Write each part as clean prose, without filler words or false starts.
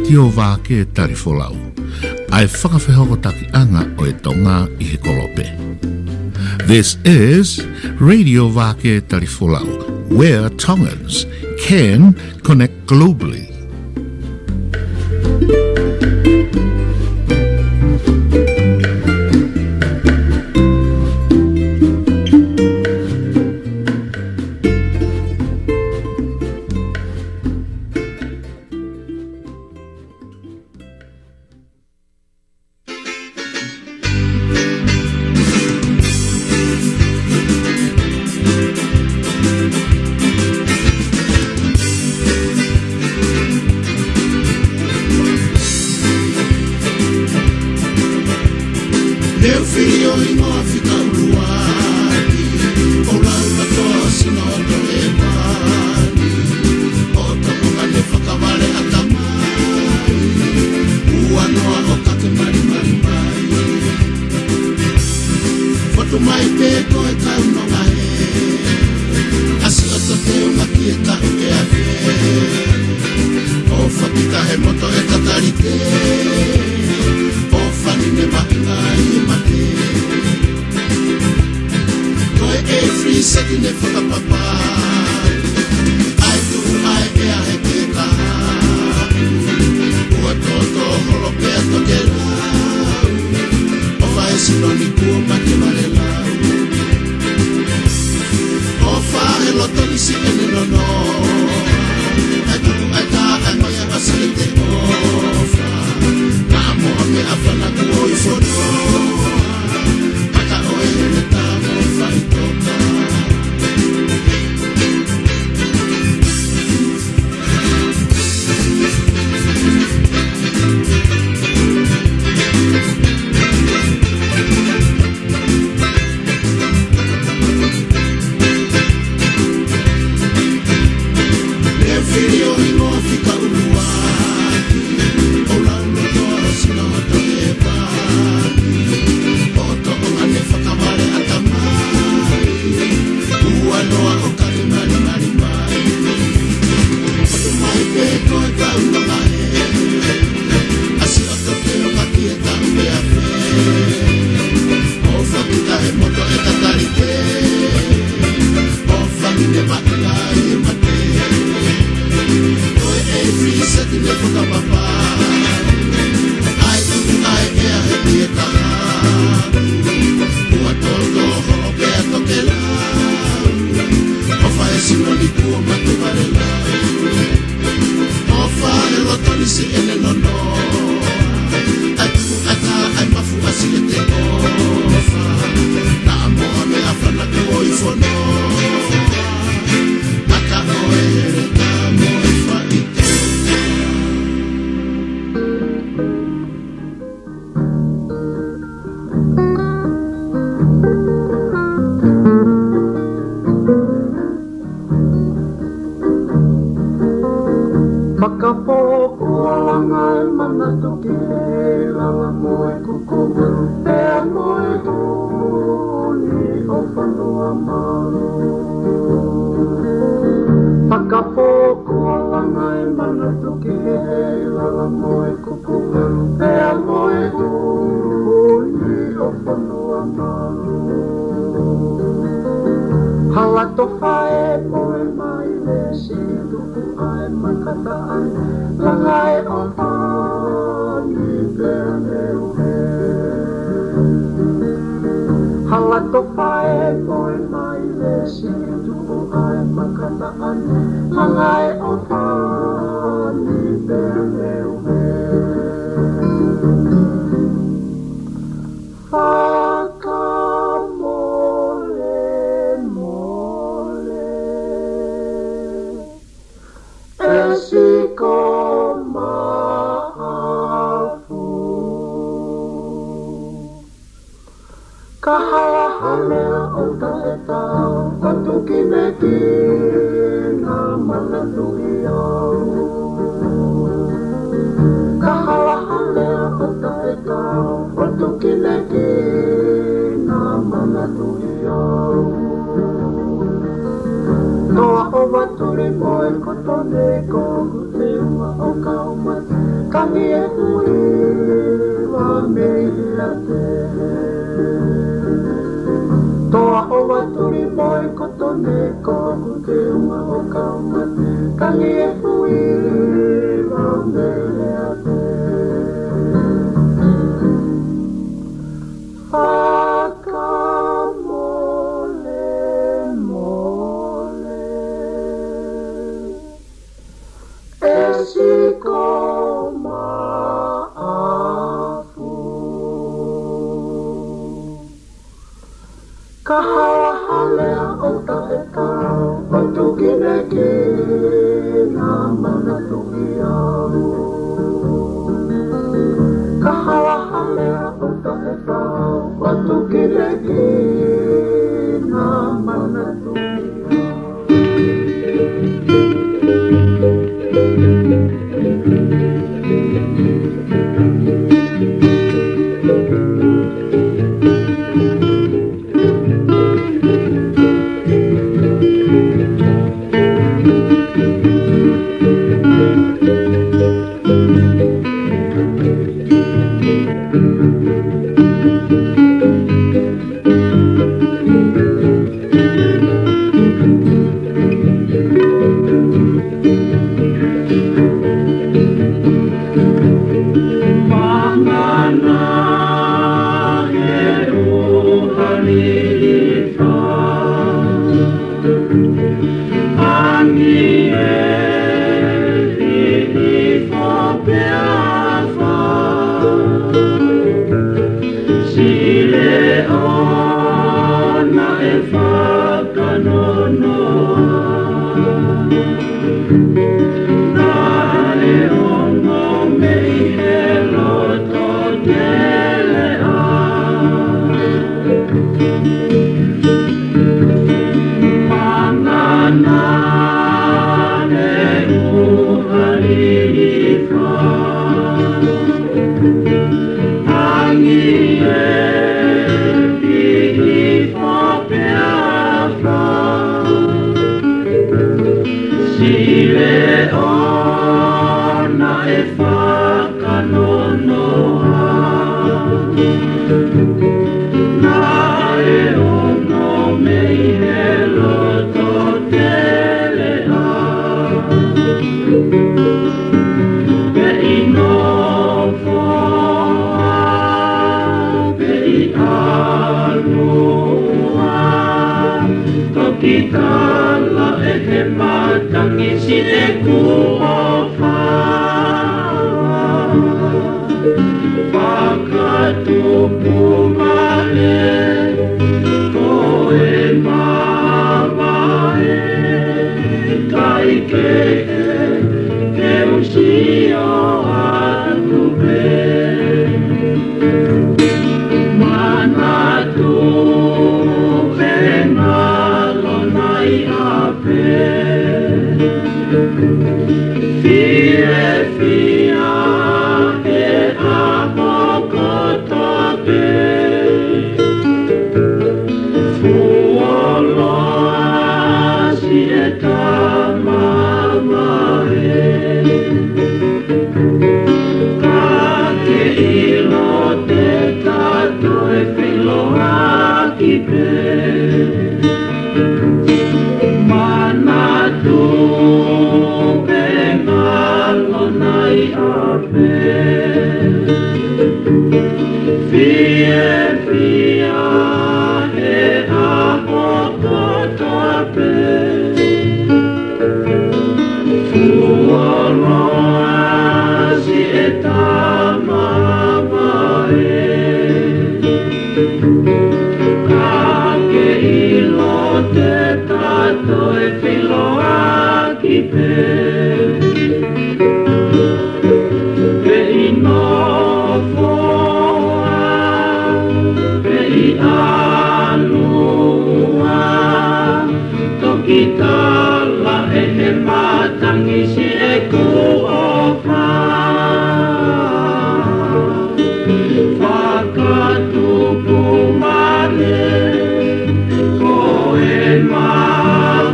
Radio Vake Tarifolau. Ai whakawhehoko anga o e Tonga I he kolope. This is Radio Vake Tarifolau, where Tongans can connect globally. Ka turi moi koto ne ko te uma o kaumate kangi e fui raunele ate whakamole mole e siko ka hawa halea o ta e tau o tuki neki na mana tuki au ka hawa halea o ta e tau o tuki neki na mana tuki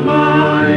Mama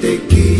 Te ki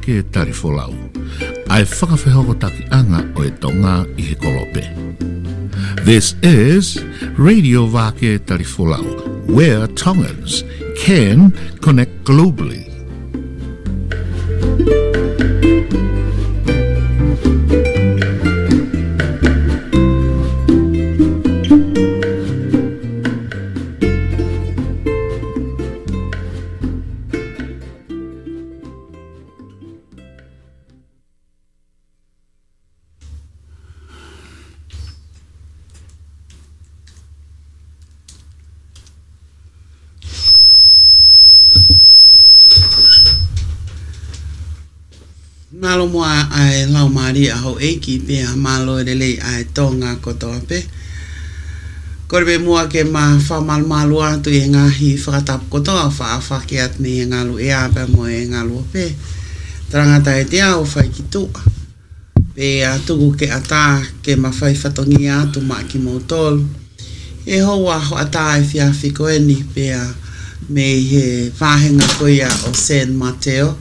ke tarifolau. Ai whakawhehoko anga o e Tonga I he kolope. This is Radio Vake Tarifolau, where Tongans can connect globally. Malo moa ai lau mari a ho eiki pe a malo de lei ai Tonga kotoa pe. Korbe mua ke ma fa mal malua tu e ngahi whakatap kotoa wha ke at me e ngalu e apa mo e ngalu pe. Tarangata e te au whai ki tua. Pe a tuku ke ata ke ma whai whatongi atu ma ki mautolu. E hoa ho ata e fia whiko eni pe a me he whahenga koia o San Mateo.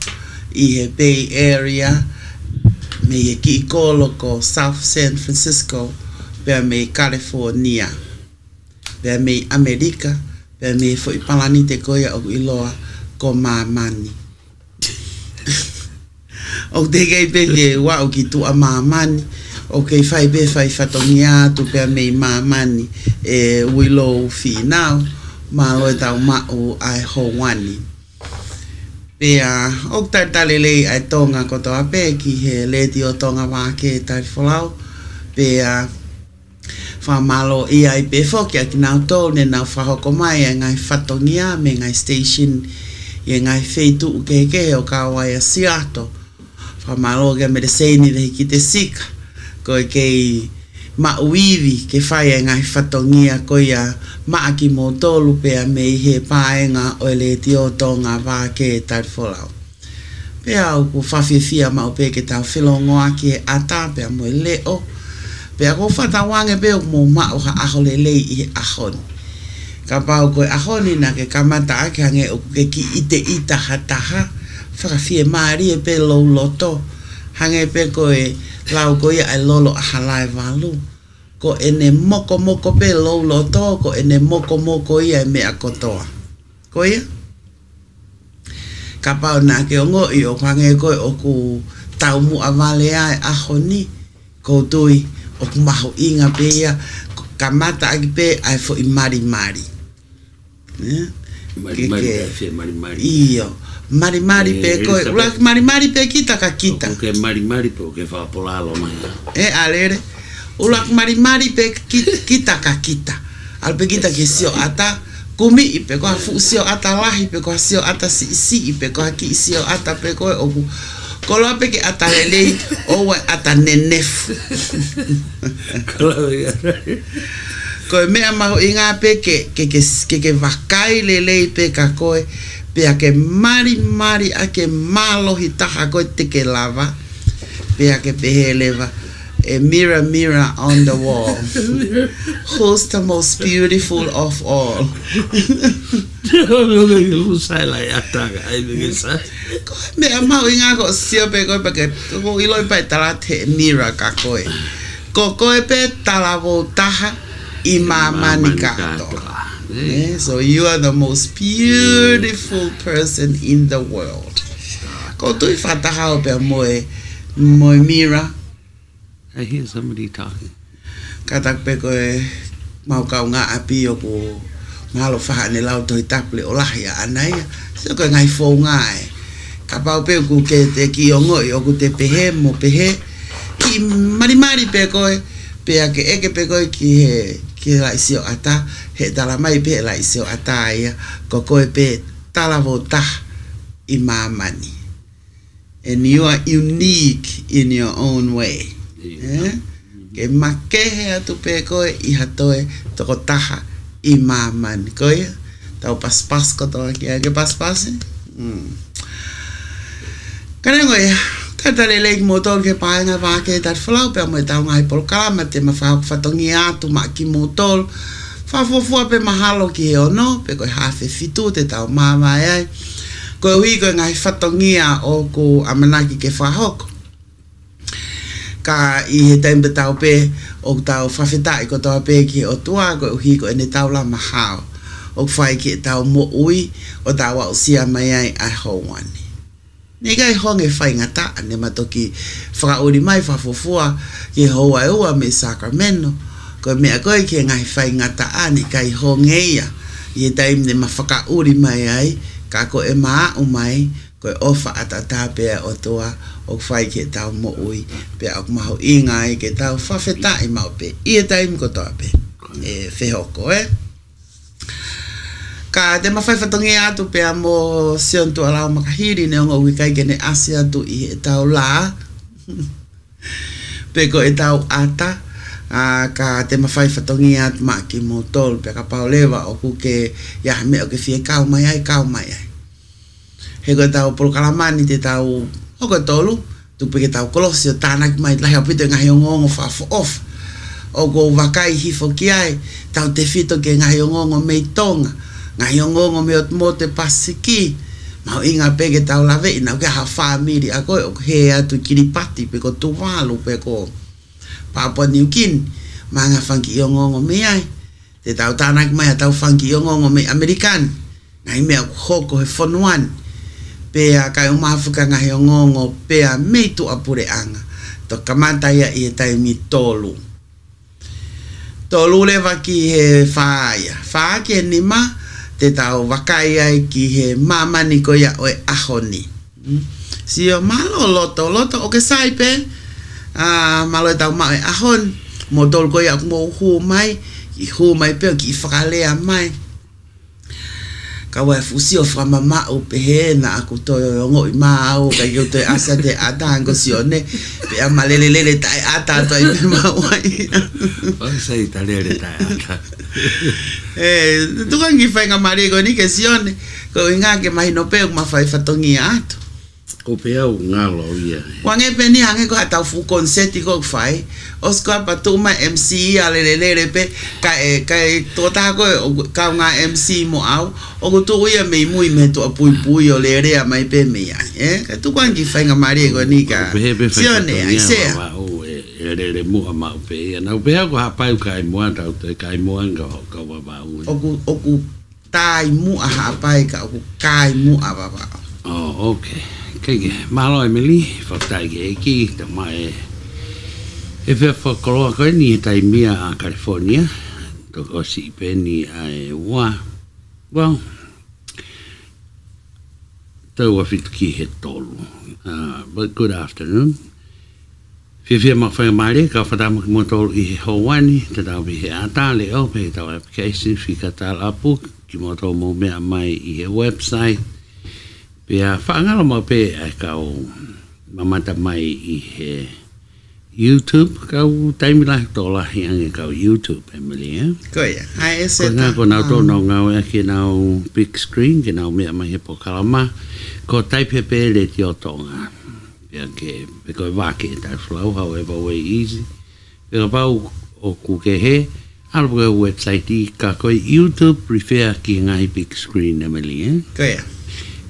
I he Bay Area, me he ki kolo ko South San Francisco, pea me California, pea me Amerika, pea me fo I palani te koia o iloa ko mamani. O te kei pe ke wau ki tu a mamani, o kei fai pe fai whatongia tu pea me mamani e uilo whinau, ma loe tau ma'u ai Hawani. Pea, o tatalele ai Tonga kotoa pe ki he leti o Tonga Vake Tarifolau. Pea, whamalo I ai pe whoki a ki nau tō ne nau whahoko mai e ngai whatongia me ngai station e ngai wheitu ukeke o kawai a Seattle. Whamalo ke me te seini rehi ki te sika. Koe kei mauiwi ke whai e ngai whatongia koia maaki mō tōlu pea me I he pāenga o le tio Tonga Vake Tarifolau. Pea au ku whawhiwhia mau pe ke tau whilongoa ki e ata pea mo leo. Pea ko whatawange pe o mō mao ha aho le lei I he ahoni. Ka pau koe ahoni na ke kamata ake hange o ke ki ite ita hataha. Whakawhie maari e pe lou loto. Hange pe koe lau koe ai lolo ahalai walu. Ko ene moko moko pe lou loto, ko ene moko moko ia e mea kotoa. Ko ia? Ka pau nā ke ongo I o kwange koe o ku tau mu avale ai ahoni, ko tui o ku maho inga pe ia, ka mata aki pe ai fo I mari mari. Mari. Iyo. Mari pe koe, ula mari pe kita ka kita. O ke mari pe o ke whapolalo mai. E alere. Ulak mari pe kita ka kita. Al pe kita ke sio ata kumi I pe ko fu sio ata lahi pe ko sio ata si I pe ko ki sio ata pe ko o kolo pe ke ata lele o wa ata nenef. Ko me ama inga pe ke vakai lele pe ka ko pe ke mari ake malo hitaha ko te ke lava pe ke pe leva. A mirror on the wall. Who's the most beautiful of all? Me amau inga ko sio pe ko pe ko iloi pa tala te mirror ka koe. Ko koe pe tala vo taha I mamani kato. So you are the most beautiful person in the world. Ko tui whataha o pe moe mirror. I hear somebody talking. Katak pe koe mau kau ngā api o ko mahalo whahane lau toi taple o lahi a anai. So koe ngai fō ngai. Ka pau pe ku ke te ki o ngoi o ku te pehe mo pehe. Ki mari pe koe pe ake eke pe koe ki lai sio ata. He tala mai pe lai sio ata ia. Ko koe pe tala vo tah I mamani. And you are unique in your own way. Ke makehe atu pe koe I hatoe toko taha I mamani koe tau paspas kotoa ki ake paspase kanengo ia tatale leik motor ke paenga Vake Tarifolau pe mo tau ngai polkalama te mawhatongi atu ma ki motor whafofua pe mahalo ki e ono pe koe hawhi fitu te tau mama ai Ko hui ko ngai whatongia o ko amanaki ke whahoko. Ka I he taimpe tau pe o tau whawhetai ko tau pe ki o tua ko hui ko ene tau la mahao. O whai ki tau mo ui o tau au sia mai ai hauani. Ni kai honge whai ngata ne matoki whakauri mai whafufua ki hoa ua me Sacramento. Ko mea koe ki ngai whai ngata ane kai honge ia. I he taim ne mawhakauri mai ai ka ko e maa umai ko e ofa atata pea o toa o whai ke tau mo ui pea o maho ingai ke tau whawhetai mau pe I e taim ko toa pe e whehoko ka te mawhai whatongi atu pea mo sion tu alau makahiri ne ongo wikai kene asi atu I e tau la pe ko e tau ata ka te mawhai whatongi atu maki mo tolu pea ka paulewa o kuke ya me o ke fie kau mai ai he ko tau polokalamani te tau hoko tolu tu pe ke tau kolosi o tānak mai lahi apito ngahi o ngongo whafo off o ko wakai hifo ki ai tau te fito ke ngahi o ngongo mei Tonga ngahi o ngongo me o mo te pasiki mau inga pe ke tau lawe ina ke ha whamiri a koe o he atu Kiripati pe ko Tuvalu pe ko Papua New Guinea manga whanki o ngongo me ai te tau tānak mai a tau whanki o ngongo me Amerikan ngai mea hoko he whonuan pea kai o mafuka ngahi o ngongo pea mei tu apure anga to kamata ia I e taimi tolu lewa ki he whaa ki he nima te tau wakai ai ki he mamani ko ia o e ahoni si o malo loto o ke sai pe malo e tau ma e ahon mo tolu ko ia mo hu mai pe ki whakalea mai kawa fusi o fra mama o pe na aku to ngo I ma o ka yo te asa te ata ngo sione pe amalelele tai ata to I ma wai o sai talele tai ata tu kan gi fai ngamari go ni ke sione ko inga ke mai no pe ma fai fatongi ato ko pe au ngalo ia wange pe ni ange ko ata fu concert ko fai oska pa tu ma MC alelele pe ka to ta ko ka nga MC mo au o ko tu ia me mui me to pui o le rea mai pe me ka tu kan gi fai ngamari go ni ka sione ai se o le mo ma pe na pe ko ha pa kai mo ta kai mo nga ka wa ba o ku tai mu a ha pa ka o kai mu a ba oh okay kege malo Emily fatai ki ta mai e fe fo kolo ko ni tai mia a California to ko si peni ai wa well to wa fit ki he tolu but good afternoon Fia ma fa mare ka fa mo tolu I Hawani te da bi he ata le o pe ta application fi ka ta apu ki mo to mo me mai I he website pea whaangalo mau pe ai kau mamata mai I he YouTube kau taimi lahi tō lahi ange kau YouTube Emily koia ai e se ta ko nau tō nau ngau e ki nau big screen ki nau mea mai he po kalama ko taipe pe le ti o Tonga pea ke pe koe wake e tai flow however way easy pea pau o ku ke he alwa website I ka koe YouTube refer ki ngai big screen Emily koia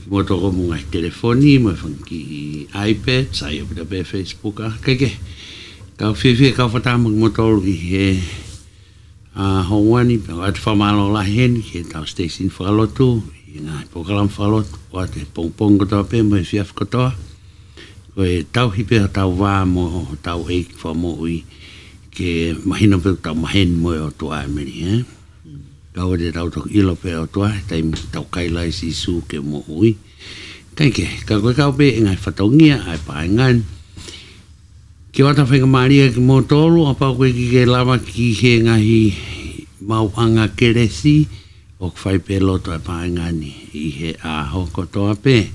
mo to ko mo ngai telefoni mo fanki iPad sai o pe Facebook keke ka fifi ka fata mo to I he Hawani pe at famalo la hen ki ta station falotu ina program falot wa te pong ko to pe mo fiaf ko to ko e tau hipe tau va mo tau e fa mo ui ke mahino pe tau mahen mo o to ameri kau de tau to ilo pe o tua tai tau kai lai si su ke mo ui kai ke ka ko kau pe ngai fatongia ai pa ngan ki wata whenga maria ki mo tolu apa koe ki ke lava ki he ngahi mau anga keresi o kwhai pe loto ai pa ngani I he a hoko toa pe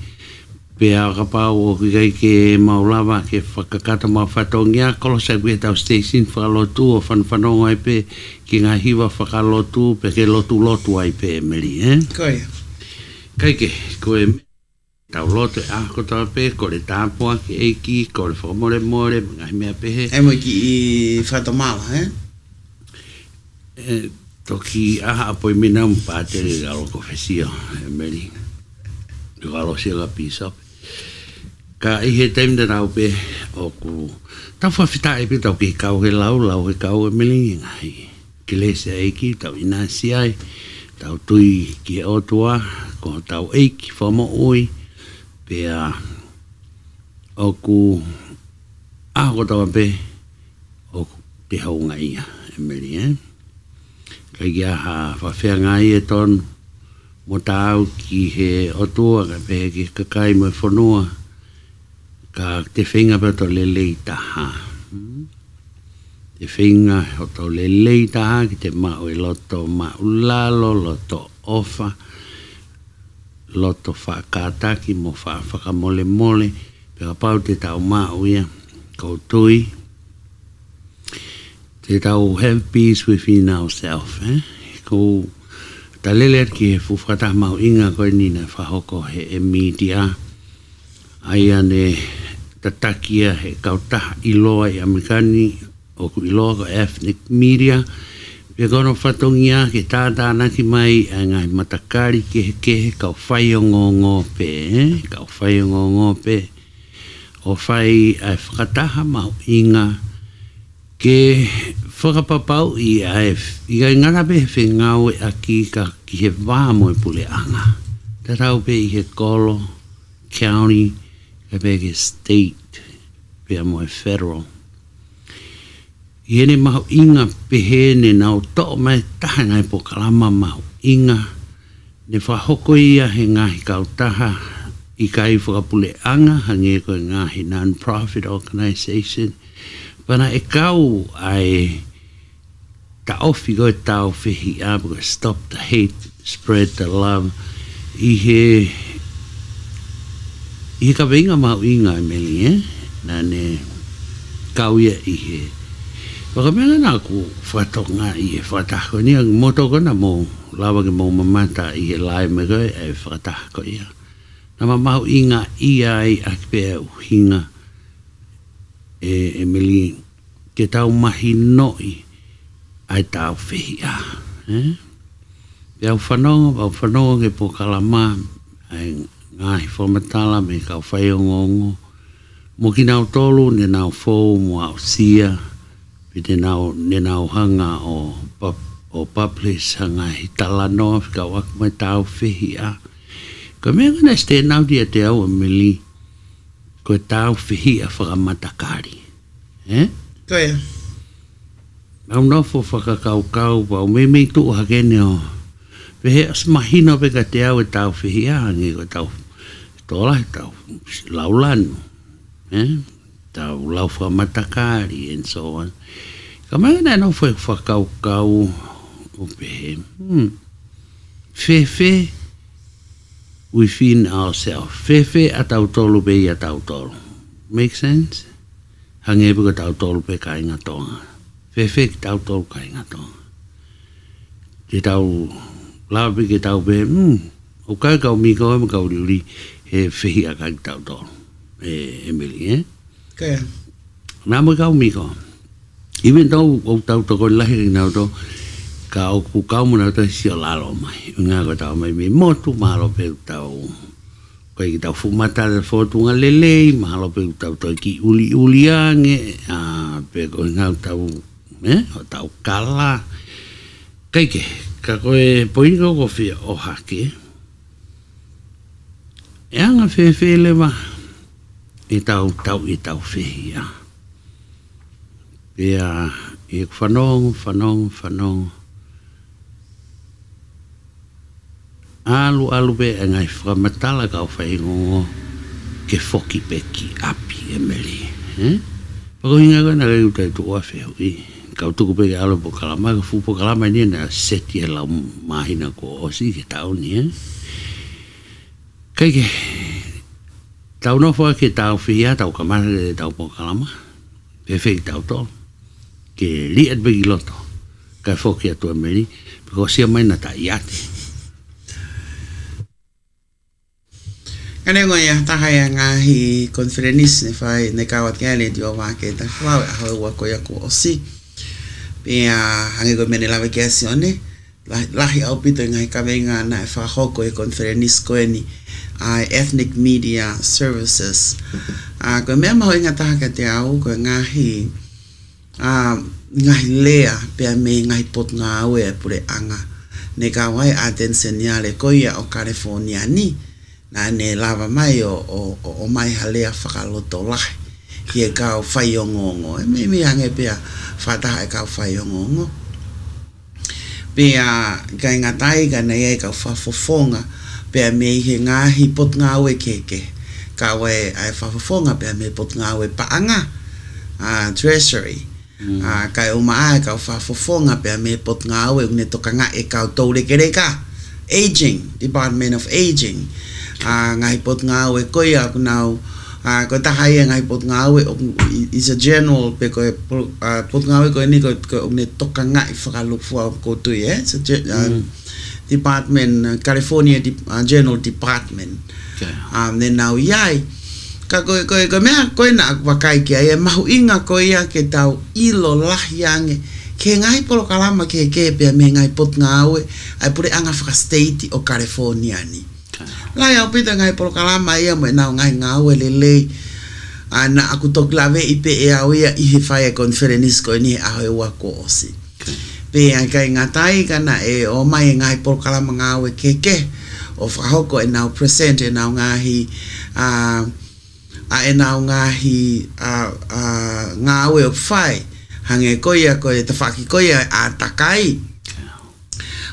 pe a kapau o ki ke mau lava ke whakakata mau fatongia kolo sa kwe tau station whakalotu o whanwhanongo ai pe ki ngā hiwa whakalotu pe ke lotu ai pe meri koia kai ke koe tau loto a ko tau pe ko le tāpua ki eiki ko le whakamore ngai mea pehe e mo ki I whatomala toki aha apoi mina mpātere galo ko whesio meri Kalo siya pisa. Ka ihe time na rau pe o ku tau whawhita e pe tau ki kau he lau he kau e melingi ngai. Ki lese eiki tau ina siai tau tui ki o tua ko tau eiki whamo oi pe o ku aho tau pe o te haunga ia e meli kai kia ha whawhia ngai e tonu mo tau ki he o tua ka pe ki kakai mo e whanua ka te whinga pa to lelei taha. Te whinga o to lelei taha ki te mao e loto maulalo, loto ofa, loto whakataki mo whakamole mole, peka pau te tau mao ia, koutui. Te tau have peace within ourselves. Ko ta lele ki he fufata mau inga koe nina whahoko he e media. Aia ne tatakia he kautaha iloa i Amerikani o ku iloa ko ethnic media. Pe kono whatongia ke tātāna ki mai a ngai matakari ke kau whai o ngō pe. Kau whai o ngō pe. O whai ai whakataha mau inga ke whakapapau i AF. I gai ngana pe he whengau e aki ka ki he wāmo e pule anga. Te rau pe i he kolo, county, ka peke state, pe mo e federal. I ene mahu inga pehe ne nau to'o mai taha ngai po kalama mahu inga. Ne whahoko ia he ngahi kautaha i kai whakapule anga hange ko ngahi non-profit organisation. Pana e kau ai ta ofi go tau whihi a stop the hate, spread the love. I ka venga mau inga e meli, na ne kau ia i he. Whakamena nā ku whatonga i he whatako ni, ang moto kona mo lawa ke mo mamata i he lai me koe e whatako ia. Na mamau inga i ai akpea uhinga e meli ke tau mahi noi ai tau whihi a. Au whanonga ke po kalama ai ngahi whamatala me kau whai o ngongo. Mo ki nau tolu ne nau fōu mo au sia. Pe ne nau hanga o publish hanga hi talanoa kau ak mai tau whihi a. Ka mea ngana ste nau dia te au meli ko tau whihi a whakamatakari. Koia. Au nofo whakakau pau me tu hakene o. Pe he as mahino pe ka te au e tau whihi a hangi ko tau tola tau laulanu. Tau lau whakamatakari and so on. Ka mea ngana nofo whakakau o pe he. Fefe within ourselves. Fefe a tau tolu pe i a tau tolu. Make sense? Hange puka tau tolu pe ka inga tonga. Fefe ki tau tolu ka inga tonga. Te tau lawe ke tau pe, o kai kau miko e kau riuri he whihi a kai tau tolu. Emily, Kaya. Nā mo kau miko. Even tau o tau toko lahi ring nau to, ka o ku kau muna to si o lalo mai. Ngā ko tau mai me motu mahalo pe tau. Kai ki tau fumata le fotunga lelei, mahalo pe tau toi ki uli ange, pe ko ngau tau, o tau kala. Kai ke, ka koe poingo ko fia o hake. E anga fefe lewa, e tau whihia. Pea, e whanong. Alu pe ngai whamatala kau whaingongo ke whoki peki api e meli. Pako hinga koe na rei utai tu oa wheu i. Kau tuku peke alo po kalama, ka fu po kalama ni na seti e lau mahina ko osi ke tau ni. Kai ke, tau no fua ke tau whia, tau kamara ke tau po kalama. Pefe ki tau tō. Ke liat begi loto. Kai whoki atu e meli. Pako sia mai na ta iate. Kane ngoia tahaya ngahi konferenis ne fai ne kawat ngale dio wake ta flau a ho ko ya ko osi pe hange go mene lave ke asione lahi au pito ngai ka venga na fa hoko e konferenis ko ni ethnic media services. Ko mea maho inga taha ka te au, ko ngahi lea pia me ngahi pot ngā aue e pure anga. Ne ka wai attention le koia o California ni, na ne lava mai o mai halea whakaloto lahi. Ki e kau whai o ngongo. E me ange pia whataha e kau whai o ngongo. Pia kai ngatai ka nei e kau whafofonga, pia me he ngahi pot ngā aue keke. Ka wai ai whafofonga pia me pot ngā aue paanga, treasury. Kai umaa e kau whafofonga pia me pot ngā aue une toka ngā e kau taure kereka. Aging, Department of Aging. Ngai pot ngā aue koia kunau, ko tahai ngai pot ngā aue is a general pe ko pot ngā aue ko ni ko une toka ngā I whakalupua ko tui it's a department, California General Department. Then now yai ka ko mea ko na wakai ki ai mahu inga ko ia ke tau ilo lahi ange ke ngai polo kalama ke pe me ngai pot ngā aue ai pure anga whaka state o California ni. Lai au pita ngai polo kalama ia mo nau ngai ngā aue lelei na aku tok lave I pe e au ia I he whaia conference ko ni aho e wako osi. Pe ai kai ngatai kana e o mai ngai polo kalama ngā aue keke o whahoko e nau present e nau ngahi e nau ngahi ngā aue o whai hange koia ko e tawhaki koia a takai.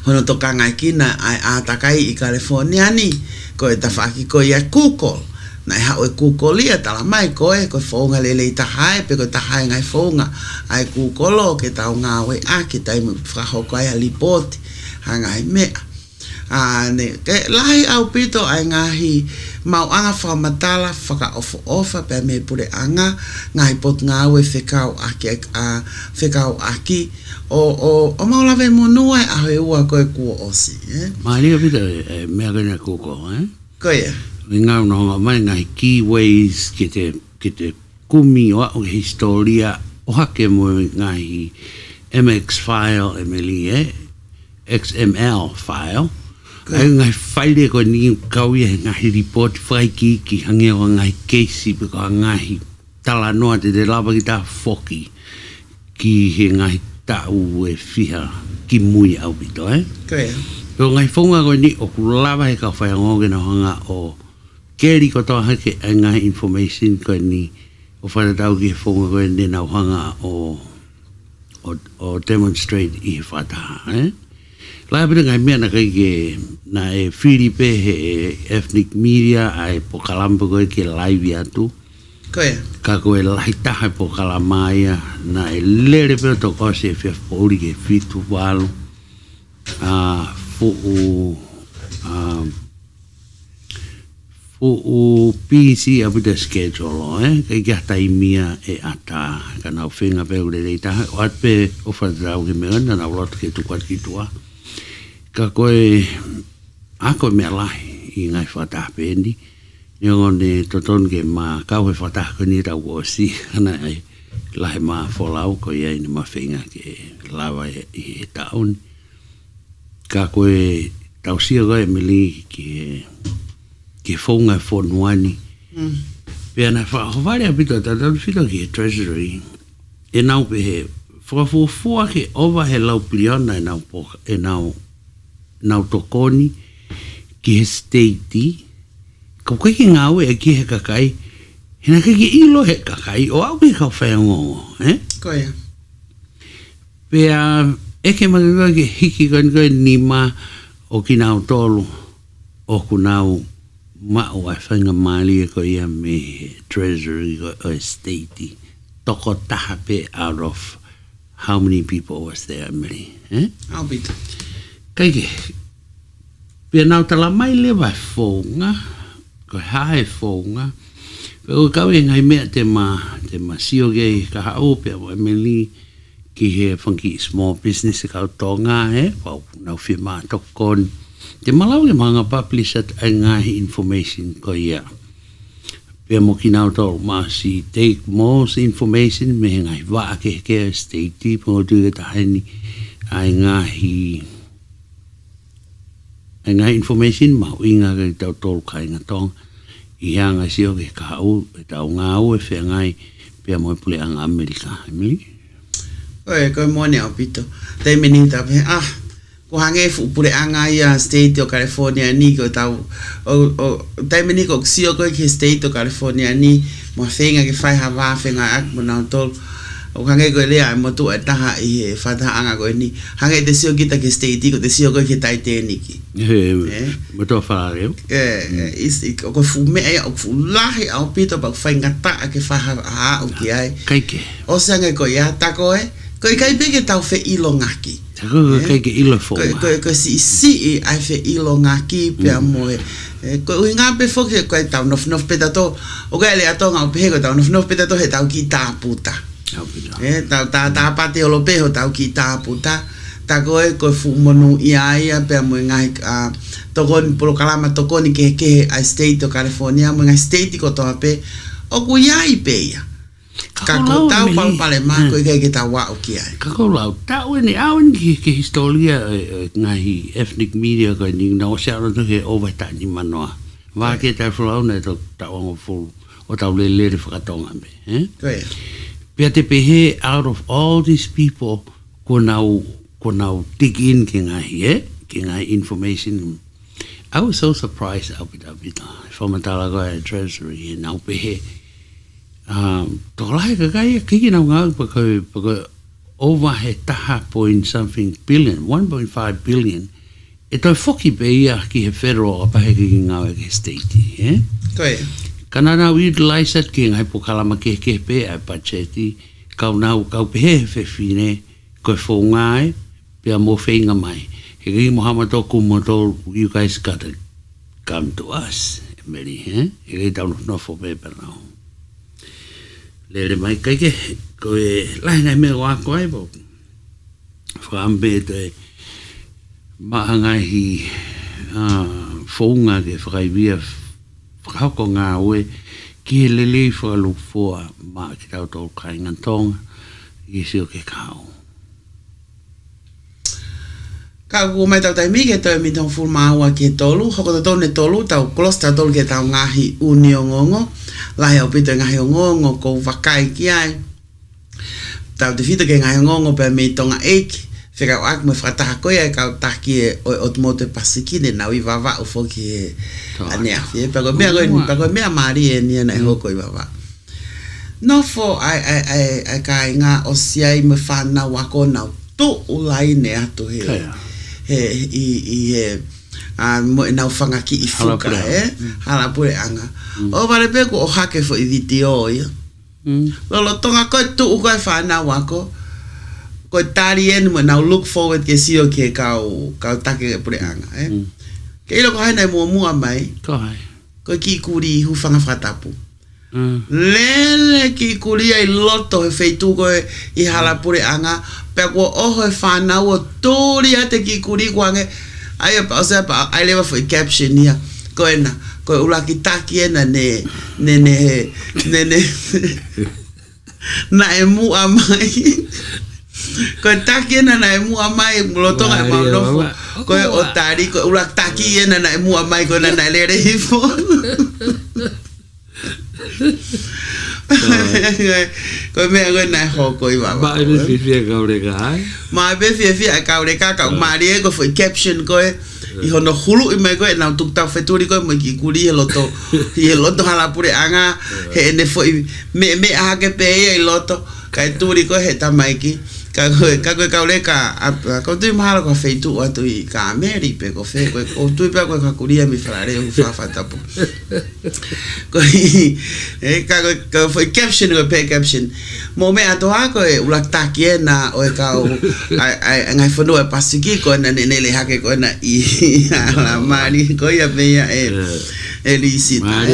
Hono toka ngai kina ai a takai I California ni ko e tawhaki koia kukol. Na e hao e kukol ia tala mai koe ko whaunga lele I tahai pe ko tahai ngai whaunga ai kukolo ke tau ngā aue a ke taimu whahoko ai a lipoti hangai mea. Ne ke lahi au pito ai ngahi mau anga whamatala whaka ofa pe me pure anga ngahi pot ngā aue whekau aki o maulawe monua e aho e ua koe kua osi. Maria pita mea kena koko, Koia. Ngā unahonga mai ngahi key ways ke te kumi o au historia o hake mo ngahi MX file XML file. Ai ngai whaile ko ni kaui he ngahi report whai ki hange o ngai keisi pe ko ngahi tala noa te lava ki ta foki ki he ngahi tau e whiha ki mui au pito, Koia. Pero ngai whaunga ko ni o lava he ka whai angoge na hanga o keri ko toa hake ai ngahi information ko ni o whai tau ki he whaunga ko ni na hanga o demonstrate I he whataha, Lai pita ngai mea na kai ke na e whiripe he ethnic media ai po kalampa koe ke live atu. Koia. Ka koe lai taha po kalamaya na e lere peo to kose e whiaf pouri ke whitu walu. Fu PC a pita schedule kai kia taimia e ata ka nau whenga peo le rei taha o atpe o whatrau ke mea na nau lotu ke tukwat ki tua. Ka koe ako mea lahi I ngai whatapendi niongo ne toton ke ma kau he whatako ni rau o si ana ai lahi ma wholau ko iai ni ma whenga ke lawa I he taun ka koe tau sia koe mili ke whaunga whonuani pia na whakawari a pito tatau whito ki he treasury e nau pe he whakafua ke ova he lau pliona e nau tokoni ki he statei kau kai ki ngā ue e ki he kakai hina kai ki ilo he kakai o au ki kau whaingongo Koia. Pea eke makikoa ki hiki koe nima o ki nau tolu o ku nau mao ai whainga mali e ko ia me treasury o statei toko taha pe out of how many people was there mili Au pita. Kai ke, pia nau tala mai le vai whaunga, ko hae whaunga, pero kau e ngai mea te ma sio gei ka hao pia wa meli ki he whanki small business e kau Tonga wau nau whima tokon, te malau le mga publisher ai ngahi information ko ia. Pia mo ki nau tau ma si take most information me ngai waa ke state ti, po tu ke tahani ai ngahi Nga information mau inga ke tau tolu kai nga tong. Ia nga sio ke kau tau ngau e whea ngai pia moe pule anga Amerika. Emily? Koe mone au pito. Te meni ta pe ko hange fu pule anga ia state o California ni ko tau o te meni ko sio ko ke state o California ni mo fenga ke fai hava fenga ak mo na tol o hange ko le ai mo tu eta ha I fata anga ko ni hange te sio kita ke state ko te sio ko ke tai te ni ki mo to fa reo is ko fu me ai o fu lahi au pito ba fai ngata ke fa ha o ki ai kai ke o sange ko ya ta ko ko kai pe ke tau fe ilo ngaki Tako kai ke ilo fo. Ko si ai fe ilo ngaki pe moe. Ko inga pe fo ke ko tau nof pe tato. O ka le ato nga pe ko tau nof pe tato he tau ki ta puta. Tau ta pate o lo pe ho tau ki ta puta. Ta ko fu monu ia pe moe ngai to kon pro kalama to kon ke a state of California mo ngai state ko to pe o ku ia I pe ia. Kako tau pale mako ke tau wa o ki ai. Kako lau tau ni awen ke historia ngahi ethnic media ko ni na o sia no ke overta ni manoa. Va ke ta flau na to tau fu o tau le whakatonga me, Koe. Pia te pehe out of all these people ko nau dig in ke ngahi, ke ngahi information. I was so surprised apita. Whamatala ko e treasury e nau pehe. Tolai ka kai kiki nau ngau pako over he taha point something billion, 1.5 billion. E toi whoki pe ia ki he federal a pahe ki ngau e ke state, Koe. Kana nau utilize it ki ngai po kalama ke pe ai pacheti, kau pehe he whine, koe fo ngai, pia mo whenga mai. He ki Mohammed Oku Motor, you guys gotta come to us, Mary, He ki tau no fo pepe nau. Lere mai kaike, koe lai ngai me wā koe po. Whaambe te mahangai hi whaunga ke whakaibia whakako ngā oe ki he lele whakalukfua maa ki tau tau kai ngā tonga I sio ke kao. Ka ku mai tau tai mi ke toi mi tong ful maua ke tolu, hoko to tone tolu tau klos tau tolu ke tau ngahi uni o ngongo, lahi au pito ngahi o ngongo ko wakai ki ai. Tau te fito ke ngahi o ngongo pe me tonga eiki, whika o ak me whakataha koe ai kau taki e o mote pasikine nau I wawa u foki e anea. Pako mea maari e nia na e hoko I wawa. No fo ai kai ngā o siai me whanau wako nau tu ulai ne atu mo nau whanga ki I fuka halapure anga o vale pe ko o hake fo I video ia lolo tonga koe tu u koe whanau wako koe tari enu mo nau look forward ke sio ke kau take e pure anga ke ilo ko hai nai mua mai koe ki kuri hu whanga whatapu Lele ki kuri ai loto he feitu koe I halapure anga pe ko oho e whanau o tōri ate ki kuri kwange ai pa ose pa ai lewa foi caption ia koe na koe ulaki taki ena ne na e mua mai koe taki ena na e mua mai mulotonga e maunofo koe o tari koe ulaki taki ena na e mua mai koe na e lere hifo koe mea koe nai hoko I wawa. Ba ebe fia kaureka ai? Ma ebe fia kaureka kau maari e koe foi caption koe I hono hulu I mai koe nau tuktau wheturi koe mo ki kuri he loto halapure anga he ene foi me ahake pe I loto kai turi koe he tamaiki ka koe kaureka kau tui mahalo koe feitu atu I ka ameri pe koe fe koe o tui pe koe kakuria mi whalare u whawhatapu koe ka foi caption koe pe caption mo me ato a koe ulak taki e na oe kau ngai whanua e pasiki koe na nele hake koe na I ala mari koe ia mea e lisita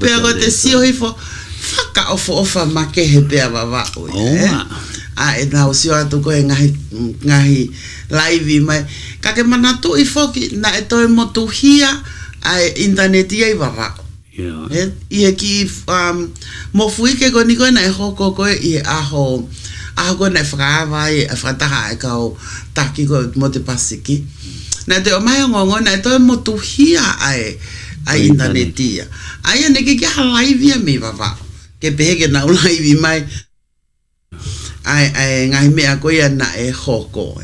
pea koe te sio hifo whaka ofa make he pea wawa e nau sio atu koe ngahi live mai kake manatu I foki na e toi motu hia ai internet I wawa Ie ki mofuike ko ni koe na e hoko koe I aho koe na e whakawa I whakataha e kau taki koe mo te pasiki Na te o mai ngongo na to mo tu hia ai internetia. Ai ne ke live me va. Ke pege na live mai. Ai ngai me ko ya na e hoko,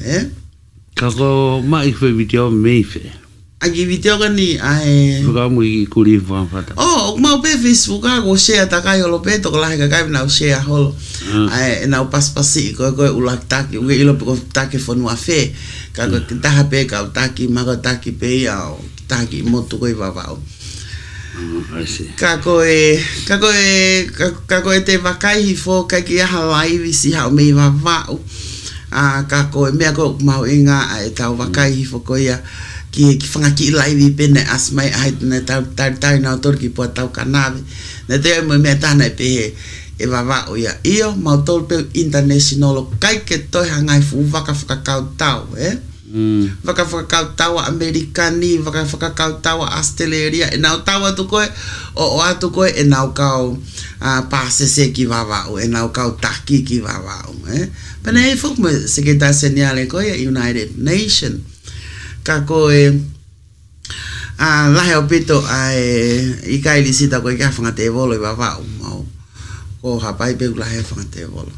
Ka ko mai fe video me fe. Ai video ni ai. Ka mo I kuri fa fata. Oh, mau pe Facebook ko share ta kai lo pe to la ka na share hol. Ai na pas ko ulak taki u ilo ko taki fo no afe. Ka ko ta pe ka taki ma ko taki pe ya taki mo to ko va. Kako e te wakai fo ka ki aha live si hao me wa vau. Kako e mea ko mau inga e tau wakai fo ko ia ki whangaki live pene as mai ai na tau na torki po tau kanawe. Na te mo mea tana e pehe e wa vau ia. Iyo mau tolpe international kai ke toi hangai fu waka whakakau tau, Waka whakakau tawa Amerikani, waka whakakau tawa Australia, e nau tawa tu koe, o atu koe, e nau kau pāsese ki wawau, e nau kau taki ki wawau, Pana e whuk mo sekretar seniale koe, United Nation, ka koe, lahe o pito, I kai lisita koe kia whangate volo I wawau, mau, ko hapai peu lahe whangate volo.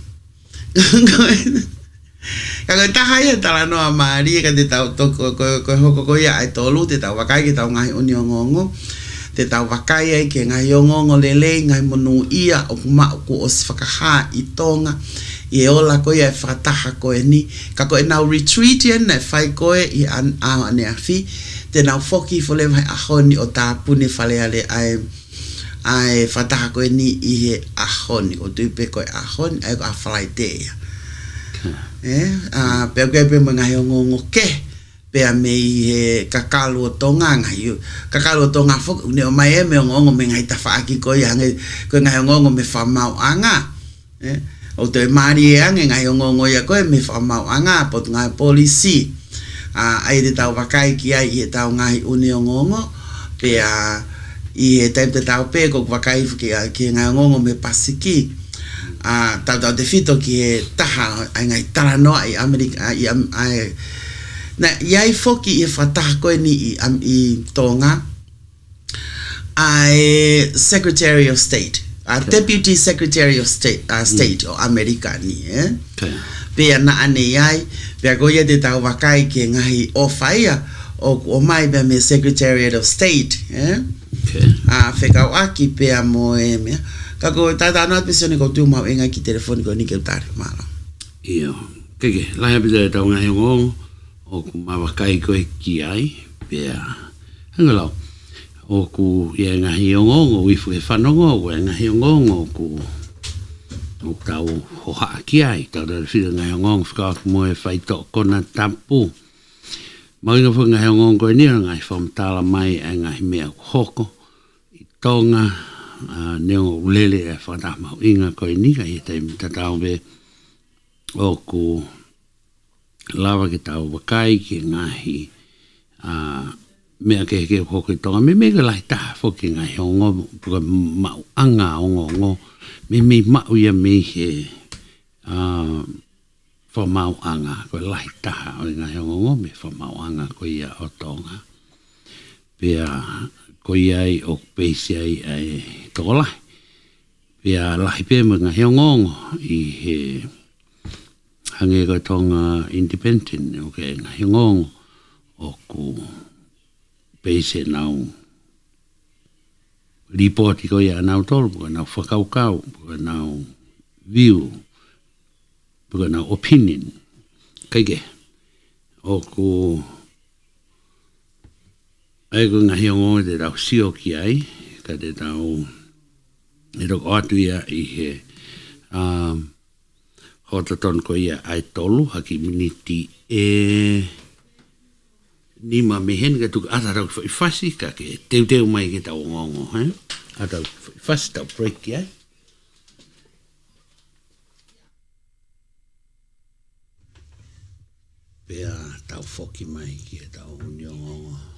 Kako tahaya tala noa maari ka te tau toko ko hoko ko ia ai tolu te tau wakai ki tau ngai uni ngongo te tau wakai ai ke ngai ngongo lele ngai monu ia o ma ko os whakaha I Tonga I ola ko ia whataha ko ni kako e nau retreat ia na whai koe I an a ane afi te nau foki fole vai ahoni o tā pune whale ale ai whataha ko ni I he ahoni o tuipe koe ahoni ai ko a whalai te ia pe pe mga ngongo ke pe me he kakalo tonga ngai kakalo tonga fo ne o mai me ngongo me ngai ta fa ki ko yang ko ngai ngongo me fa mau anga o te mari ngai ngongo ya ko me fa mau anga pot ngai polisi ai de tau wakai ki ai e tau ngai uni ngongo pe I he te tau pe ko wakai ki ngai ngongo me pasiki tau te fito ki e taha ai ngai tala noa I Amerika na iai foki I whataha koe ni I Tonga ai Secretary of State Deputy Secretary of State o Amerika ni Pea na ane iai pea koe te tau wakai ki ngahi o whaia o mai pea me Secretary of State whekau aki pea mo e mea Kako tata no pesione ko tu mau enga ki telefoni ko ni ke tare mala. Iyo. Keke, laia pita tau ngai ngong o ku mawakai ko ki ai pea. Hangalau. O ku ia ngai ngong o wifu e whanongo o ngai ngong o ku o tau hoha ki ai tau da fida ngai ngong whaka mo e whaito kona tampu. Maringa fu ngai ngong ko ni ngai whamtala mai e ngai mea hoko I Tonga neo lele e whanama inga koe nika I te tatau be o ku lawa ki tau wakai ki ngahi mea ke hoko I Tonga me mega lai taha whoki ngahi ongo puka mau anga ongo me mau ia me he whamau anga koe lai taha o ngahi ongo me whamau anga koe ia o Tonga pea ko iai o peisi ai tokolai. Pea lahi pe mga hiongongo I he hange ko Tonga Independent o ke nga hiongongo o ku peisi nau ripoti ko ia nau tolu, puka nau whakaukau, puka nau view, puka nau opinion. Kaike o ku ai ko nga hiongo te tau sio ki ai, ka te tau e roko atu ia I he hotaton ko ia ai tolu, haki miniti nima mehen ka tuka ata tau whasi ka ke teu mai ke tau ngongo, ata whasi tau break ki ai. Pea tau whoki mai ki tau ngongo.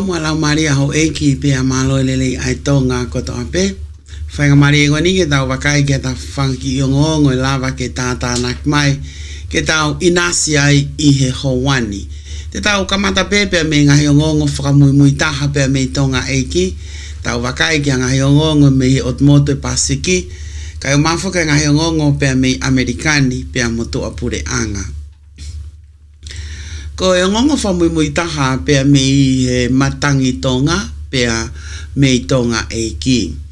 malo mo la Maria ho eki pe malo lele ai Tonga ko to pe. Whainga Maria ngoni ke tau wakai ke ta whanki o ngongo lava ke tātā nak mai ke tau inasi ai I he Hawani. Te tau kamata pepe me ngahi o ngongo whakamui taha pe me Tonga eki. Tau wakai ke ngahi o ngongo me he otmoto pasiki. Kai o mafuka ngahi o ngongo pe me Amerikani pe motu apure anga. Ko e ngongo whamui taha pe me he matangi Tonga pe me Tonga eki.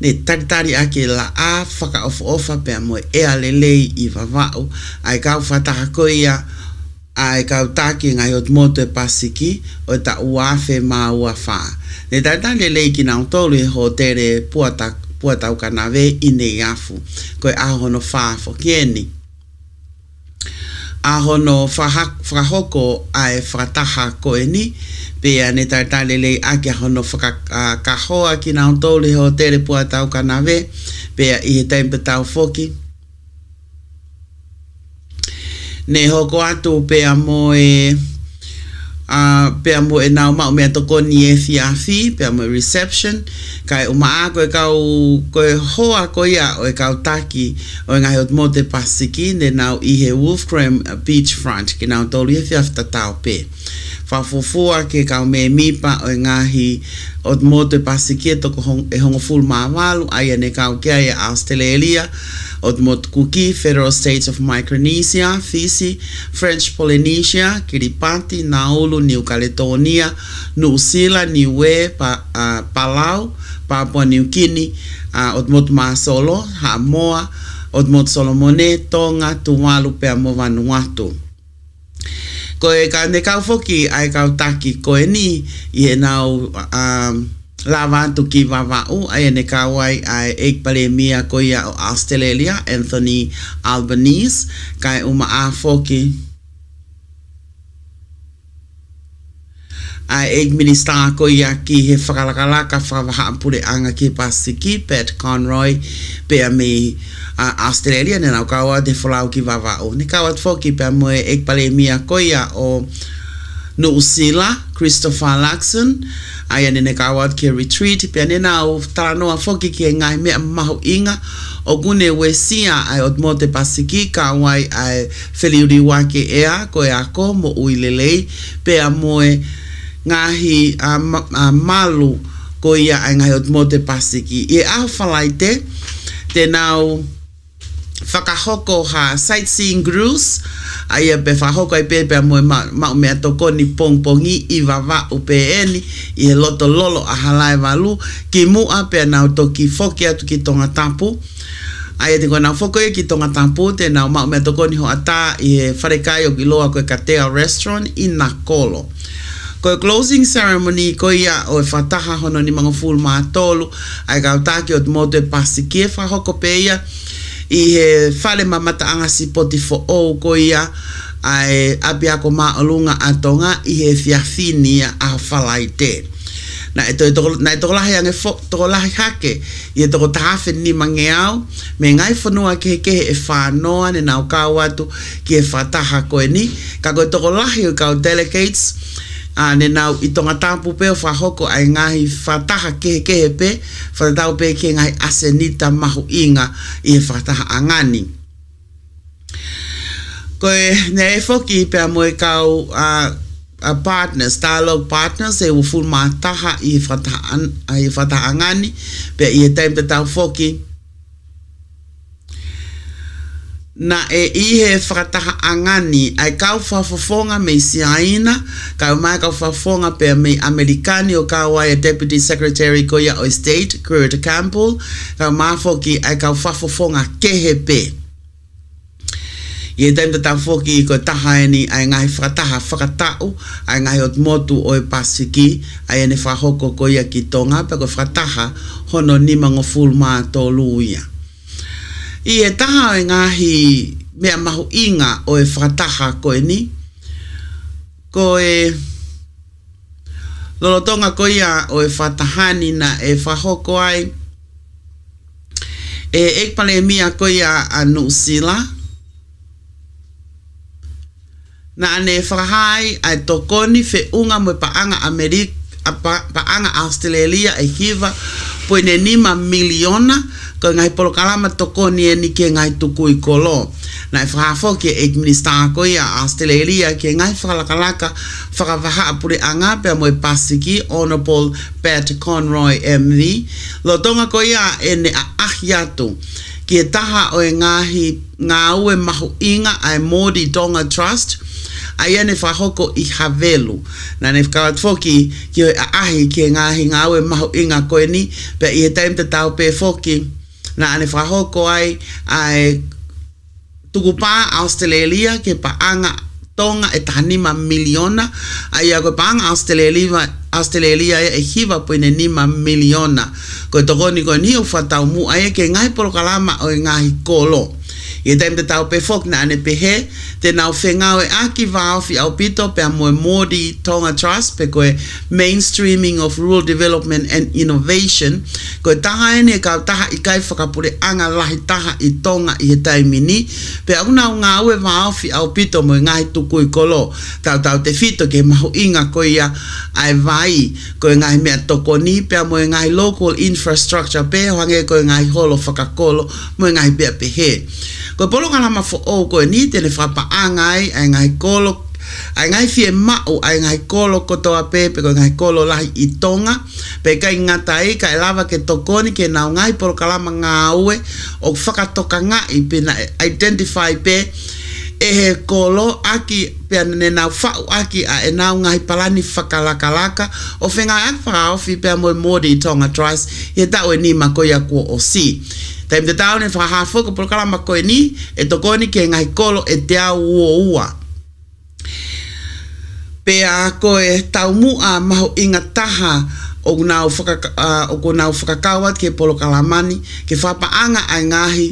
Ne taritari ake la a whaka ofa pe mo e alelei I vavau ai kau whataha koia ai kau taki ngai ot moto pasiki o ta uafe ma uafa. Ne taritari lei ki na utolu e ho tere puata o kanave I ne iafu ko e ahono whaafo kieni. Ahono whahoko ai whataha koe ni pea ne taritari lei ake ahono whakahoa ki na utolu e ho tere puata o kanave pea I he taimpe tau foki. Ne hoko atu pea mo e nau mau mea toko ni e fiafi pea mo reception kai umaa koe koe hoa koia o e kau taki o ngai hot mote pasiki ne nau I he Wolfgram beachfront ki nau tolu e fiafi tatau pe whafufua ke kau me mipa o ngahi ot mote pasiki e toko e hongo full maawalu aia ne kau kia e Australia ot mot Kuki, Federal States of Micronesia, Fiji, French Polynesia, Kiribati, Nauru, New Caledonia, New Zealand, Niue, Palau, Papua New Guinea, ot mot Masolo, Samoa, ot mot Solomone, Tonga, Tuvalu, pe mo Vanuatu. Koe ka ne kau foki ai kau taki koe ni I nau lava tu ki vavau ai ne kawai ai ekpale mia koia o Australia Anthony Albanese kai uma a foki ai ek minister koia ki he whakalakalaka whakawahampure anga ki pasiki Pat Conroy pe me Australia ne nau kawa de whalau ki vavau ne kawat foki pe moe ekpale mia koia o New Zealand Christopher Luxon ai ne kawat ke retreat pe ne nau talanoa foki ki ngai me mahu inga o gune wesia ai ot mote pasiki kawai ai feliuri wake ea ko e ako mo uilelei pe moe ngahi malu ko ia ai ngai ot mote pasiki e a falaite te nau whakahoko ha sightseeing cruise ai pe whahoko ai pe mo ma me toko ni pongpongi I vava UPN I loto lolo a halai valu ki mua pe na toki foki atu ki Tonga Tapu ai te kona foko e ki Tonga Tapu te na ma me toko ni ho ata I wharekai o ki loa koe Katea restaurant I Nakolo. Ko closing ceremony ko ia o whataha hono ni mga full mātolu ai kautaki o moto e pasiki e whahoko pe ia I he whale mamata anga si poti fo o ko ia ai api ako maolunga atonga I he fiafini a whalaite. Na e toko lahi ange toko lahi hake I e toko tahafe ni mangeau me ngai whanua ke e whanoa ne nau kawatu ki e whataha koe ni ka koe toko lahi o kau delegates ne nau I Tonga Tapu pe o whahoko ai ngahi whataha pe whatau pe ke ngai asenita mahu inga I he whataha angani. Koe ne e whoki pe moe kau partners, dialogue partners e u full mātaha I he whataha angani pe I he taim te tau whoki na e I he whakataha angani ai kau whafofonga me siaina kau mai kau whafonga pe me Amerikani o kau ai Deputy Secretary koia o State Kurt Campbell kau mafoki ai kau whafofonga kehe pe I taim te tau whoki ko tahaeni ai ngai whakataha whakatau ai ngai ot motu o e pasiki ai ene whahoko koia ki Tonga pe ko whakataha hono nima ngo full mātolu ia. I e taha e ngahi mea mahu inga o e whakataha koe ni. Ko e lolotonga koia o e whatahani na e whahoko ai. E ekpale mia koia a New Zealand. Na ane whakahai ai tokoni fe unga mo paanga paanga Australia e hiva po ne nima miliona ko ngai polokalama tokoni e ni ke ngai tukui kolo na e whakafo ke e minister ko ia Australia ke ngai whakalakalaka whakavaha apure anga pe mo e pasiki Honorable Pat Conroy MV lo tonga ko ia e ne ahiatu ki taha o e ngā ue mahu inga ai Modi Tonga Trust ai ane whahoko i havelu na ne whakawat foki ki o ahi ki ngā ue mahu inga koe ni pe i he taim te tau pe foki na ane whahoko ai tukupa Australia ke paanga Tonga e tahanima miliona ai a koe paanga Australia e hiva po ine nima miliona koe tokoni koe ni o whatau mu ai ke ngai polokalama o ngahi kolo i taim te tau pe fok na ane pehe te nau whengau e aki vāo fi au pito pe a moe Modi Tonga Trust pe koe mainstreaming of rural development and innovation koe taha ene kau taha i kai whakapure anga lahi taha i Tonga i he taimini pe au nau ngā ue vāo fi au pito moe ngahi tukui kolo tau te fito ke mahu inga koe ia ai vai koe ngahi mea tokoni pe a moe ngahi local infrastructure pe hange koe ngahi holo whakakolo moe ngahi bea pehe ko polo kalama fo o ko ni te ne whapa angai ai ngai kolo ai ngai fie mau ai ngai kolo kotoa pepe ko ngai kolo lahi i Tonga pe kai ngatai kai lava ke tokoni ke nau ngai polo kalama ngā ue o whakatoka ngai pe na identify pe e he kolo aki pe ne nau whau aki a e nau ngai palani whakalakalaka o whenga ak whakaofi pe mo Modi Tonga Trust he tau e ni makoia kua o si taim te tau ne whakahafo ko polokalama koe ni e tokoni ke ngai kolo e te au ua pe a koe tau mua maho inga taha o nau whakakawat ke polokalamani ke whapaanga ai ngahi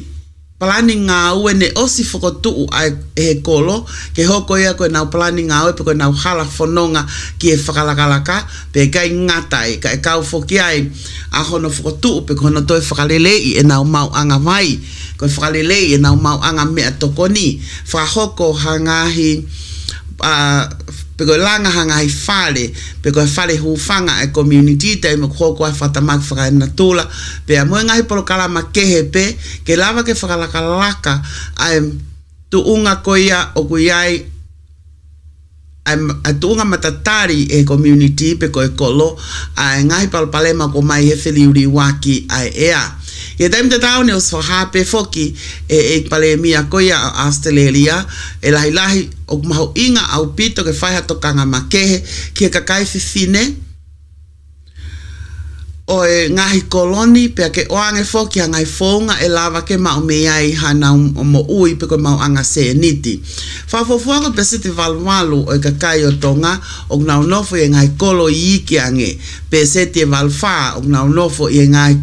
palani ngā ue ne osi whakotuu ai he kolo ke hoko ia koe nau palani ngā ue pe koe nau hala whanonga ki e whakalakalaka pe kai ngatai ka e kau whoki ai a hono whakotuu pe kono toi whakalelei e nau mau anga mai koe whakalelei e nau mau anga mea tokoni whahoko hangahi pe koe langa hangahi whale pe koe whale hufanga e community te imo koko ai whatamak whakaina tula pe a moe ngahi polokalama kehe pe ke lava ke whakalakalaka ai tuunga koia o kuiai ai tuunga matatari e community pe koe kolo ai ngahi palpalema ko mai he whiliuri waki ai ea e taim te tau ne o swahape foki e palemia koia a Australia e lahi o maho inga au pito ke whaiha tokanga makehe ki e kakai fifine o e ngahi koloni pe ke oange foki a ngai fonga e lava ke mao meiai hana o mo ui pe ko mao anga se niti whafofuako pe siti valwalu o e kakai o Tonga o nau nofo e ngai kolo i iki ange pe siti valfa o nau nofo e ngai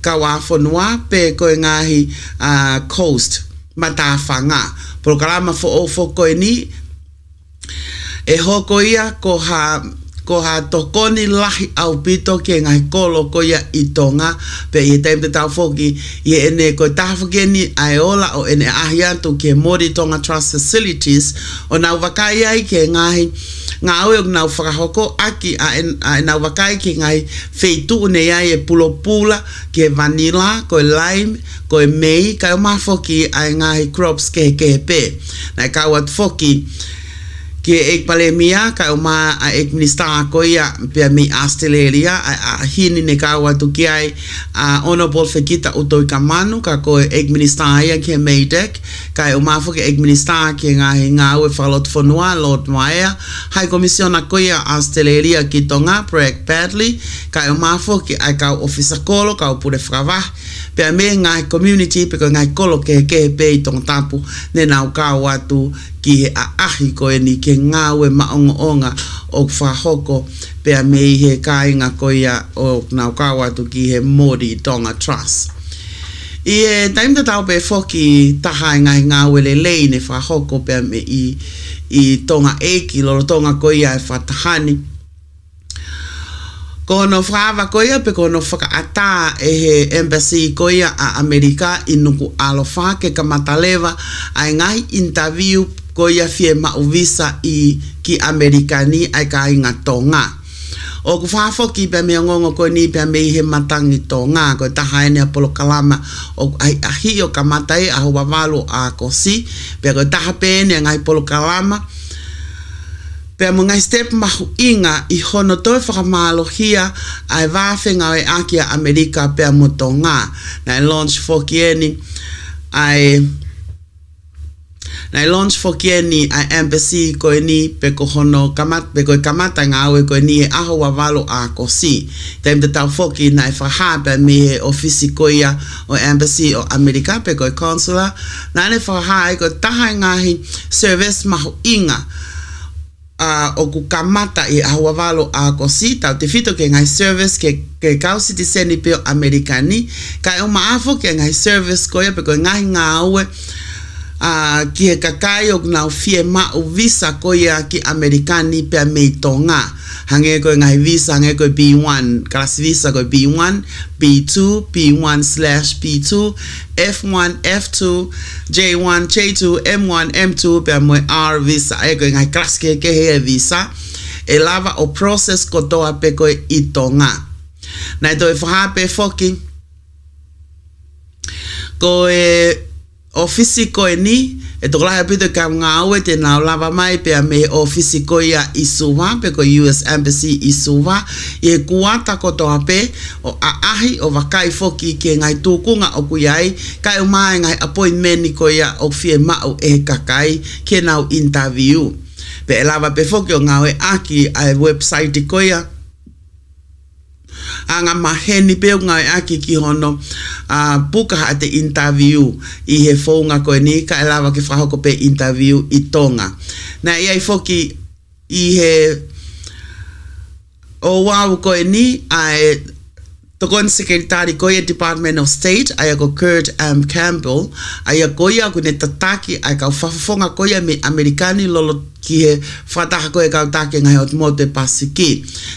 ka wafonua pe koe ngahi coast matawhanga programa fo koe ni e hoko ia ko ha tokoni lahi au pito ke ngai kolo ko ia i Tonga pe i taim te tau foki i ene koe tahafoki ni aeola o ene ahiatu ke Modi Tonga Trust Facilities o nau wakai ai ke ngahi ngā oe o nau whakahoko aki a nau wakai ke ngai feitu ne ai e pulopula ke vanilla, koe lime, koe mei, kai o mafoki ai ngahi crops ke pe. Nai kawat foki ke ek palemia kai o ma a ek minister ko ia pe mi Australia a hini ne kawa tu ki ai a honorable fekita utoi kamanu ka ko ek minister ia ke meidek kai o ma fo ke ek minister ke nga o falot fonua lot maia hai komisiona ko ia Australia ki Tonga project badly kai o ma fo ke ai ka officer kolo ka o pure frava pe me nga community pe ko nga kolo ke pe tong tapu ne na ka watu ki a ahi ko ni ke ngawe maonga o whahoko pe a mei he kāinga ko ia o nau kawa tu ki he Modi Tonga Trust. I e taim te tau pe whoki taha ngai ngawe le lei ne whahoko pe a me i Tonga Eki loro Tonga ko ia e whatahani. Ko no whaava ko ia pe ko no whakaata e he embassy ko ia a Amerika i nuku alofa ke kamatalewa ai ngai interview ko ia fie ma visa i ki Amerikani ai ka inga Tonga. O ku whaafoki pe mea ngongo koe ni pe mei he matangi tō ngā koe taha ene a polo kalama o ai ahi o ka matai a hua walo a kosi pe koe taha pe ene ngai polo kalama pe mo ngai step mahu inga i hono toi whakamalohia ai wāwhenga o e aki a Amerika pe mo tō ngā na launch foki eni na launch foki eni a embassy koe ni pe ko hono pe koe kamata ngā aue koe ni e aho wa walo a kosi taim te tau foki na e whaha pe me he ofisi koea o embassy o Amerika pe koe consular na ne whaha e koe taha ngahi service mahu inga o ku kamata i ahua walo a kosi tau te fito ke ngai service ke kau citizeni pe o Amerikani ka e o maafo ke ngai service koea pe koe ngahi ngā aue ki he kakai o nau fie mao visa koea ki Amerikani pe a mei tonga hange koe ngai visa hange koe B1 class visa koe B1 B2 B1/B2 F1 F2 J1 J2 M1 M2 pe a moe R visa e koe ngai class ke he visa e lava o process kotoa pe koe i tonga na e toi whaha pe foki koe ofisi koe ni e toko lahi apito ka ngā aue te nao lava mai pe a me ofisi koe ia i suwa pe ko US Embassy i suwa i e kuata kotoa pe o ahi o wakai foki ke ngai tūkunga o kuiai kai o mai ngai appointment ni koe ia o fie mao e kakai ke nao interview pe e lava pe foki o ngā oe aki ai website koe ia anga maheni pe ngai aki ki hono puka ha te interview i he fonga koe ni ka elava ki whahoko pe interview i Tonga na iai foki i he o wau koe ni ai tokon sekretari koe Department of State ai ko Kurt Campbell ai koe aku ne tataki ai ka whafonga koe me Amerikani lolo ki he whataha koe kau take ngai hot mo te pasiki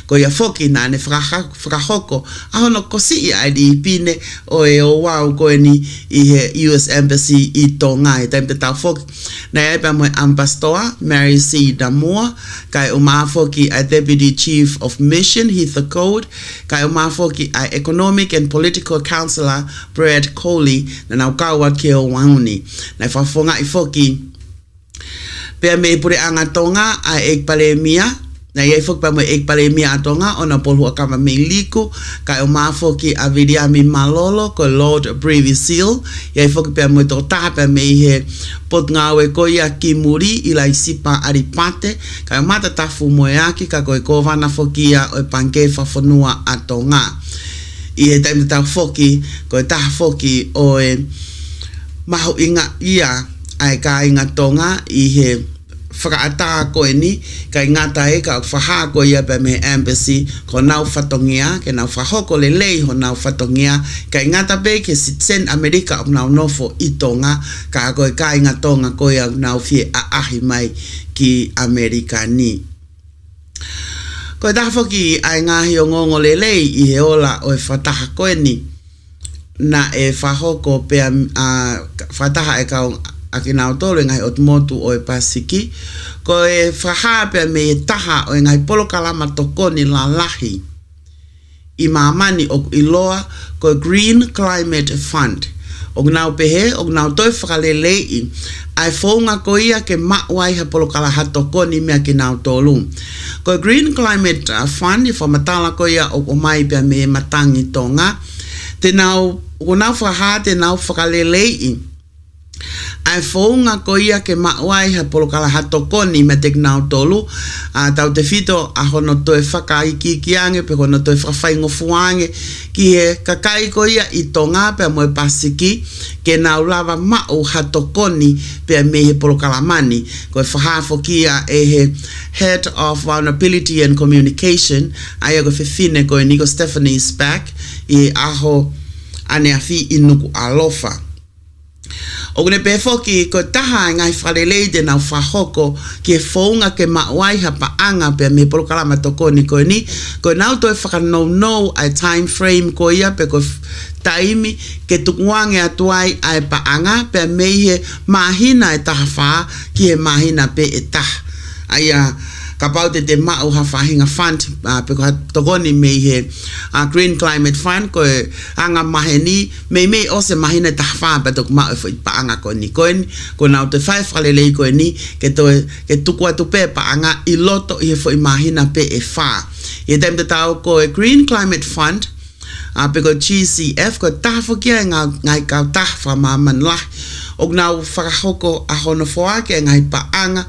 koe a foki na ne whakahoko ahono kosi i ai di pine o e o wau koe ni i he US Embassy i Tonga e taim te tau foki na e pa moe ambassador Mary C. Damour kai o maa foki a Deputy Chief of Mission Heather Code kai o maa foki a Economic and Political Counselor Brad Coley na nau kaua ke o wauni na e whafonga i foki pe me pure anga Tonga a ek pale mia na ye fok pa mo ek pale mia a Tonga ona polu akama me liku ka o mafoki a Viliami Malolo ko Lord Privy Seal ye fok pe mo to ta pe me he pot ngawe ko ya kimuri ila isipa aripate ka mata tafu mo yaki ka ko ko vana fokia o panke fa fonua a Tonga i e taim ta foki ko ta foki o e mahu inga ia ai ka inga Tonga i he whakaata koe ni ka ingata e ka whaha koe ia pe me embassy ko nau whatongia ke nau whahoko le lei ho nau whatongia ka ingata pe ke citizen Amerika o nau nofo i Tonga ka koe ka inga Tonga koe au nau fie a ahi mai ki Amerika ni koe tahafoki ai ngahi o ngongo le lei i he ola o e whataha koe ni na e whahoko pe whataha e kau aki nao tolu ngai otmotu o e pasiki ko e whaha pe me taha o ngai polo kalama tokoni la lahi i mamani o iloa ko Green Climate Fund o nau pehe o nau toi whakalelei ai whaunga ko ia ke mawai ha polo kalaha tokoni mea ki nao tolu ko Green Climate Fund i whamatala ko ia o mai pe me matangi Tonga te nau o nau whaha te nau whakalelei ai whaunga ko ia ke mawai ha polo kalaha tokoni me te nao tolu tau te fito a hono toe whakaiki ki ange pe hono toe whawhaingo fuange ki he kakai ko ia i Tonga pe mo e pasiki ke nau lava mau ha tokoni pe me he polo kalamani ko e whahafo ki a e he Head of Vulnerability and Communication ai ko whiwhine ko e Nico Stephanie Spack i aho ane a fi inuku alofa o ne pefoki ko taha ngai whalelei de nau whahoko ke whaunga ke mawai ha paanga pe me polo kalama tokoni ko ni ko nau toi whakanou ai time frame ko ia pe ko taimi ke tukuange atuai ai paanga pe me he mahina e taha wha ki he mahina pe e taha aia ka pau te mau ha whahinga fund peko ha tokoni me he Green Climate Fund ko anga maheni me o se mahina ta fa pa tok mau fo pa anga ko ni ko na te 5 alele ko ni ke tu kwa tu pe pa anga I loto I fo mahina pe e fa e tem te tau ko Green Climate Fund peko GCF ko ta fo kia ngai ka ta fa maman la og nau whakahoko a hono whoake ngai paanga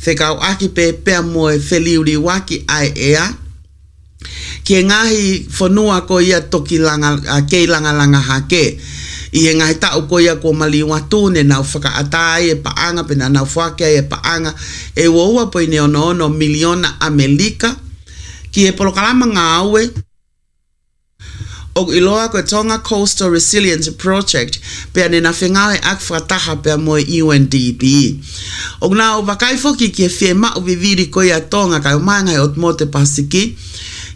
whekau aki pe moe wheliuri waki ai ea ki ngahi whanua ko ia toki kei langa hake I ngai tau ko ia ko mali watu ne nau whakaatai e paanga pena nau whake e paanga e woua po ne ono miliona Amerika ki e polokalama ngā aue og iloa ko Tonga Coastal Resilience Project pe ane na whengawe ak whataha pe moe UNDP. Og na o wakai foki ki e whiema o viviri ko ia Tonga kai o maangai o Mote Pasiki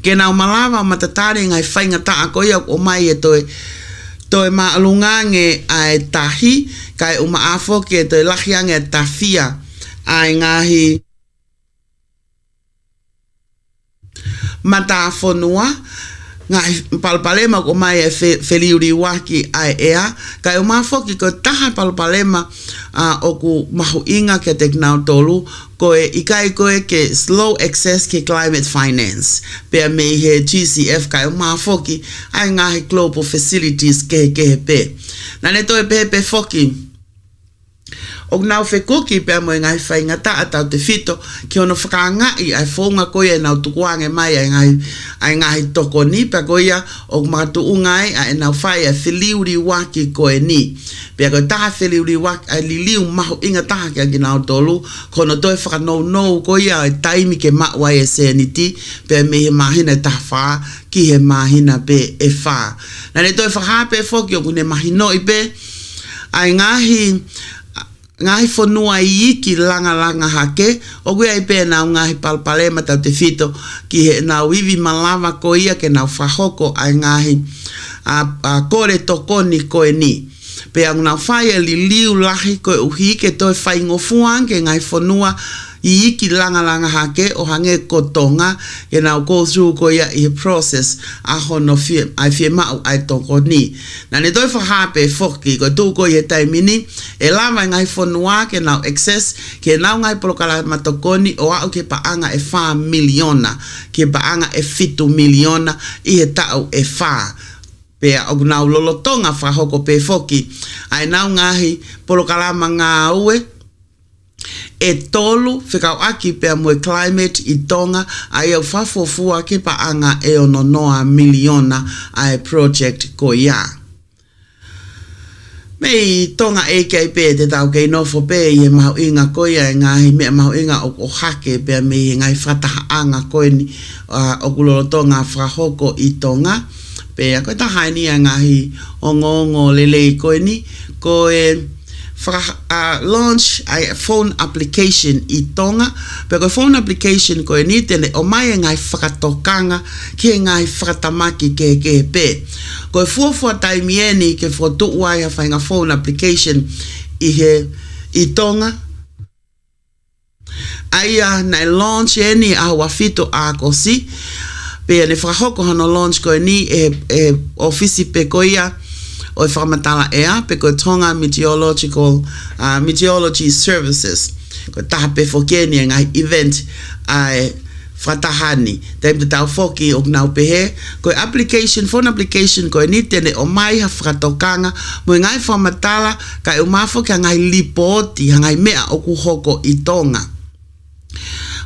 ke na o malawa o matatare ngai whainga taa ko ia o mai e toe maalungange ai tahi kai o maafo ki e toe lahiange tafia ai ngahi matafonua ngai palpalema ko mai e wheliuri waki ai ea kai o mafoki ko taha palpalema o ku mahu inga ke teknau tolu ko e ikai ko e ke slow access ke climate finance pe me he GCF kai o mafoki ai ngahi global facilities ke pe na ne to e pe foki og nau whekoki pe mo ngai whainga ta atau te fito ki ono whakaangai ai whonga koia nau tukuange mai ai ngai toko ni pe koia og matu ungai ai nau whai ai whiliuri waki koe ni pe koe taha whiliuri waki ai liliu mahu inga taha ki angi nau tolu kono toi whakanou koia ai taimi ke mawai e seniti pe me he mahina taha wha ki he mahina pe e wha na ne toi whakape whoki o kune mahino I pe ai ngahi whanua I ki langa hake o gui ai pe nau ngahi palpalema tau te fito ki he nau iwi malawa ko ia ke nau whahoko ai ngahi kore tokoni koe ni pe ang nau whaia li liu lahi koe uhi ke toi whaingofuang ke ngahi whanua I ki langa hake o hange ko Tonga e nau go through ko ia I process a hono ai whiema ai toko ni na ne toi whahape whoki ko tu ko ia taimini e lava ngai whanua ke nau access ke nau ngai polokala matokoni o au ke paanga e 4 miliona ke paanga e 7 miliona I he tau e 4 pe og nau lolotonga whahoko pe whoki ai nau ngahi polokalama ngā ue e tolu whikau aki pe moe climate I Tonga ai au whafofua ke paanga e ono noa miliona ai project ko ia. Mei Tonga e kei pe te tau kei nofo pe I he mahu inga ko ia e ngahi mea mahu inga o hake pe me he ngai whatahaanga koe ni o kulolotonga whahoko I Tonga pe a koe tahaini a ngahi o ngongo lelei koe ni koe launch a phone application I Tonga pe ko phone application ko ni tele o mai ngai whakatokanga ki ngai whakatamaki ke pe ko fuafua taimieni ke fotu wai ha whainga phone application I Tonga aia na launch eni a wafito a kosi pe ne whakahoko hano launch ko ni e ofisi pe ko ia o whamatala ea pe ko Tonga Meteorology Services ko tape fokeni ngai event ai whatahani te tau foki o nau pehe ko phone application ko ni tene o mai ha whakatokanga mo ngai whamatala ka e mafo ka ngai lipoti ngai mea o kuhoko I Tonga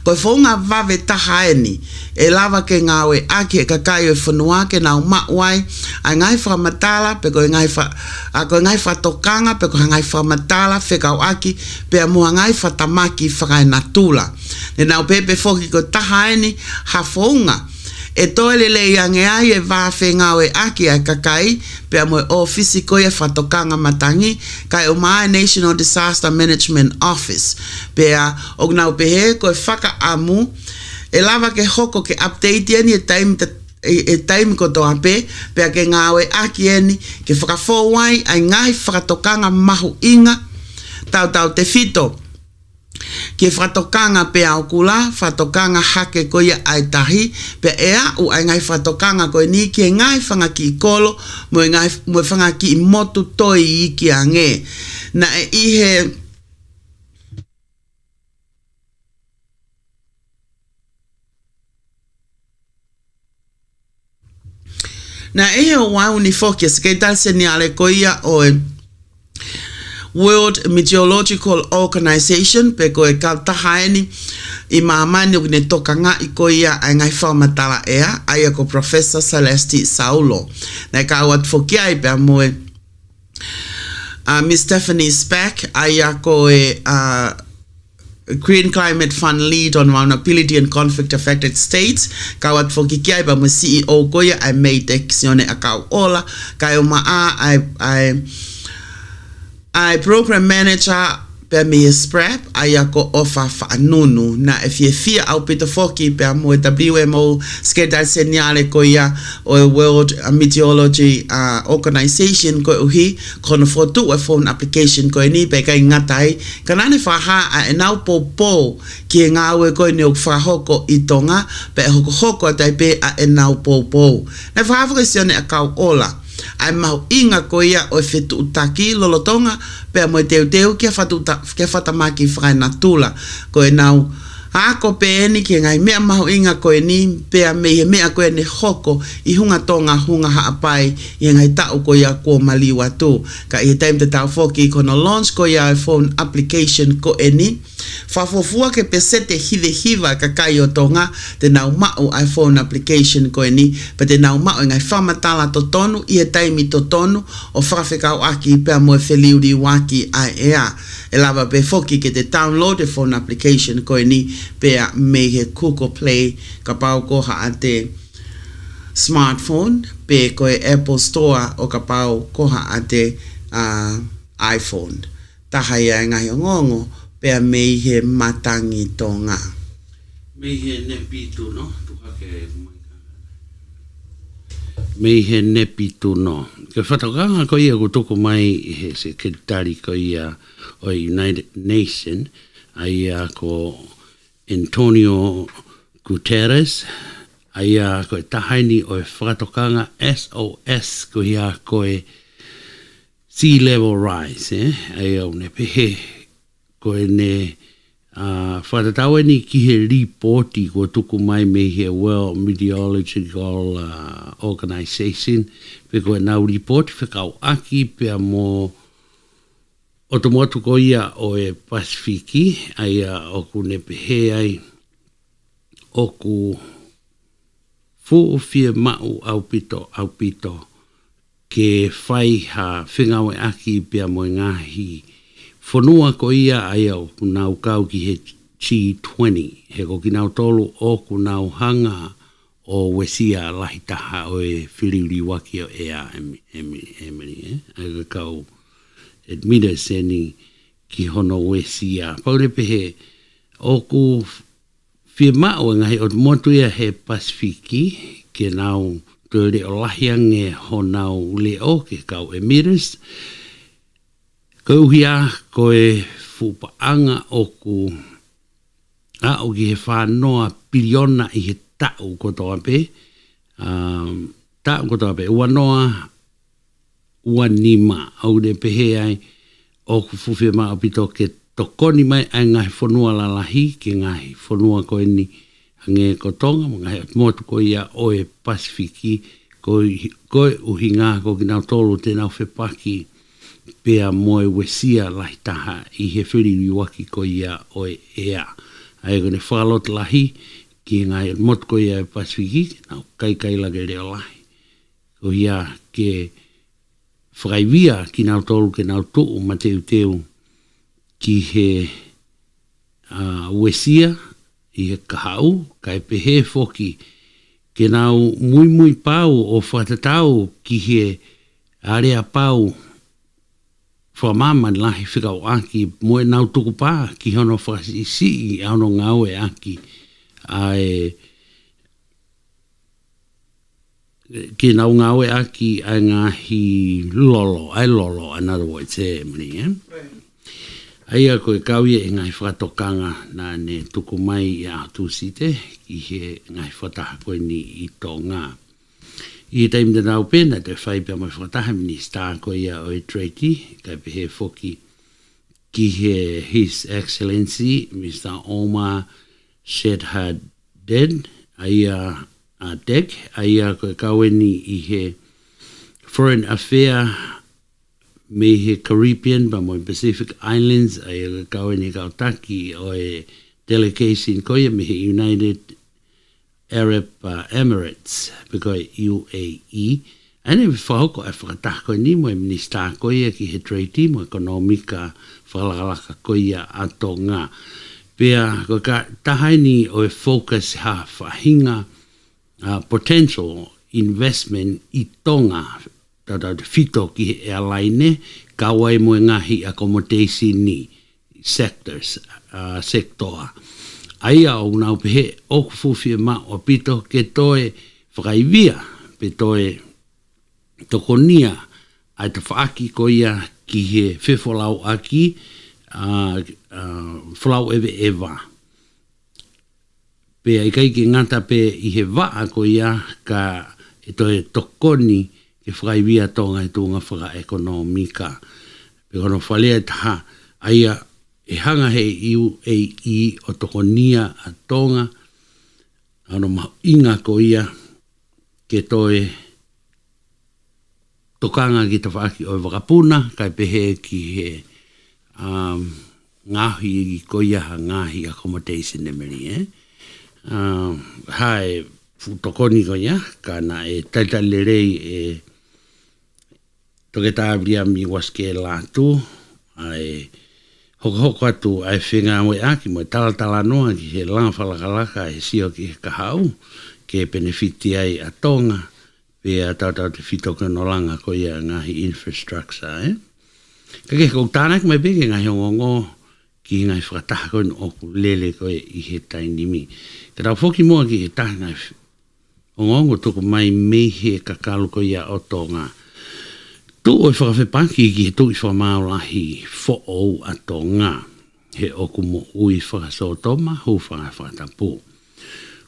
ko fonga vave tahaeni e lava ke ngawe ake kakai e whanua ke nau mawai a ngai whamatala pe ko ngai whatokanga pe ko ngai whamatala whekau aki pe a mua ngai whatamaki whakai natula ne nau pepe foki ko tahaeni ha fonga e toele le yange ai e vafe ngawe aki a kakai pe a moe ofisi ko e whatokanga matangi kai o mai National Disaster Management Office pe a og nau pehe ko e whaka amu e lava ke hoko ke update eni e time ko toa pe a ke ngawe aki eni ke whakafowai ai ngai whakatokanga mahu inga tau te fito ke whatokanga pe au kula, whatokanga hake ko ia ai tahi, pe ea u ai ngai whatokanga ko ni ke ngai whanga ki kolo, mo whanga ki motu toi i ki ange. Na e ihe na e o wau ni focus ke tal se ni ale ko ia o World Meteorological Organization pe ko e ka tahaeni i maamani o ne toka nga i ko ia ai ngai whamatala ea ai ko Professor Celeste Saulo na ka wat fokia i pe moe Miss Stephanie Speck ai ko e Green Climate Fund Lead on Vulnerability and Conflict Affected States. Kawat fokikia ba mo CEO ko ya I made action akau ola kayo maa I program manager pe me sprep ayako offer fa nunu na if you fear au pito foki pe mo WMO schedule senyale ko ya o World Meteorology Organization ko uhi kono fotu a phone application ko ni pe kai ngatai kanane fa ha a nau popo ki ngawe ko ni fa hoko i Tonga pe hoko tai pe a nau popo na fa question e ka ola ai mau inga ko ia o fetu utaki lolotonga pe mo teu ke fatamaki fra natula ko e nau ako pe ni ki ngai me mau inga ko ni pe me ko ni hoko i hunga tonga hunga ha apai i ngai ta ko ia ko mali watu ka i time te tau foki ko no launch ko ia phone application ko eni fafofua ke pesete hiva ka kai o Tonga te nau mau iPhone application ko eni pe te nau mau ngai whamatala to tonu i e taimi to tonu o whawhekau aki pe mo feliuri waki ai ea e lava pe foki ke te download the phone application ko eni pe me he Google Play ka pau ko ha ate smartphone pe ko e Apple Store o ka pau ko ha ate iPhone taha ia ngai ngongo pe me he matangi Tonga me he nepi tu no tu hake me he nepi tu no ke whatokanga ko ia ko toko mai he sekretari ko ia o United Nations ai ko Antonio Guterres ai ko tahaini o whatokanga SOS ko ia ko sea level rise ai o ne pehe ko ne whatatau ni ki he reporti ko tuku mai me he World Meteorological Organization pe ko nau report whakau aki pe mo o to motu ko ia o e Pasifiki ai o ku ne pehe ai o ku fie mau au pito ke whai ha whingawe aki pe mo ngahi whanua ko ia ai au nau kau ki he G20 he ko ki nau tolu o ku nau hanga o wesia lahi taha o e whiriuri waki o ea emeri ai kau admira seni ki hono wesia paure pehe o ku whimao ngahi o motu ia he Pasifiki ke nau ture o lahiange ho nau leo ke kau emiris ko hia ko e fupaanga o ku o ki he whanoa piliona i he tau ko toa pe tau ko toa pe uanoa uanima au de pehe ai o ku fuwhi maa pito ke tokoni mai ai ngahi whanua lalahi ke ngahi whanua ko ni hange ko Tonga ngahi motu ko ia o e Pasifiki ko uhi ngā ko ki nau tolu te nau whepaki pea moe wesia lahi taha i he whiriwi waki ko ia o e ea. Ai kone whalot lahi ki ngai mot ko ia e Pasifiki, nau kai lage reo lahi. Ko ia ke whakaivia ki nau tolu ke nau tuu ma teu ki he wesia i he kahau, kai pehe foki ke nau mui pau o whatatau ki he area pau whamama lahi whikau aki moe nau tuku pā ki hono whakasisi i ano ngau e aki ai ki nau ngau e aki ai ngahi lolo, in other words, mani, Aia koe kauia e ngai whakatokanga nā ne tuku mai i a tūsite ki he ngai whataha koe ni I Tonga. I taim te nau pēna te whai pia mai whakataha minista koe ia o I treaty, kai pehe whoki ki he His Excellency Mr. Omar Shedhaden, aia a dek, aia koe kaweni I he Foreign Affair me he Caribbean ba mo Pacific Islands ai kaweni kautaki o e delegation koia me he United Arab Emirates because UAE ane whahoko e whakatako ni mo e minista koia ki he treaty mo ekonomika whakalaka koia a Tonga pia ko ka tahaini o e focus ha whahinga potential investment I Tonga tata fito ki airline kawai mo ngahi accommodation ni sectors sector aia o nau pehe o fufi ma o pito ke toe whakaivia pe toe tokonia ai te whaaki ko ia ki he whewholau aki wholau eva pe ai kai ki ngata pe I he waa ko ia ka e toe tokoni ke whakaivia tonga I tunga whaka ekonomika. Pe kono whalea taha, aia e hanga he UAE o tokonia a tonga, ano mahu inga ko ia ke toe tokanga ki ta whaki o wakapuna, kai pehe ki he ngahi I ko ia ha ngahi accommodation nemeri, hai tokoni ko ia, kana e taitalirei e toke tāwria mi waske lātu, ai hoko atu ai whenga moe aki, moe talatala noa ki he langa whalakalaka e sio ki he kahau, ke benefiti ai a Tonga, pe a tautau te whitoka no langa ko ia ngahi infrastructure, Kake kou tānak mai peke ngahi ongongo ki ngai whakataha koe no oku lele koe I he tainimi. Ka tau whoki moa ki he taha ngai ongongo tuku mai mehe kakalu ko ia o Tonga. Tu oi whakawhepaki ki he tui whamaulahi fo'ou a Tonga. He oku mo ui whakasotoma hu whakatapu.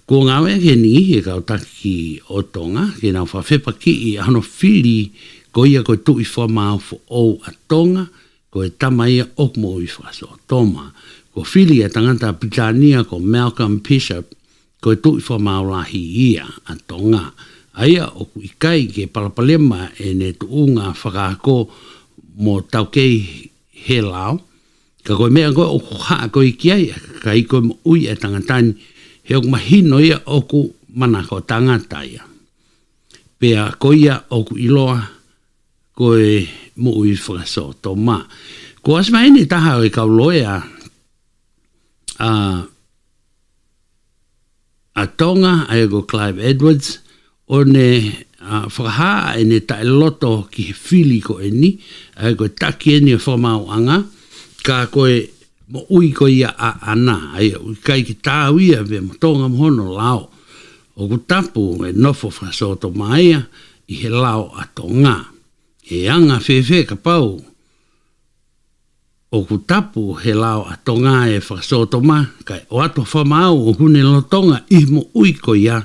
Ko ngawe ke ni he kautaki o Tonga, ke nau whawhepaki I ano whiri ko ia ko tui whamau fo'ou a Tonga, ko e tamaia oku mo ui whakasotoma. Ko whiri a tangata Pitania ko Malcolm Bishop, ko e tui whamaulahi ia a Tonga. Aia o ku ikai ke palapalema e ne tuunga whakaako mo taukei he lao. Ka koe mea koe o ku haa koe kiai, ka i koe mo ui e tangatani, he o ku mahino ia o ku mana ko tangata ia. Pea koe ia o ku iloa koe mo ui whakaso tō mā. Ko asma ene taha o e kauloea a Tonga, ai ko Clive Edwards, o ne whakahaa e ne tae loto ki he whili ko e ni, ai koe taki e ni e whamau anga, ka koe mo ui ko ia a ana, ai kai ki tāu ia ve mo tonga mohono lao, o ku tapu e nofo whakasoto maia I he lao a Tonga. E anga whewhe ka pau, o ku tapu he lao a Tonga e whakasoto ma, kai o ato whamau o hune lo Tonga I mo ui ko ia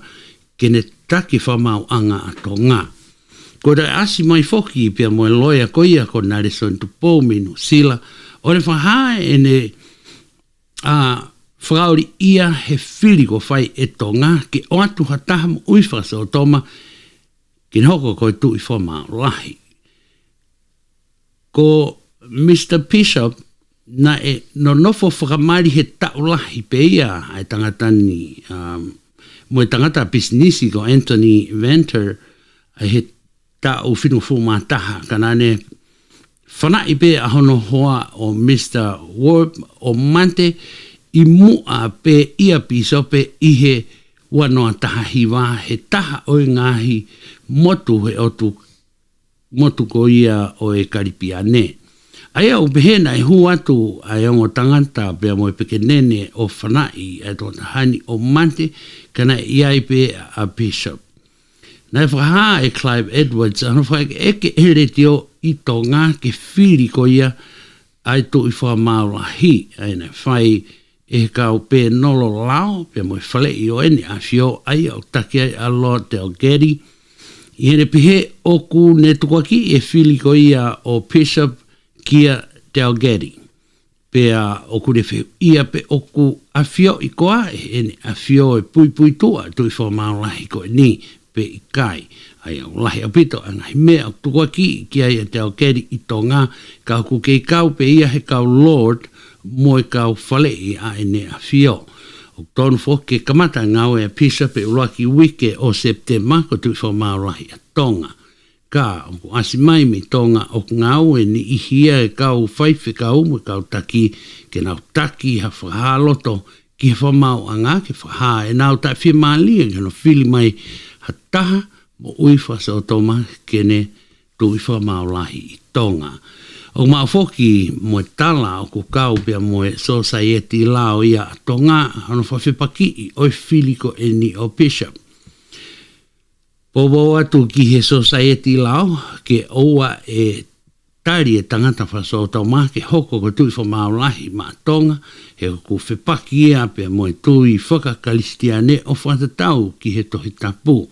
ke ne taki whamau anga a Tonga. Ko rai asi mai whoki pia moe loia ko ia ko nare son tu pō minu sila, o ne whahae e ne whakauri ia he whiri ko whai e Tonga ke o atu hataha mo ui whakaso toma ki hoko ko tu I whamau lahi. Ko Mr. Bishop na e no nofo whakamari he tau lahi pe ia ai tangatani mo e tangata businessi ko Anthony Venter ai he tau whinu whumataha kanane whanai pe ahono hoa o Mr. Warp o Mante I mua pe ia pisope I he wanoa taha hiwa he taha o ngahi motu he otu motu ko ia o e Karipiane. Aia o behena e hu atu ai ongo tangata pea mo e peke nene o whanai ai tō tahani o Mante kana iai pe a Bishop. Nai whaha e Clive Edwards anu whae eke ere teo I Tonga ke whiri ko ia ai tu I whamālahi, ai na whai e kau pē nolo lao, pē moi whale I o ene a whio ai au take ai a loa te o geri. I ene pihe oku ne tukwaki e whili ko ia o Bishop kia te o geri. Pea oku ne whio ia pe oku a whio I koa, e ene a whio e pui tua, tu I whamālahi ko e ni, pe I kai. Ai au lahi apito, angai mea o tukwaki kia ia te o geri I Tonga, kau ku kei kau pe ia he kau Lord, mo e kau whale I a ene a whio. O tonu fo ke kamata ngau e a pisa pe uruaki wike o September ko tui whamārahi a Tonga. Ka o asi mai me Tonga o ngau e ni ihia e kau whaife kau mo kau taki ke nau taki ha whahaloto ki he whamau anga ke whaha e nau tai whia maalia ke no whili mai ha taha mo uiwha sa o toma kene tui whamārahi I Tonga. O maa foki mo e tala o kukau pia mo e society lao ia Tonga ano whawhipaki I oi whiliko e ni o Bishop. Pobo atu ki he society lao ke oua e tari e tangata whaso tau maa ke hoko ko tui whamaulahi maa Tonga he ku whipaki ia pia mo e tui whakakalistiane o whatatau ki he tohi tapu.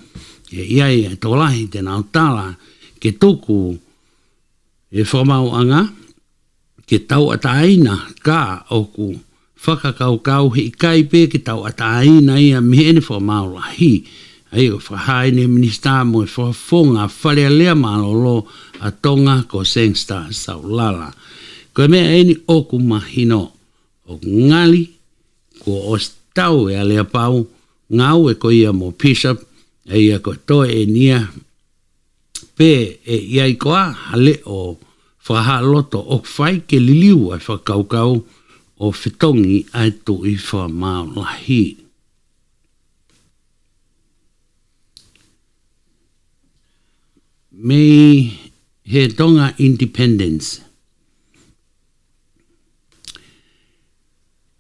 E iai e tolahi te nau tala ke tuku e whamau anga, ke tau ataina ka oku whakakaukau he ikai pe ke tau ataina ia mihene whamau lahi. Ai o whahaine minista mo e whafonga wharea lea malolo a Tonga ko Sengsta Saulala. Ko mea eni oku mahino o ngali ko ostau e alea pau ngau e ko ia mo Bishop e ia ko toe e nia pe e iai koa hale o whahaloto o whai ke liliu ai whakaukau o whitongi ai tu I whamālahi. Me he Tonga independence.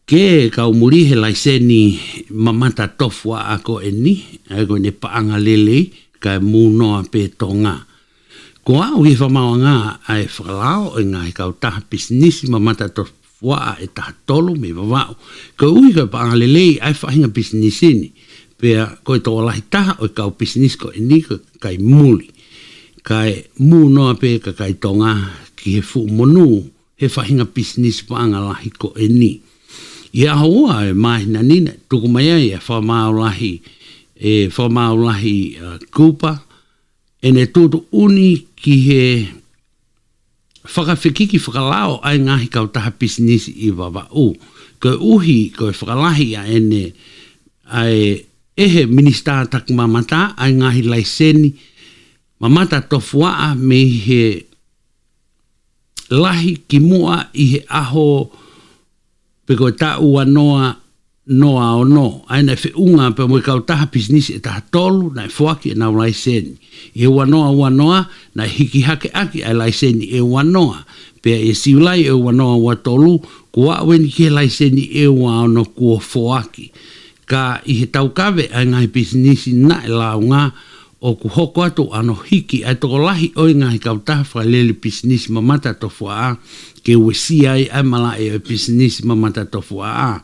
Ke kau muri he laiseni mamata tofua ako eni, ako ne paanga lele, kai munoa pe Tonga. Ko au he whamau ngā ai whakalao e ngā he kau taha business mamata tofua e taha tolu me wawao. Ko ui kai paanga lele ai whahinga business ini, pea koe tō lahi taha o kau business ko eni kai muli. Kai munoa pe ka kai Tonga ki he fu monu he whahinga business paanga lahi ko eni. Ia hoa e mahina nina, tuku mai ai e whamaulahi, kupa, e ne tūtu uni ki he whakawhikiki whakalao ai ngahi kau taha business I wawau. Ko uhi, ko whakalahi a ene, ai ehe minista taku mamata, ai ngahi laiseni, mamata tofua me he lahi ki mua I he aho peko ta ua noa o no. Aina whi unga pe mo kau taha business e taha tolu, na fuaki e nau laiseni. E ua noa, na hiki hake aki ai laiseni e ua noa. Pea e siulai e ua noa ua tolu, kua weni ki he laiseni e ua ono kua fuaki. Ka I he tau kawe ai ngai business na e launga, o ku hoko atu ano hiki ai toko lahi oi ngahi kau taha whalele business mamata tofua a ke wesi ai ai mala e business mamata tofua a.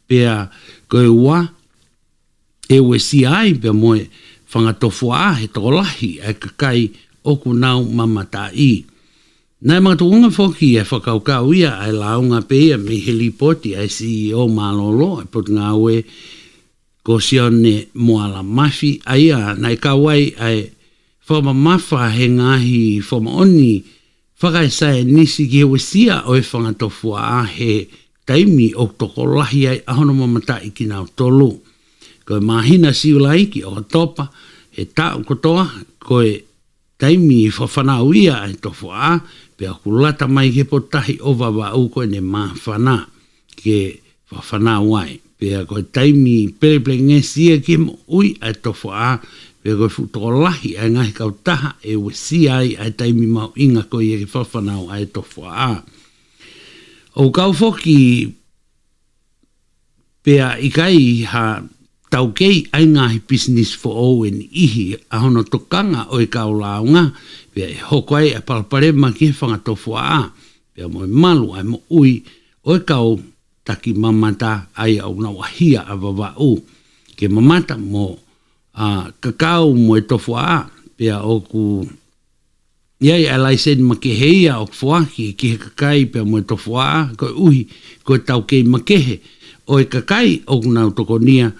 Pea koe ua e wesi ai pea moe whanga tofua a he toko lahi ai kakai oku nau mamata I. Nai mga tukunga whoki e whakaukau ia ai launga pea me helipoti ai CEO malolo ai pot ngā ue ko sione moala mafi aia nai kawai ai whama mafa he ngahi whama oni whakai sae nisi ki hewe sia o e whangatofua a he taimi o toko lahi ai ahono mamatai ki nau tolu. Koe mahina siulai ki o topa he tau kotoa koe taimi whawhanau ia ai tofua a pea kulata mai ke potahi o wawau koe ne mawhana ke whawhanau ai. Pea koe taimi peleple ngesia ki mo ui ai tofo a, pea koe futoko lahi ai ngahi kau taha e wesi ai ai taimi mau inga koe e ke whawhanau ai tofo a. O kau foki pea ikai ha tau kei ai ngahi business for o en ihi a hono tokanga o e kau launga, pea e hoko ai a palparema ki whanga tofo a, Pea mo malu ai mo ui o kau taki mamata ai au na wahia a vavau. Ke mamata mo kakau mo e tofua pea o ku iai alai sen makeheia o fuaki ki he kakai pea mo e tofua ko uhi ko tau kei makehe o e kakai o nau tokonia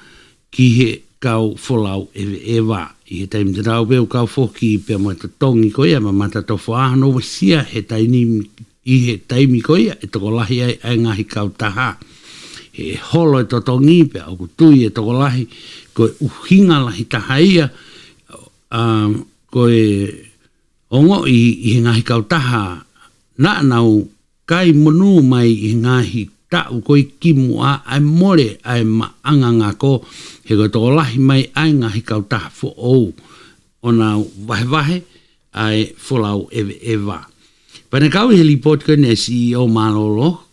ki he kau folau ewa i he taimi te rau peo kau foki pea mo e tongi ko ia mamata tofua no wasia he taini i he taimi ko ia e tokolahi ai ngahi kau taha he holo e totongi pea o kutui e tokolahi ko uhinga lahi taha ia ko e ongo i ngahi kau taha na nau kai monu mai i ngahi tau ko i kimu ai more ai maanganga ko he ko tokolahi mai ai ngahi kau taha fo ou o nau vahe ai folau ewa. Pane kau he lipot kene CEO malolo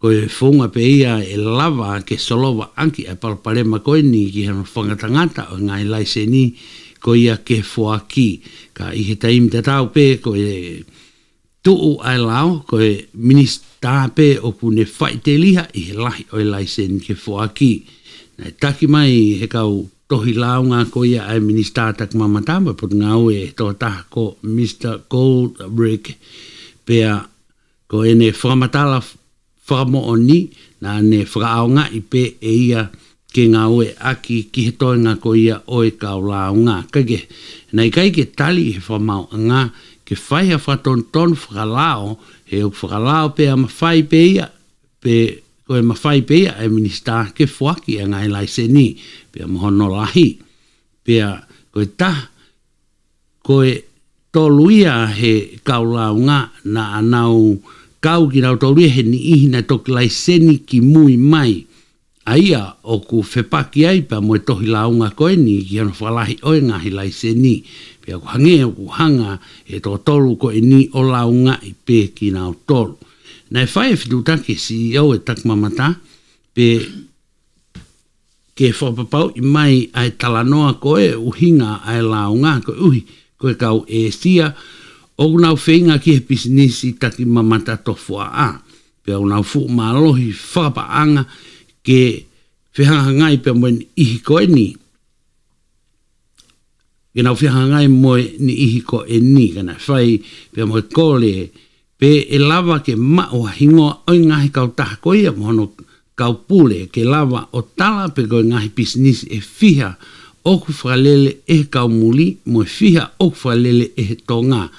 ko e funga pe ia e lava ke solova anki e palpalema koe ni ki hana whangatangata o ngai laiseni ko ia ke fuaki ka i he taimi te tau pe ko e tuu ai lao ko e minista pe o kune whai te liha i he lahi o laiseni ke fuaki na taki mai he kau tohi launga ko ia ai minista tak mamatamba pot ngau e to taha ko Mr. Goldrick pea ko ene whamatala whamo o ni na ne whaaonga i pe e ia ke ngā oe aki ki he toenga ko ia oe kau launga. Kage, nei kai ke tali he whamau ngā ke whaiha whatonton whakalao he o whakalao pe a mawhai pe ia pe ko e mawhai pe ia e minista ke whaki a ngai laiseni pe a mohono lahi pe a ko e ta ko e toluia he kau launga na anau kau ki rau tauria he ni ihina toki laiseni ki mui mai. Aia o ku whepaki ai pa mo e tohi launga koe ni ki hana whalahi oe ngahi laiseni. Pea ku hange o ku hanga e tō tolu koe ni o launga i pe ki nao tolu. Nei whae whitutake CEO e takmamata pe ke whapapau i mai ai talanoa koe uhinga ai launga koe uhi koe kau e sia o nau whenga ki he pisinisi taki mamata tofua a. Pea o nau fu malohi whapaanga ke whihangai pea moe ni ihi koe ni. Ke nau whihangai moe ni ihi koe ni. Kana whai pea moe kore pe e lava ke mao hingoa oi ngahi kau taha koe ia mohono kau pule ke lava o tala pe koe ngahi pisinisi e whiha oku whalele e kau muli moe whiha oku whalele e tonga.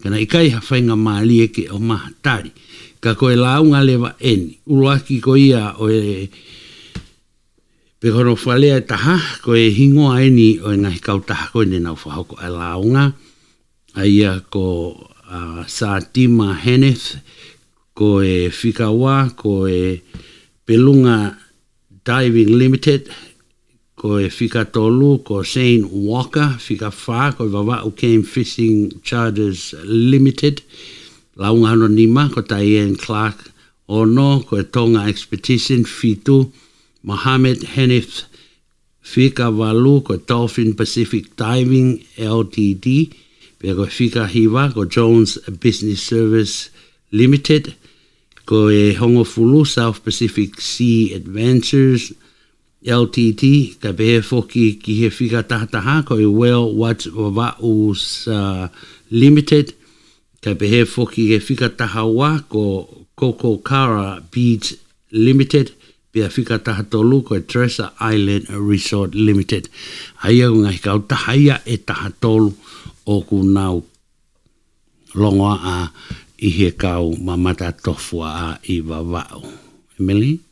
Kana ikai hawhainga maalie ke o mahatari. Ka koe launga lewa eni. Uruaki ko ia o e pe kono whalea taha koe hingoa eni o e ngahi kau taha koe ne nau whahoko e launga. Aia ko Saatima Heneth ko e Whikawa ko e Pelunga Diving Limited ko e Whikatolu ko Shane Walker Whikawha ko e Vava'u Game Fishing Charters Limited launga hano nima ko Diane Clark ono ko e Tonga Expedition Fitu Mohammed Heneth Whikawalu ko Dolphin Pacific Diving Ltd pe ko Whikahiwa ko Jones Business Service Limited ko e Hongofulu South Pacific Sea Adventures LTD ka behe foki ki he whikatahataha ko e Well Watch Wava'us Limited ka behe foki he whikatahawa ko Kokokara Beach Limited pe a whikatahatolu ko e Treasure Island Resort Limited. Aia ngai kau tahaia e tahatolu o ku nau longoa a i he kau mamata tofua a i Vava'u. Emily?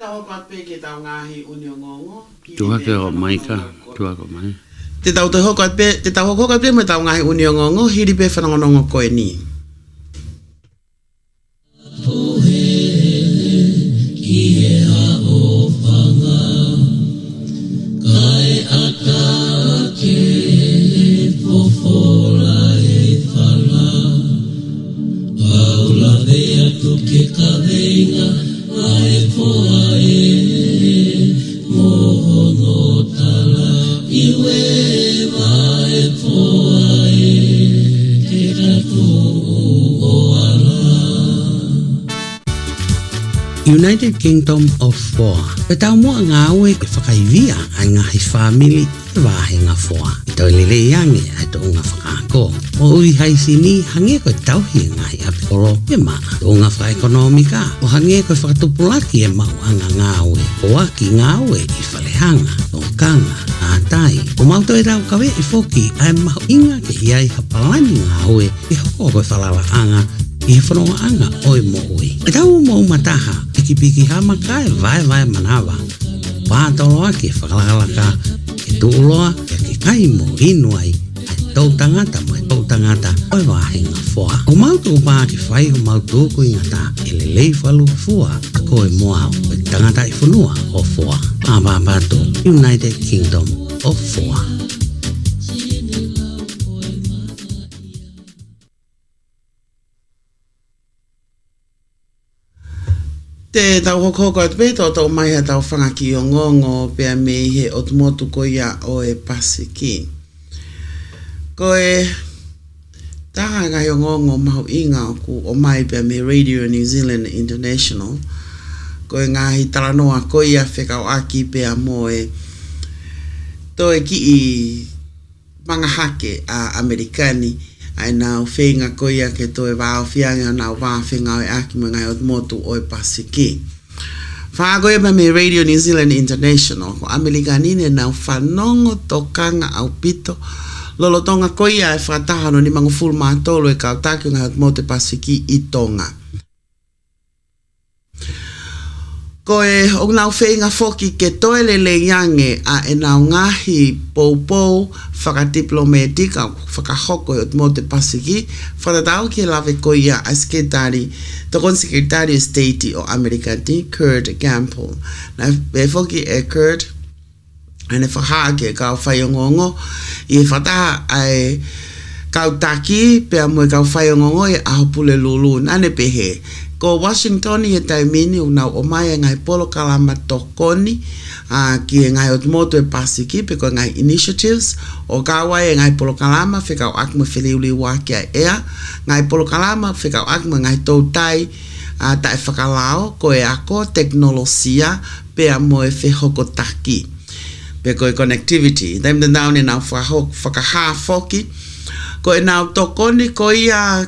Tau pape ke tau ngahi unio ngongo. Tuhake o maika, tuhake o mai. Te tau hoko pe me tau ngahi unio ngongo, hiri pe whanongonongo koe ni. United Kingdom of Foa. E tau mua ngā ue e whakaivia ai ngā hi whāmili e wāhe ngā Foa. I tau lele iange ai tau ngā whakaako. O ui haisini hange koe tauhi e ngā hi apikolo e maa. Tau ngā whaekonomika o hange koe whakatupulaki e mau anga ngā ue. O aki ngā ue i whalehanga, o kanga, a tai. O mauto e rau kawe i foki ai mahu inga ke iai hapalani ngā ue i hoko koe whalala anga i whanonga anga oi mo ui. E tau mo mataha, e ki piki hama kai vai manawa. Pātolo ake whakalakalaka, e tūloa, e ki kai mo inuai, ai tau tangata mo e tau tangata oi wāhenga Foa. O mautu pā ki whai o mautu ko ingata, e le lei whalu fua, a koe moao, e tangata i whanua o Foa. Āpā pātu, United Kingdom of Foa. Te tau hokoko at peto tau mai ha tau whangaki o ngongo pia me he o tumotu ko ia o e pasiki. Ko e taha ngai o ngongo mahu inga ku o mai pia me Radio New Zealand International. Ko e ngahi taranoa ko ia whekau aki pia mo e to e ki i mangahake a Amerikani. Ai nau whenga koia ke to e wāo whianga nau wā whenga o e aki mo ngai o motu o e pasiki. Whāgoe ma me Radio New Zealand International, ko Amerikanine nau whanongo tokanga au pito, lolo tonga koia e whātahano ni mangu fulu mātolo e kautaki o ngai o motu e pasiki i Tonga. Ko e o nau whenga foki ke toe le yange a e nau ngahi pou whakadiplomatika whakahoko o mo te pasiki whatatau ki lawe ko ia a sekretari tokon sekretari state o Amerikani Kurt Gamble na e foki e Kurt ane whahake kau whaiongongo i whataha ai kautaki pia mo kau whaiongongo i ahopule lulu nane pehe. Ko Washington i e taimini o nau o mai ngai polo kalama tokoni ki e ngai o moto e pasiki pe ko ngai initiatives o kawa e ngai polo kalama whikau akma whiliuli waki a ea ngai polo kalama whikau akma ngai tautai ta e whakalao ko e ako teknolosia pe a mo e whihoko taki pe ko e connectivity taim den down e nau whakaha foki ko e nau tokoni ko ia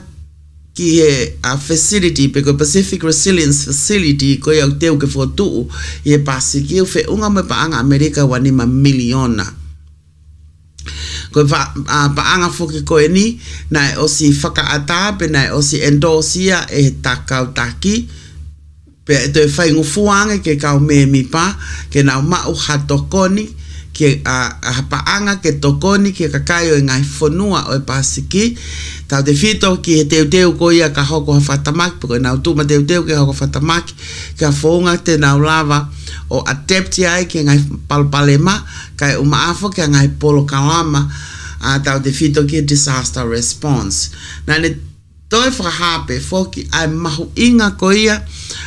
ki he a facility pe ko Pacific Resilience Facility ko ia teu ke fotu i e pasiki u fe unga me paanga Amerika wani ma miliona ko paanga foki ko e ni na e osi whakaata pe na e osi endosia e takau taki pe e te whai ngufuanga ke kau me mi pa ke nau mau hatokoni ke a paanga ke tokoni ke kakaio e ngai whanua o e pasiki tau te whito ki he teu ko ia ka hoko ha whatamaki pako nau tūma teu ke hoko whatamaki ka whaunga te nau lava o adepti ai ke ngai palpalema kai umaafo ke ngai polo kalama tau te whito ki disaster response nane toi whakahape foki ai mahu inga ko ia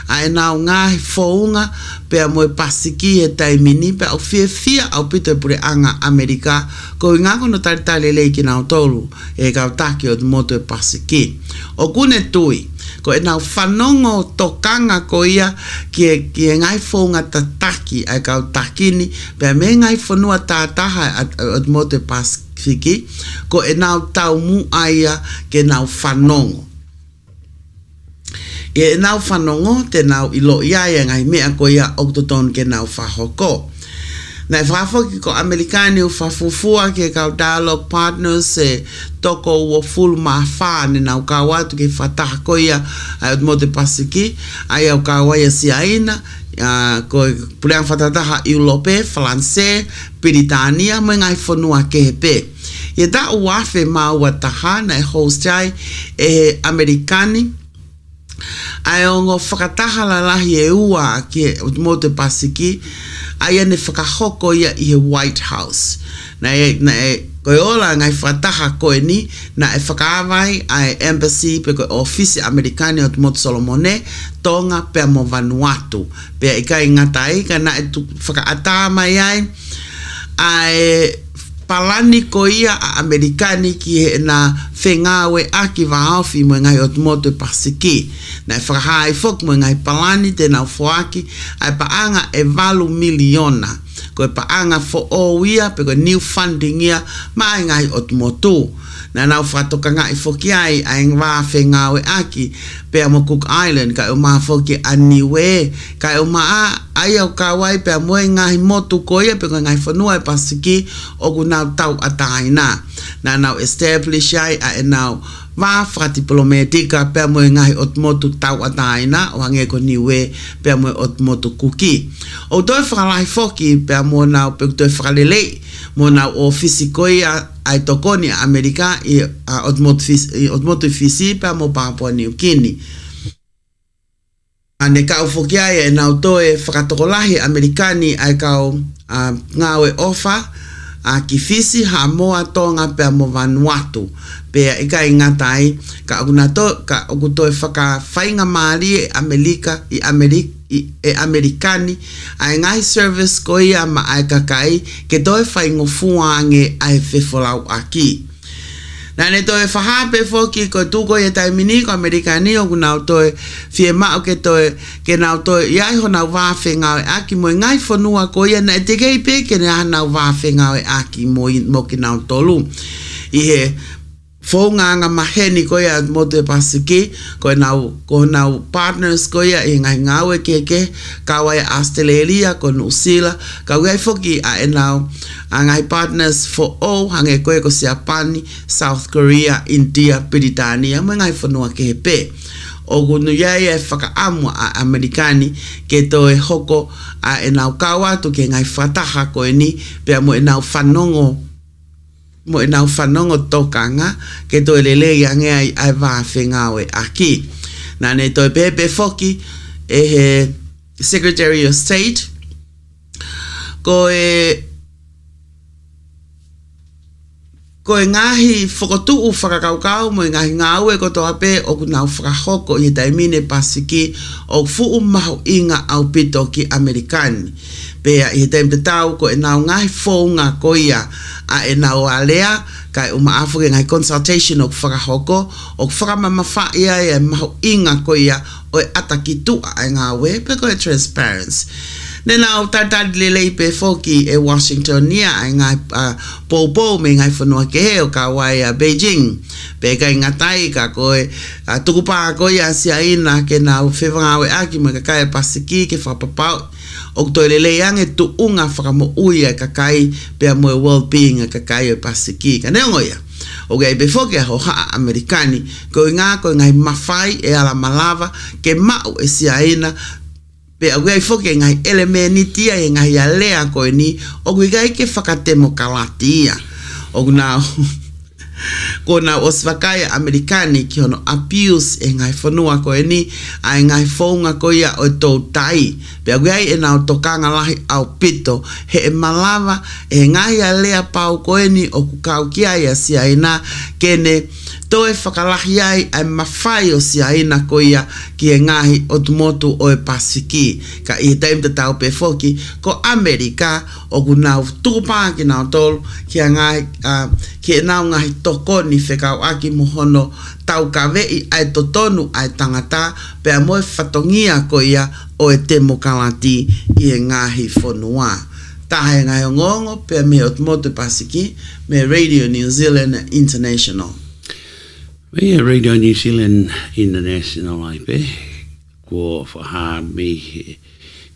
ai nau ngahi whaunga pe a moe pasiki e taimini pe au fia au pito e pure anga Amerika ko i ngako no taritale lei ki nau tolu e kau taki o moto e pasiki o kune tui ko e nau whanongo tokanga ko ia ki e ngai whaunga tataki ai kau takini pe a me ngai whanua tātaha o moto e pasiki ko e nau tau mu aia ke nau whanongo e nau whanongo te nau ilo iaia ngai mea ko ia oktoton ke nau whahoko. Nai whafoki ko Amerikani u whafufua ke kau dialogue partners e toko ua full mawha ne nau kawatu ke whataha ko ia ai o mote pasiki ai au kawaia si aina ko pureang whatataha Europe, Francais, Britania mo ngai whanua ke he pe. Ia ta uafe maua taha na e host ai e Amerikani ai ongo whakataha la lahi e ua ki mo te pasiki ai ane whakahoko ia i he White House na e koe ola ngai whataha koe ni na e whakaawai ai embassy pe koe ofisi Amerikani o Tumotu Solomone Tonga pe mo Vanuatu pe i kai ngatai ka na e whakaata mai ai palani ko ia a Amerikani ki he na whengawe aki waawhi mo ngai o tumotu pasiki. Na e whakahai fok mo ngai palani te nau fuaki ai paanga e valu miliona. Ko e paanga fo o ia pe ko new funding ia mai ngai o tumotu. Na nau whatoka ngai foki ai ngā whengawe aki pe mo Cook Island ka o maa foki aniwe ka o maa ai au kawai pe mo ngai motu ko ia pe ko ngai whanua e pasiki o ku nau tau ataina. Na nau establish ai a e nau wā whakatipolometika pe mo ngai o motu tau ataina o hange ko niwe pe mo o motu kuki. O toi whakalahi foki pe mo nau pe toi whakalelei mo nau o fisikoia ai tokoni Amerika i otmotu fisi pe mo Papua New Guinea. Ane kau fokia e nau toe whakatokolahi Amerikani ai kau ngawe ofa a ki fisi ha moa tonga pe mo Vanuatu. Pe e kai ngatai ka oku toe whaka whainga maari e Amerikani ai ngai service ko ia ma ai kakai ke toi whaingo fuange ai whefolau aki. Nane toi whahape foki ko tuko e taimini ko Amerikani o kunau toi fie mao ke toi ke nau toi iai ho nau whawhengau e aki mo ngai whanua ko ia na e tekei pe ke nea nau whawhengau e aki mo ki nau tolu. I he whonganga maheni ko ia mo te pasiki ko nau partners ko ia i ngai ngawe keke kawa e Australia ko New Zealand ka uai foki a e nau a ngai partners for all hange koe ko Japani, South Korea, India, Britania mo ngai whanua ke he pe. O gunu iai e whakaamu a Amerikani ke toe hoko a e nau kawa tu ke ngai whataha ko e ni pe mo e nau whanongo tokanga ke toi lele iange ai wā whengawe aki. Nane toi pepe foki e he Secretary of State ko e ngahi whakotuu whakakaukau mo ngahi ngāue ko toa pe o kunau whakahoko i taimine pasiki o fuu mahu inga au pito ki Amerikani. Pea i taim te tau ko e nau ngahi whaunga ko ia a e nau alea kai umaafu ke ngai consultation o whakahoko o whakamamafa ia e mahu inga ko ia o e atakitu a ngāue pe ko e transparency. Nena o tatad lelei pe foki e Washington nia ai ngai popo me ngai whanua ke he o ka wai a Beijing. Pe kai ngatai ka koe tukupa ko ia sia ina ke na whewhangawe aki me ka kai pasiki ke whapapau. O toi lelei ange tu unga whakamo uia ka kai pe mo well-being ka kai o pasiki. Ka neongo ia. O gai be foki a hoha Amerikani ko ngā ko ngai mawhai e ala malava ke mau e sia ina pe agai foke ngai elemenitia e ngai alea ko ni o gai ke whakatemo kalatia o na ko na osvakai Amerikani ki ono abuse e ngai whanua ko ni ai ngai whaunga ko ia o tau tai pe agai e nao tokanga lahi au pito he e malava e ngai alea pau ko ni o kukau kia ia sia ina kene toe whakalahi ai ai mawhai o sia ina ko ia ki e ngahi o tumotu o e pasiki. Ka i taim te tau pe foki ko Amerika o ku nau tupaa ki nau tolu ki a ngahi ki e nau ngahi toko ni whekau aki mohono tau kawei ai totonu ai tangata pe a moe whatongia ko ia o e temo kalati i e ngahi whanua. Taha e ngai o ngongo pe me o tumotu pasiki me Radio New Zealand International. Mea Radio New Zealand International ai pe, ko whaha me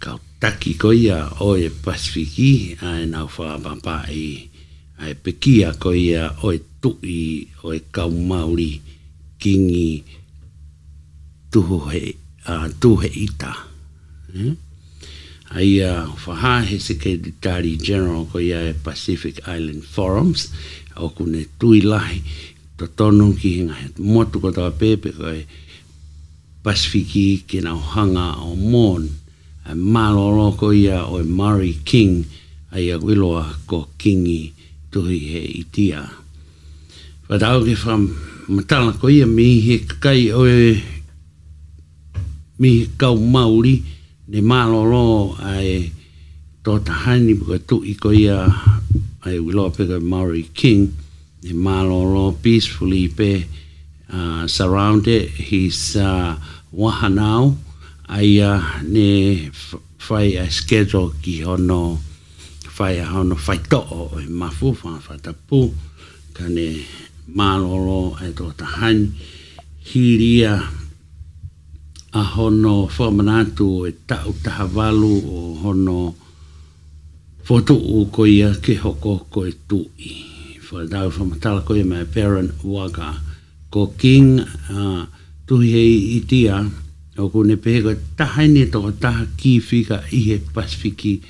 kau taki ko ia o e Pasifiki ai nau whaapapa ai pekia ko ia o e tui o e kau Māori kingi tuhe ita. Ai whaha he Secretary General ko ia e Pacific Island Forums o kune tui lahi to tonu ki hinga motu ko tawa pepe ko e Pasifiki ki nau hanga o mon a malolo ko ia o e Maori King ai a wiloa ko kingi tuhi he itia. Whatau ke wham matala ko ia mi he kai o e mi kau Māori ne malolo ai tō tahani ko tui ko ia ai wilo pega Maori King, e malolo peacefully pe surrounded his wahanau, ai ne fai a schedule ki hono fai to'o e mafu fai tapu, ka ne malolo e tō tahani, hiria a hono whamanatu e tau tahavalu o hono fotu u ko ia ke hoko ko e tui. Whadau whamatala ko ia mai parent waka. Ko king tuhi hei itia o ko ne pehe ko tahaine toko taha ki whika ihe Pasifiki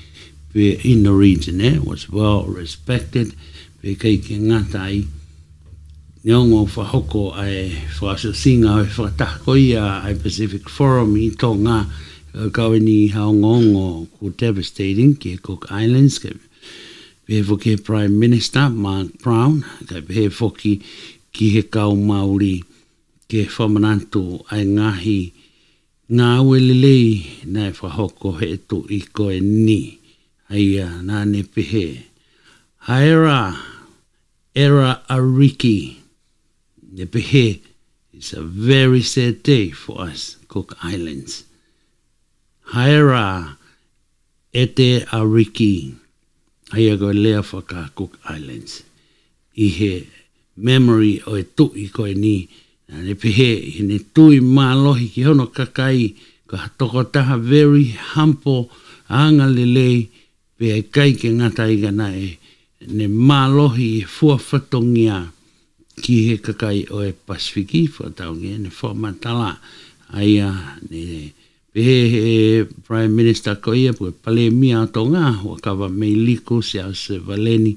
in the region. Was well respected. Pe kei ke ngatai Niongo whahoko ai whaasasinga ai whataha ko ia ai Pacific Forum I Tonga kaweni haongongo ko devastating ke Cook Islands ke ke Prime Minister Mark Brown ke foki ki he kau Maori ke whamanantu ai ngahi ngā welelei nai whahoko he tu I koe ni ai nā ne pehe haera era ariki ne pehe is a very sad day for us Cook Islands. Haera ete ariki aia go lea whaka Cook Islands. I he memory o e tui koe ni. Ne pehe, ne tui mālohi ki hono kakai, ka toko taha very humble anga lelei, pe e kai ke ngata iga nae, ne mālohi e fuawhatongia ki he kakai o e Pasifiki, whataungia, ne whamatala, aia ne pehe Prime Minister ko ia po pale mia Tonga o kawa mei liko se valeni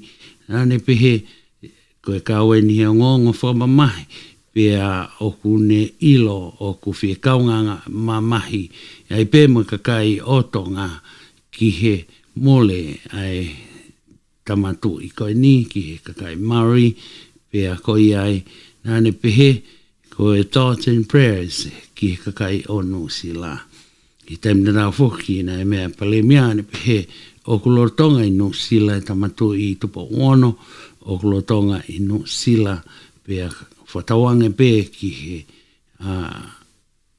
ne pehe ko e kawe ni ngongo forma mai pe o kune ilo o ku fie kaunga mamahi ai pe mo kakai o Tonga ki he mole ai tamatu I ko ni ki he kakai Maori pe ko ai ne pehe ko e thoughts and prayers ki he kakai o no sila I taimina rau whoki na e mea pale mea ne pehe o kulotonga I no sila e tamatu I tupo ono o kulotonga I no sila pe whatawange pe ki he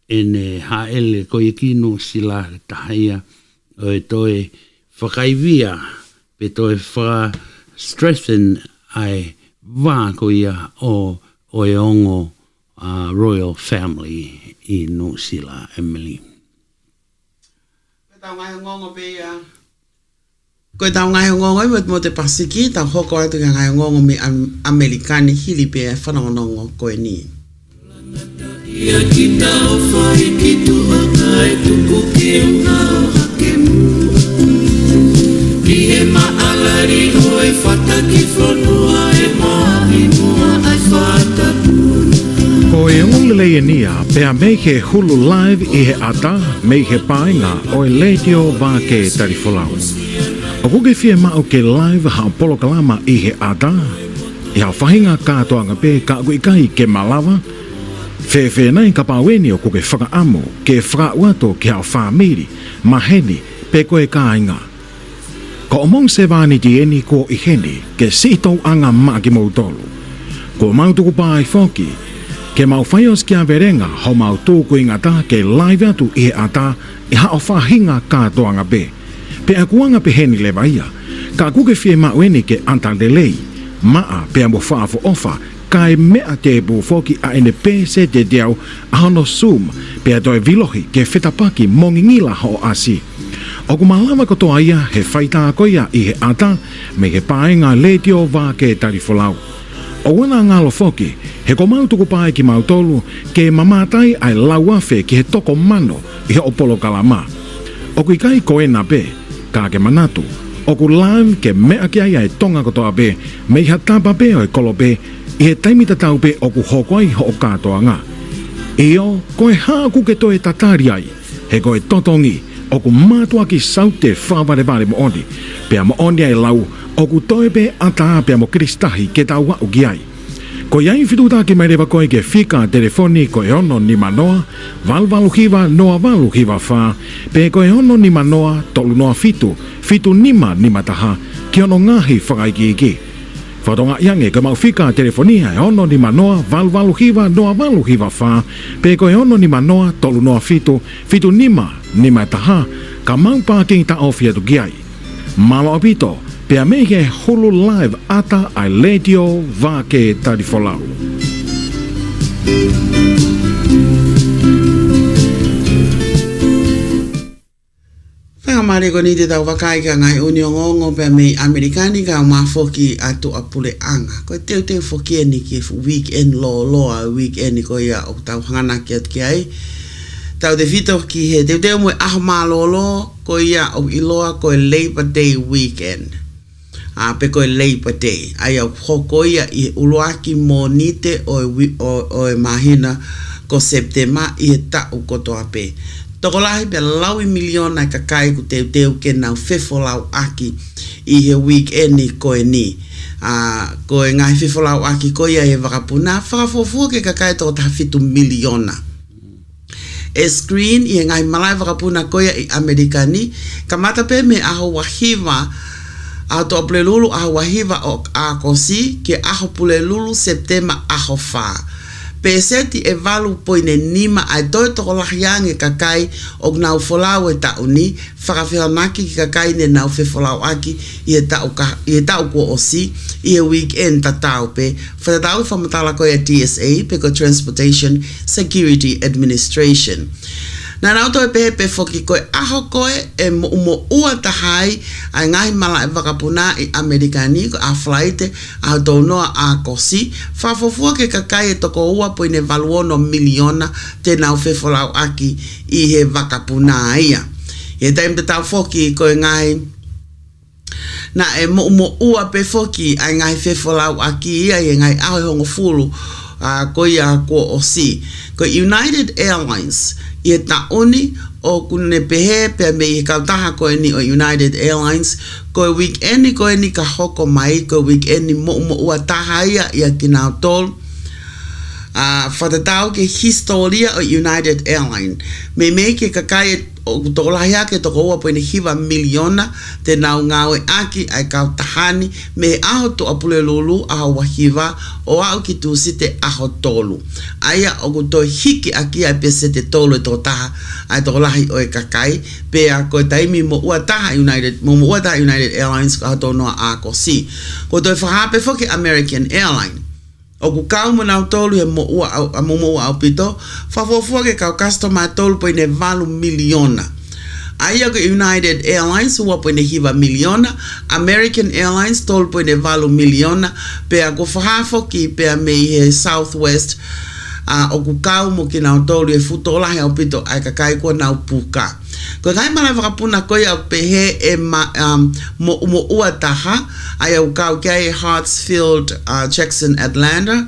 ene haele ko I ki no sila tahia o e toe whakaivia pe toe wha strengthen ai wā ko ia o e ongo royal family I no sila Emily. Tau ngai ngongo pe ia. Koe tau ngai ngongo I mo te Pasifiki, tau hoko atu ka ngai ngongo me Amerikani hili pe e whanongongo koe ni. Ia ki tau whai ki tu akai tuku ki unga o hake mu. Ki he maalari o e whata ki whanua e mahi mua ai whata puna. Ko e ngulele e nia, pea mei he hulu live I he ata, mei he painga o e radio Vake Tarifolau. O kuke fie mao ke live ha polo kalama I he ata, I ha whahinga kātoanga pe ka kuikai ke malawa, Fe nai ka paweni o kuke whakaamu, ke whakauato ke hao whamiri, maheni, pe koe kāinga. Ko omong se vani di eni ko I heni, ke sito anga maki mautolu. Ko mautuku pāi whoki, ke mau whaios kia verenga ho mau tūku I ngata ke live atu I he ata I hao whahinga kātoanga pe. Pe akuanga pe heni lewa ia, ka kuke fie maueni ke antalelei, maa pe ambo whaafo ofa, kai mea te bu foki a ene pe se te deau a hono Zoom pe a toi vilohi ke whetapaki mongingila ho asi. O kumalawa kotoa ia he whaita koia I he ata me he paenga letio Vake Tarifolau. O wana ngalo foki, he ko mautuku pae ki mautolu ke mamatai ai lauafe ki he toko mano I he opolo kalama. O kui kai ko ena pe, ka ke manatu, o ku live ke mea ki aia e tonga kotoa pe, me I hatapa pe o e kolo pe, I he taimita tau pe o ku hokoai ho o kātoa ngā. Eo, koe hāku ke toe tatari ai, he koe totongi, o ku mātua ki saute whāwareware mo oni, pea mo oni ai lau, o ku toe pe ata pea mo kristahi ke tau wau ki ai. Ko iai fituta ke mai rewa koe ke fika telefoni ko e ono ni manoa, valvalu hiva noa valu hiva fa, pe ko e ono ni manoa tolu noa fitu, fitu nima taha, ki ono ngahi whakaiki iki. Whatonga iange ka mau fika telefonia e ono ni manoa, valvalu hiva noa valu hiva fa, pe ko e ono ni manoa tolu noa fitu, fitu nima taha, ka mau pāking ta ofia tu giai. Malo apito, pea meke hulu live ata ai radio vake tarifolau. Whakamare ko ni te tau wakai ka ngai uniongongo pea mei Amerikani ka mafoki atu apule anga. Ko teu foki ni ki weekend loa weekend ko ia o tau hangana ki at ki ai. Tau te vito ki he teu mo ahma lolo ko ia o iloa ko Labor Day weekend. Pe ko Labor Day. Ai au hoko ia i uloaki mo nite o mahina ko September i ta u koto ape. Toko lahi pe laui miliona ka kai ku teu ke nau fefo lau aki i he weekend ni koe ni. Ko e ngai fefo lau aki ko ia he wakapuna whakafofua ke ka kai toko taha fitu miliona. E screen i ngai malai wakapuna koia i Amerikani ka mata pe me aho wahiva a to pule lulu aho wahiva o a kosi ke aho pule lulu September aho fa pe seti e valu poine nima ai toi toko lahiange kakai o nau folau e tauni whakawhiranaki ki kakai ne nau whefolau aki i e tau ko osi i e weekend tatau pe whatatau whamatala koe a TSA pe ko Transportation Security Administration. Nā nau toi pehe whoki koe aho koe e mo ua tahai ai ngahi mala e wakapuna i Amerikani ko a flaite a taunoa a kosi whafofua ke kakai e toko ua po ine valuono miliona te nau whefolau aki i he wakapuna ia. E taim te tau whoki koe ngahi na e mo ua pe whoki ai ngahi whefolau aki ia i ngai aho hongo fulu ko ia ko osi. Ko United Airlines i e taoni o kune pehe pe me i kautaha koe ni o United Airlines koe weekend ni koe ni ka hoko mai koe weekend ni mo ua taha ia i a kinau tol whatatau ke historia o United Airlines me ke kakai o tokolahi ake toko ua poine hiva miliona te nau ngawe aki ai kautahani me aho to apule lulu aho wahiva o au ki tusi te aho tolu. Aia o kuto hiki aki ai pese te tolu e totaha ai tokolahi o e kakai pe a koe taimi mo ua taha United Airlines ka hato noa a kosi. Ko toi whahape foki American Airlines. O ku kau mo nau tolu he mo ua au pito, whafofua ke kau customer tolu po ine valu miliona. Aia ko United Airlines ua po ine hiva miliona, American Airlines tolu po ine valu miliona, pe a ku whahafoki pe a mei he Southwest, o ku kau mo ki nau tolu e futola he au pito ai kakai kua nau puka. Ko ngai mana whakapuna koe au pehe e mo ua taha ai au kau kia Hartsfield Jackson Atlanta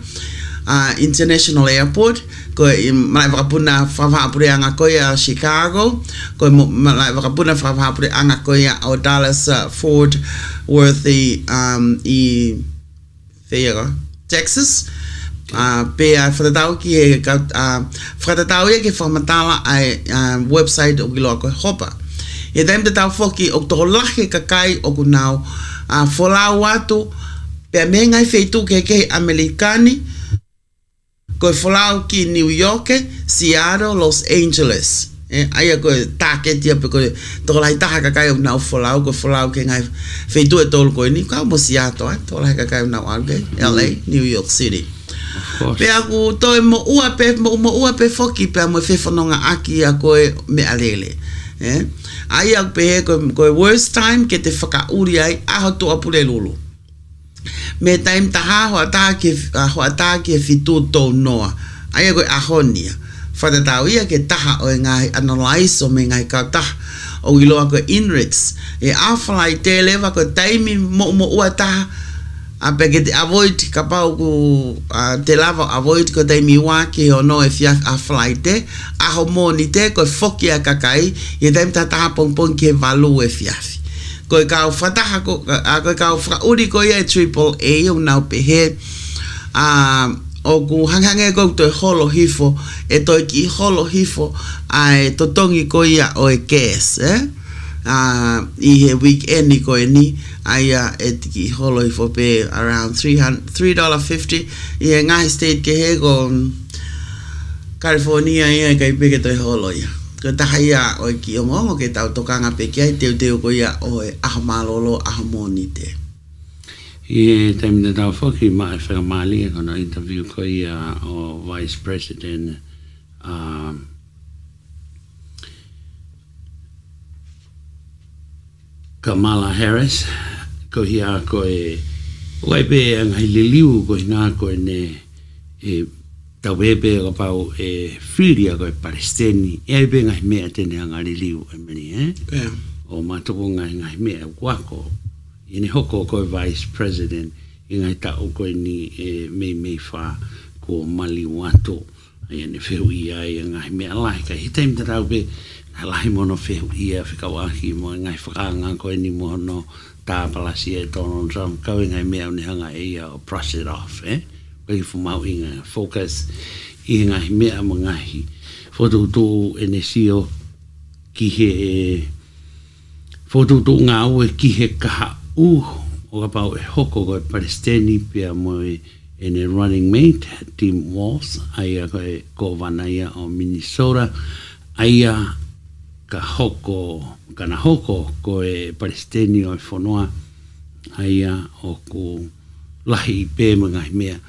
International Airport ko mana whakapuna whawhapure anga koe a Chicago ko mana whakapuna whawhapure anga koe o Dallas Fort Worth i Texas pe a whatatau ki e whatatau e ke whamatala ai website o kiloa koe hopa. E taim te tau whoki o toko lahe kakai o kunau wholau atu pe a me ngai wheitu ke Amerikani koe wholau ki New York, Seattle, Los Angeles. Aia koe tāketia pe koe toko lahi taha kakai o nau wholau koe wholau ke ngai wheitu e tolu koe ni kau mo Seattle toko lahi kakai o nau alge LA, New York City. Pe aku toi mo ua pe foki pe mo whewhanonga aki a koe me alele. Ai au pe koe worst time ke te whakauri ai aho to apure lulu. Me time taha hoa taha ke fitu tau noa. Ai koe ahonia. Whatatau ia ke taha o ngai analyze o me ngai kau taha. O iloa koe INRIX. E awhalai te lewa koe taimi mo ua taha. Pe ke te avoid ka pau ku te lava avoid ko te miwa ki o no e fiak a flaite a ho moni te ko foki a kakai e tem ta ta pong ke valu e fiafi ko ka fataha ko ko ka fra uri ko e AAA o nau pe he o ku hangange ko to holo hifo e to ki holo hifo ai to tongi ko ia o e gas I he weekend ko ni aya et ki holo hifo pe around $3.50 ia ngai state ke he go California ia kai pe ke to holo ia ko ta ia o ki o mo ke ta to kanga pe ki ai te ko ia o e ahamalolo ahamonite I time that I fuck my family gonna interview ko o Vice President Kamala Harris ko ia ko wai be ang hililiu ko na ko ne tawebe ko pau filia ko Palestini e be ngai me atene ang hililiu meni o matopo ngai me ko ini hoko ko Vice President ingai tau ko ni me fa ko mali wato ai feu ia ngai me lai ka hitem tau be lai mono feu ia fika wahi mo ngai whakanga ko ni mo no ta palasi e tono sam ka ngai me ni hanga ia brush it off ko I fu mau inga focus ingai me mo ngai foto tu enesio ki he foto tu ngau ki he ka o about hoko ko Palestini pia mo in a running mate Tim Walsh aya ko vanaya o Minnesota aya ka hoko kana hoko ko Palestini o fonoa aya o ku lahi pe mga mea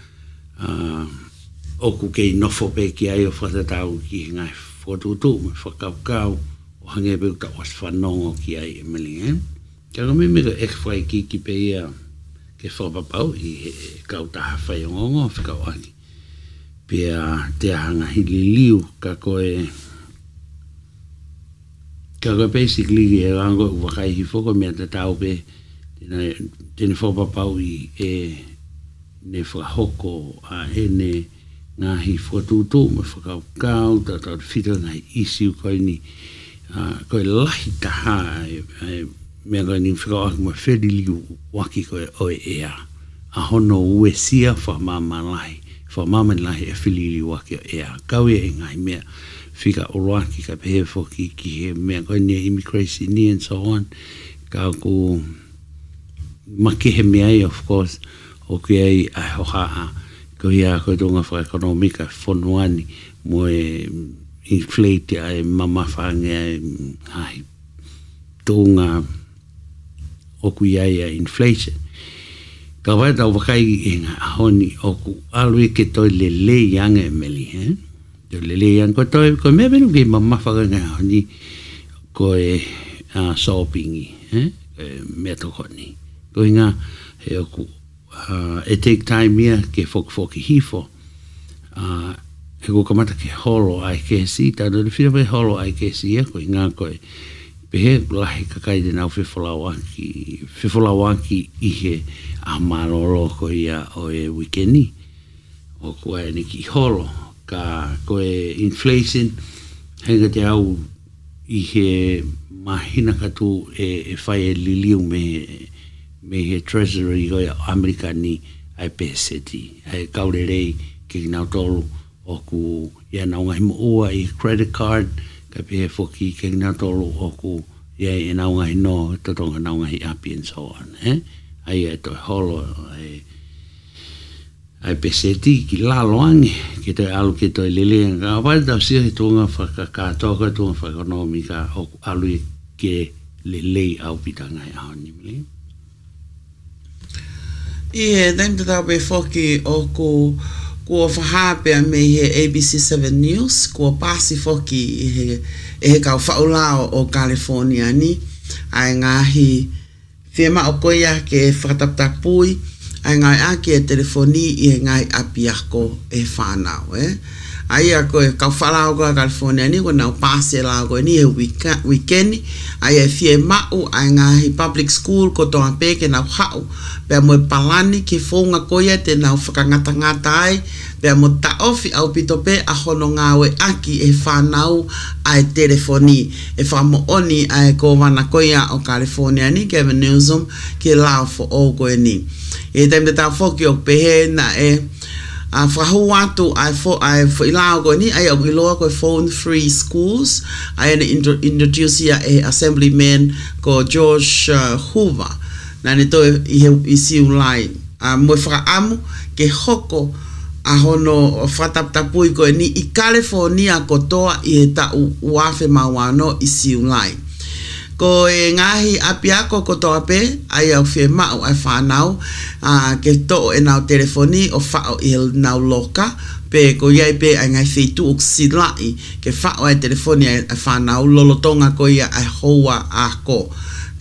o ku ke nofo pe ki ai o whatatau ki ngai fotutu me whakaukau o hange pe ka was whanongo ki ai emeli Ka me ek fai ki pe ia ke whapapau I kau taha whai ngongo whika waki. Pea te hanga hili liu ka koe basically e rango wakai hi whoko mea te tau pe tene whapapau I ne whahoko a ne ngahi whatutu me whakaukau tau whita ngai isiu koe ni koe lahi taha mea koe ni whikaoaki mo whiriliu waki koe oe ea. A hono ue sia whamamalahi e whiriliu waki o ea. Kaue e ngai mea whika oroaki ka pehe whoki ki he mea koe ni immigration ni and so on. Ka ku maki he mea of course o ki ai a hohaa ko ia koe tonga whaekonomika whonuani mo e inflate ai mamawhange ai tonga oku ia inflation. Ka wai tau wakai e ngā honi oku alwe ke toi lele yanga e meli, Te lele yanga ko toi, ko mea benu ke mamawhaka ngā honi ko e sōpingi, mea toko ni. Ko ngā he oku e take time ia ke whoki hifo, he ko kamata ke holo ai ke si, tātou whina pe holo ai ke si ia, ko ngā koe pehe lahi kakai de nau whiwholawaki I he a maroro ko ia o e wikeni o koe ni ki holo ka koe inflation henga te au I he mahina katu e whai e liliu me he treasury ko ia Amerika ni ai peseti ai kaurerei ki nau tolu o ku ia nau ngai mo ua I credit card ka pehe whoki ke ngā tolu o ku ia e nau ngai no tatonga nau ngai api and so on ai e toi holo ai peseti ki laloangi ki toi alu ki toi lele ka wai tau sia ki tunga whakakatoka tunga whakanomika o alu ke lele au pitanga I ahoni mili I he taim te tau pe whoki o kua whahapea me he ABC 7 News, kua pasi whoki I he kau whaulao o California ni, ai ngahi whiema o koia ke whakataptapui, ai ngai aki e telefoni I ngai api ako e whanau, Ai a koe kau whalao koa California ni, kua nau pasi e lao koe ni he weekendi, ai e whie mau, ai ngahi public school ko toa peke nau hau, pea moe palani ki whaunga koia te nau whakangata ai, pea mo taofi au pitope a hono ngawe aki e whanau ai telefoni, e whamo oni ai ko wana koia o California ni, Gavin Newsom, ki lao fo o koe ni. E taim te tau whoki o pehe na whahu atu ai whailau koe ni, ai au iloa koe phone free schools, ai ane introduce ia assemblyman ko George Hoover, nane toi i siu lai, moe whakaamu ke hoko a hono whataptapui koe ni i California kotoa i he tau uafe mawano i siu lai. Ko e ngahi apiako kotoa pe, ai au whie mau ai whanau, ke to e nau telefoni o whao i nau loka, pe ko iai pe ai ngai whitu o silai, ke whao ai telefoni ai whanau, lolotonga ko ia ai hoa a ko.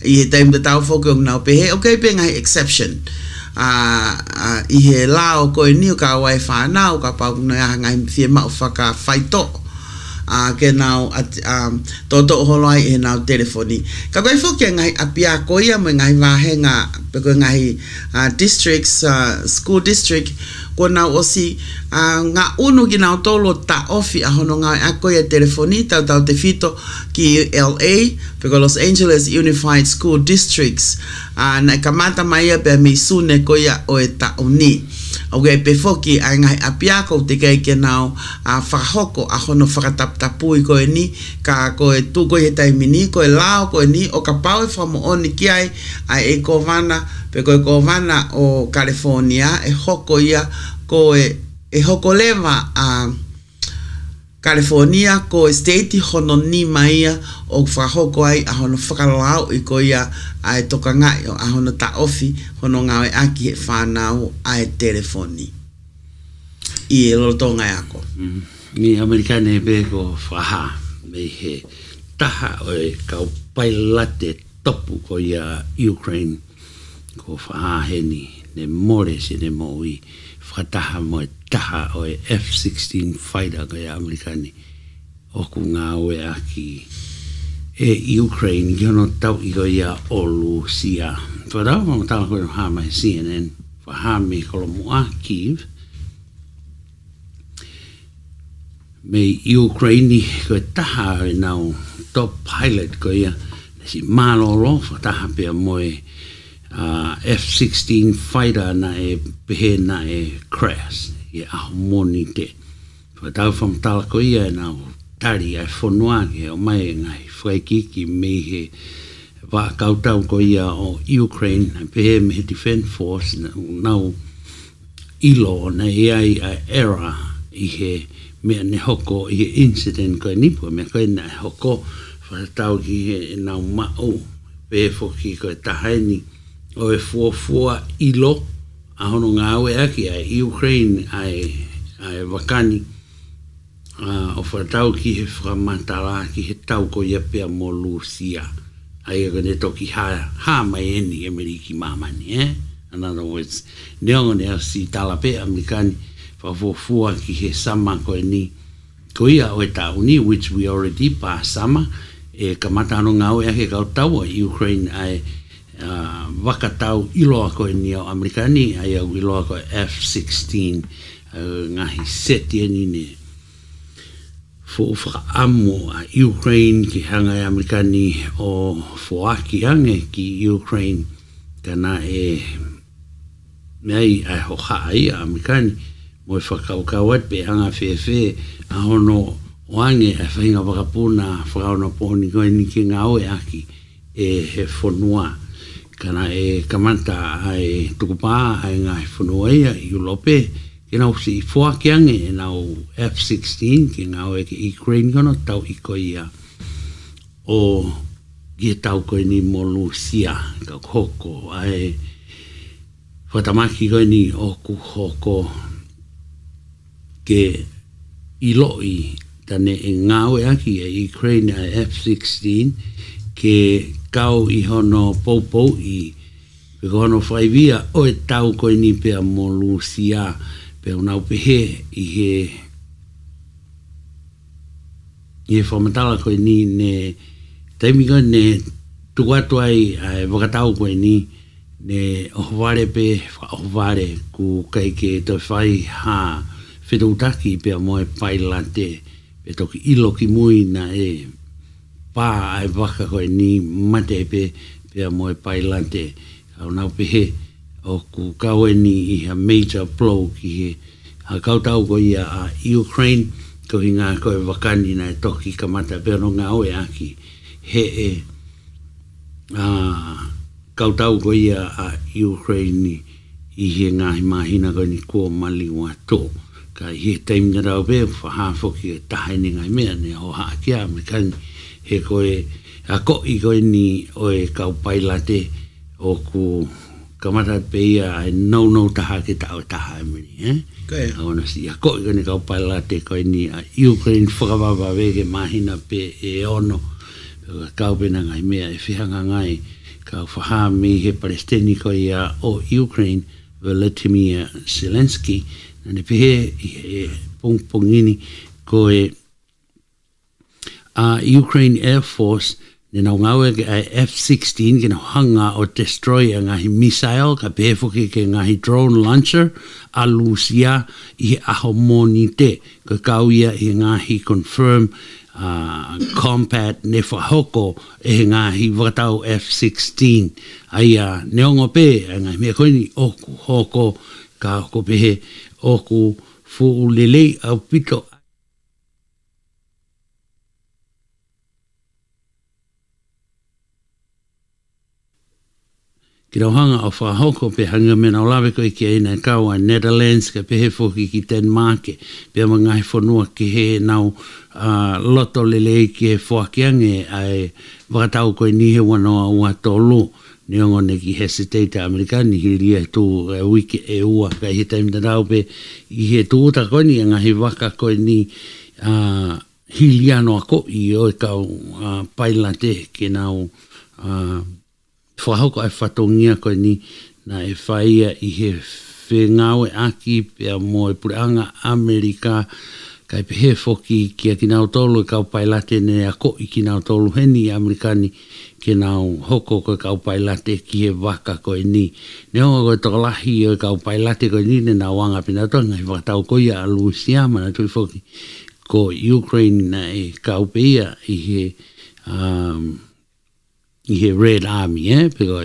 I he taim te tau whoke o nau pe he, ok pe ngai exception. I he lao ko e niu ka wai whanau, ka pau kuna ngai whie mau whaka whaito. Ke nau toto holoi e nau telefoni. Ka koe whuke ngai apia koia mo ngai wahenga peko ngai districts, school district, ko nau osi ngā unu ki nau tolo ta ofi a hono ngai a koia telefoni tau te fito ki LA, peko Los Angeles Unified School Districts, na kamata maia pe me sune koia o e ta uni. Okay, pe foki ai ngai apiako te kei ke nau whakahoko a hono whakataptapui koe ni, ka koe tu koe he taimini, koe lao koe ni, o ka pau e whamo oni ki ai e kovana, pe koe kovana o California, e hoko ia koe, e hoko lewa California ko state hono ni maia o whakahoko ai a hono whakalau i ko ia ai toka ngai a hono ta ofi hono ngawe aki he whanau ai telefoni. I e loto ngai ako. Ni Amerikane be ko whaha me he taha o e kau pailate topu ko ia Ukraine ko whaha heni ne more se ne moi whataha mo e taha o e F-16 fighter ko ia Amerikani o ku ngā oe aki e Ukraine giono tau i ko ia o Lucia. Wharau mo tala koe ha mai CNN whaha me kolomua Kiev me Ukraine ko taha e nau top pilot ko ia si malolo whataha pia mo e F-16 fighter na e pehe na e crash e aho moni te. Whatau whamtala ko ia e nau tari ai whanua ke o mai ngai whaikiki me he whakautau ko ia o Ukraine na pehe me he Defense Force nau ilo na e ai a era i he mea ne hoko i he incident ko e nipu mea koe na hoko whatau ki he nau mao pehe whoki ko e tahaini o e fuafua ilo a hono ngā aue aki ai Ukraine ai wakani o whatau ki he whamatara ki he tau ko ia pia mo Lucia ai e ne toki ha mai eni Ameriki mamani in other words neongo ne si tala pe Amerikani whafuafua ki he sama ko e ni ko ia o e tauni which we already passed sama e kamata hono ngā aue aki kau tau Ukraine ai wakatau iloa koe ni o Amerikani ai au iloa koe F-16 ngahi seti eni ne whaamu a Ukraine ki hanga e Amerikani o whaaki hange ki Ukraine kana e mei ai hoha ai a Amerikani mo e whakaukawat pe hanga whewhe a hono oange e whainga wakapuna whakauna pōni koe ni ki ngā oe aki e he whanua kana e kamanta ai tukupā ai ngai whanua ia i ulope ke nau si whakiange e nau F-16 ke ngau e ke Ukraine kono tau i koe ia o ki tau koe ni mo Lucia ka hoko ai whatamaki koe ni o ku hoko ke iloi tane e ngau e aki e Ukraine ai F-16 ke kau i hono poupou i peko hono whaivia o e tau koe ni pia mo Lucia pe unau pehe i he whamatala koe ni ne taimi koe ne tukuatu ai wakatau koe ni ne ohavare pe ohavare ku kai ke to whai ha whetutaki pia mo e pailante pe toki ilo ki mui na e pā ai waka koe ni mate pe pia moe pailante au nau pehe o ku kawe ni i ha major blow ki he a kautau ko ia a Ukraine ko hinga ko e wakani na e toki kamata pero ngā oe aki he e kautau ko ia a Ukraine I he ngahi mahina ko ni kua mali wa tō ka he taim na rau pe whahafoki e tahaini ngai mea ne ho haa kia Amerikani he koe a koi koe ni o e kau pailate o ku kamata pe ia e no taha ke tau taha e mani Koe. Aona si a koi koe ni kau pailate koe ni a Ukraine whakawawa wege mahina pe e ono kau pena ngai mea e whihanga ngai kau whaha me he Palestini koe ia o Ukraine Vladimir Zelensky na ne pehe I pongini ko e Ukraine Air Force ne na ngawe ke F-16 ke na hanga o destroyer ngahi missile ka pehe fuki ke ngahi drone launcher a Lucia I aho moni te ka kauia I ngahi confirm combat ne whahoko e ngahi wakatau F-16 aia neongo pe ngai mea koe ni oku hoko ka hoko pehe oku fuulelei au pito ki rauhanga o whahoko pe hanga mena o lawe koe ki aina kaua Netherlands ka pehe foki ki Denmark pe mga he whanua ki he nau loto lelei ki he whakiange ai wakatau koe ni he wanoa ua tolu neongo ne ki hesitate Amerikani hi ria tu wiki e ua ka he taim da rau pe I he tu uta koe ni ngahi waka koe ni hiliano ako I o e kau pailate ki nau whahoko ai whatongia koe ni na e whaia I he whengawe aki pia mo e pureanga Amerika kai pehe foki ki a kinau tolu e kau pailate ne a ko I kinau tolu heni Amerikani ki nau hoko koe kau pailate ki he waka koe ni. Ne honga koe tokalahi o kau pailate koe ni ne na wanga pina tonga I whatau koe a Luciama na tui foki ko Ukraine na e kau peia I he Red Army, pero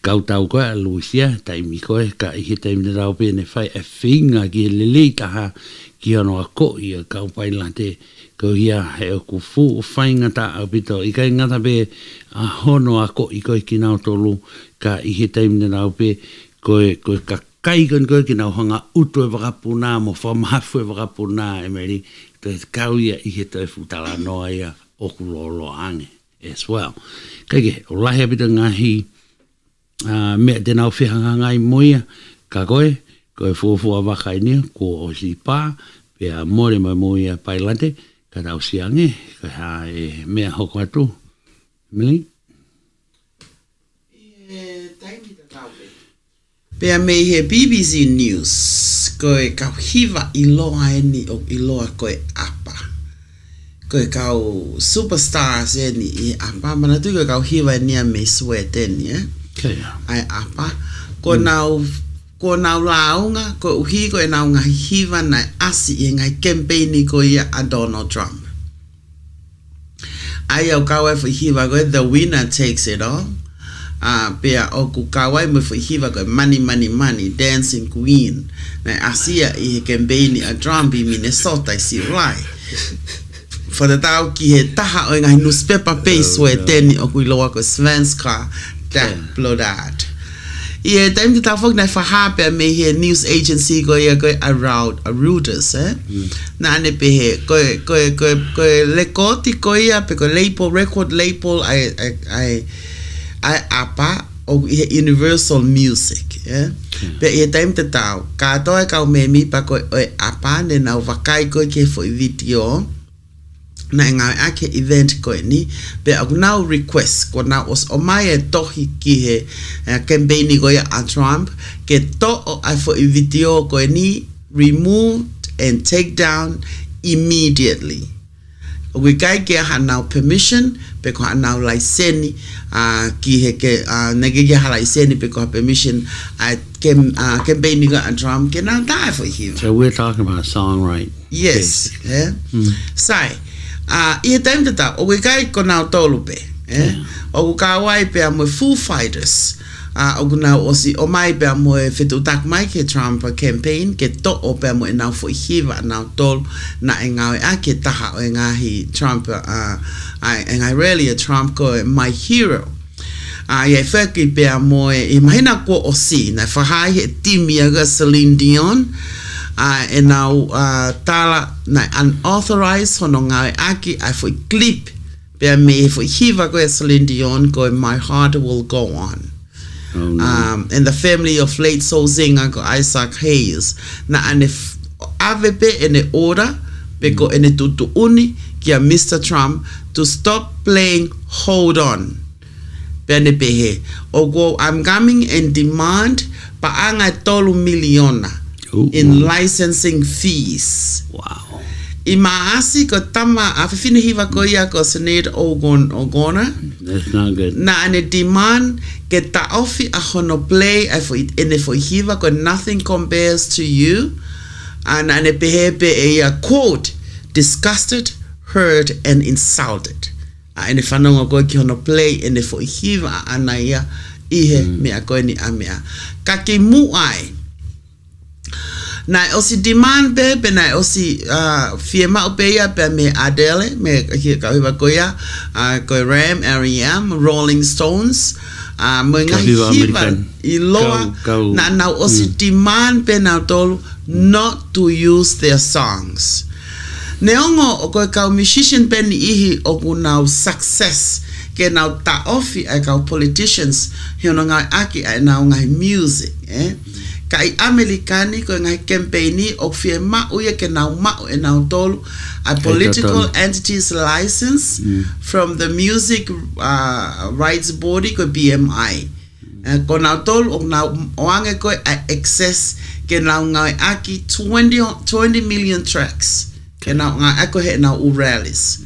kau tau koe a Lucia, taimi koe, ka I he taimi na rau pene whai e whinga ki he lelei taha ki ano a ko I a kau pailate ko ia he o ku fu o whainga ta au pito. I kai ngata pe a hono a ko I koe ki nao tolu ka I he taimi na rau pe koe ka kai koe ki nao hanga utu e wakapuna mo whamahafu e wakapuna e meri te kau ia I he toi futala noa ia o ku lolo ange. As well. Kage, o lahi apita ngahi mea te nau whihanga ngai moia, ka koe fuafua wakai nia, ko o si pā, pia more mai moia pailante, ka tau siange, ka ha e mea hoko atu. Mili? Pea me he BBC News, koe kau hiva I loa eni o I loa koe apa. Koe kau superstars eni I apa, mana tu koe kau hiva eni a me sweat eni, ai apa. Ko nau launga, ko uhi koe nau ngai hiva na asi I ngai campaigni koe ia a Donald Trump. Ai au kau e fu hiva koe, the winner takes it all. Pea o ku kawai mo fu hiva koe money, dancing queen. Na asia I he campaigni a Trump I Minnesota I si ulai. Whatatau ki he taha o ngai newspaper page o e teni o kui loa ko Svenska Dagbladet. I e taim te tawhok nai whahape me he news agency ko ia koe a Reuters, Na ane pe he koe lekoti ko ia pe koe record label ai apa o he Universal Music, Pe i e taim te tau, katoa kau me mi pa koe oe apa ne nau wakai koe ke fo I video, na ngā ake event koe ni, pe aku nau request, ko nau os o mai e tohi ki he campaigni koe a Trump, ke to o ai fo I video koe ni, removed and take down immediately. O kui kai ke ha nau permission, pe ko ha nau laiseni, ki he ke, nege ke ha laiseni pe ko ha permission, campaigni koe a Trump, ke nau tae fo him. So we're talking about a song, right? Yes, Sai, I taim te tau, o kai ko nau tolu pe, o ku kawai pe a mo Foo Fighters, o kuna o si o mai pe mo e fetu tak mai ke Trump campaign ke to o pe mo na fo hiva na tol na nga a ke taha o nga hi Trump and I really a Trump ko my hero ye fe ki pe mo e mahina ko o si na fa ha he timia ga Celine Dion and now tala na unauthorized hono nga aki I fo clip pe me fo hiva ko Celine Dion ko my heart will go on. Oh, no. And the family of late soul singer Isaac Hayes na ane AVP in the order beko in the tutu uni kia Mr. Trump to stop playing Hold On pene pehe ogo I'm coming and demand paanga tolu miliona in licensing fees. Wow. I maasi ko tama afifine hiva ko ia ko Senate ogona. That's not good. Na ane demand ke ta ofi a hono play ene fo hiva ko nothing compares to you. And ane pehepe a quote disgusted, hurt and insulted. Ene fanonga ko ki hono play ene fo hiva anaya ihe mea ko ni amea. Kaki muai. Na osi demand be na osi firma opeya pe me Adele me ka hiva koya ko Ram R.E.M. Rolling Stones mo nga hiva iloa na osi demand pe na tolu not to use their songs. Neongo o ko ka musician pe ni ihi o kuna success ke na ta ofi ai ka politicians hino nga aki ai na nga music kai Amerikani ko ngai campaigni o firma o ye ke na ma e na tolu a political entities license from the music rights body ko BMI ko na tolu o na oange ko access ke na ngai aki 20 million tracks ke na ngai ko he na uralis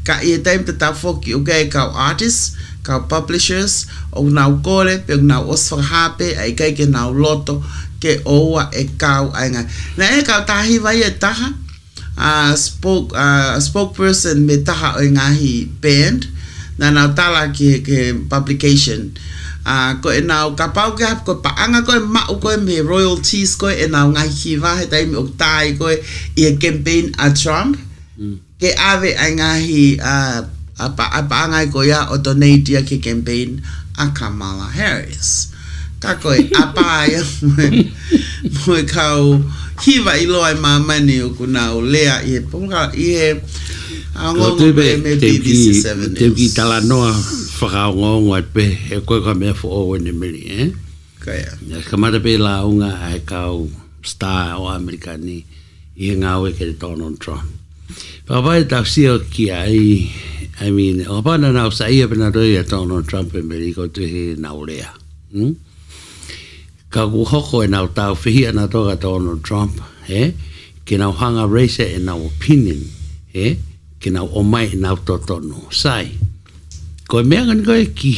ka e time ta foki o ka artists ka publishers o na kole pe na osfa hape ai kai ke na loto ke oa e kau ainga na e ka tahi vai e taha spokesperson me taha o ngahi band na tala ke publication ko e na ka pau ke ko paanga ko ma ko me royalties ko e na ngahi va he tai o tai ko e campaign a Trump ke ave ngahi apa ngai ko ya o donate ya ke campaign a Kamala Harris ka ko apa ya mo ka hiva ilo ai mama ni o kuna o lea e ponga e ango me BBC 7 te ki tala no fa ngo pe e ko ka me fo o ni mili ka ya kamata pe la unga ai ka star o americani e ngawe ke Donald Trump pa vai ta sio ki ai I mean, opana na usaia pena doia Donald Trump e meriko tuhi naulea. Ka kuhoko e nau tau whihia na toga Donald Trump, ke nau hanga race e nau opinion, ke nau omai e nau totono. Sai, koe mea ngani koe ki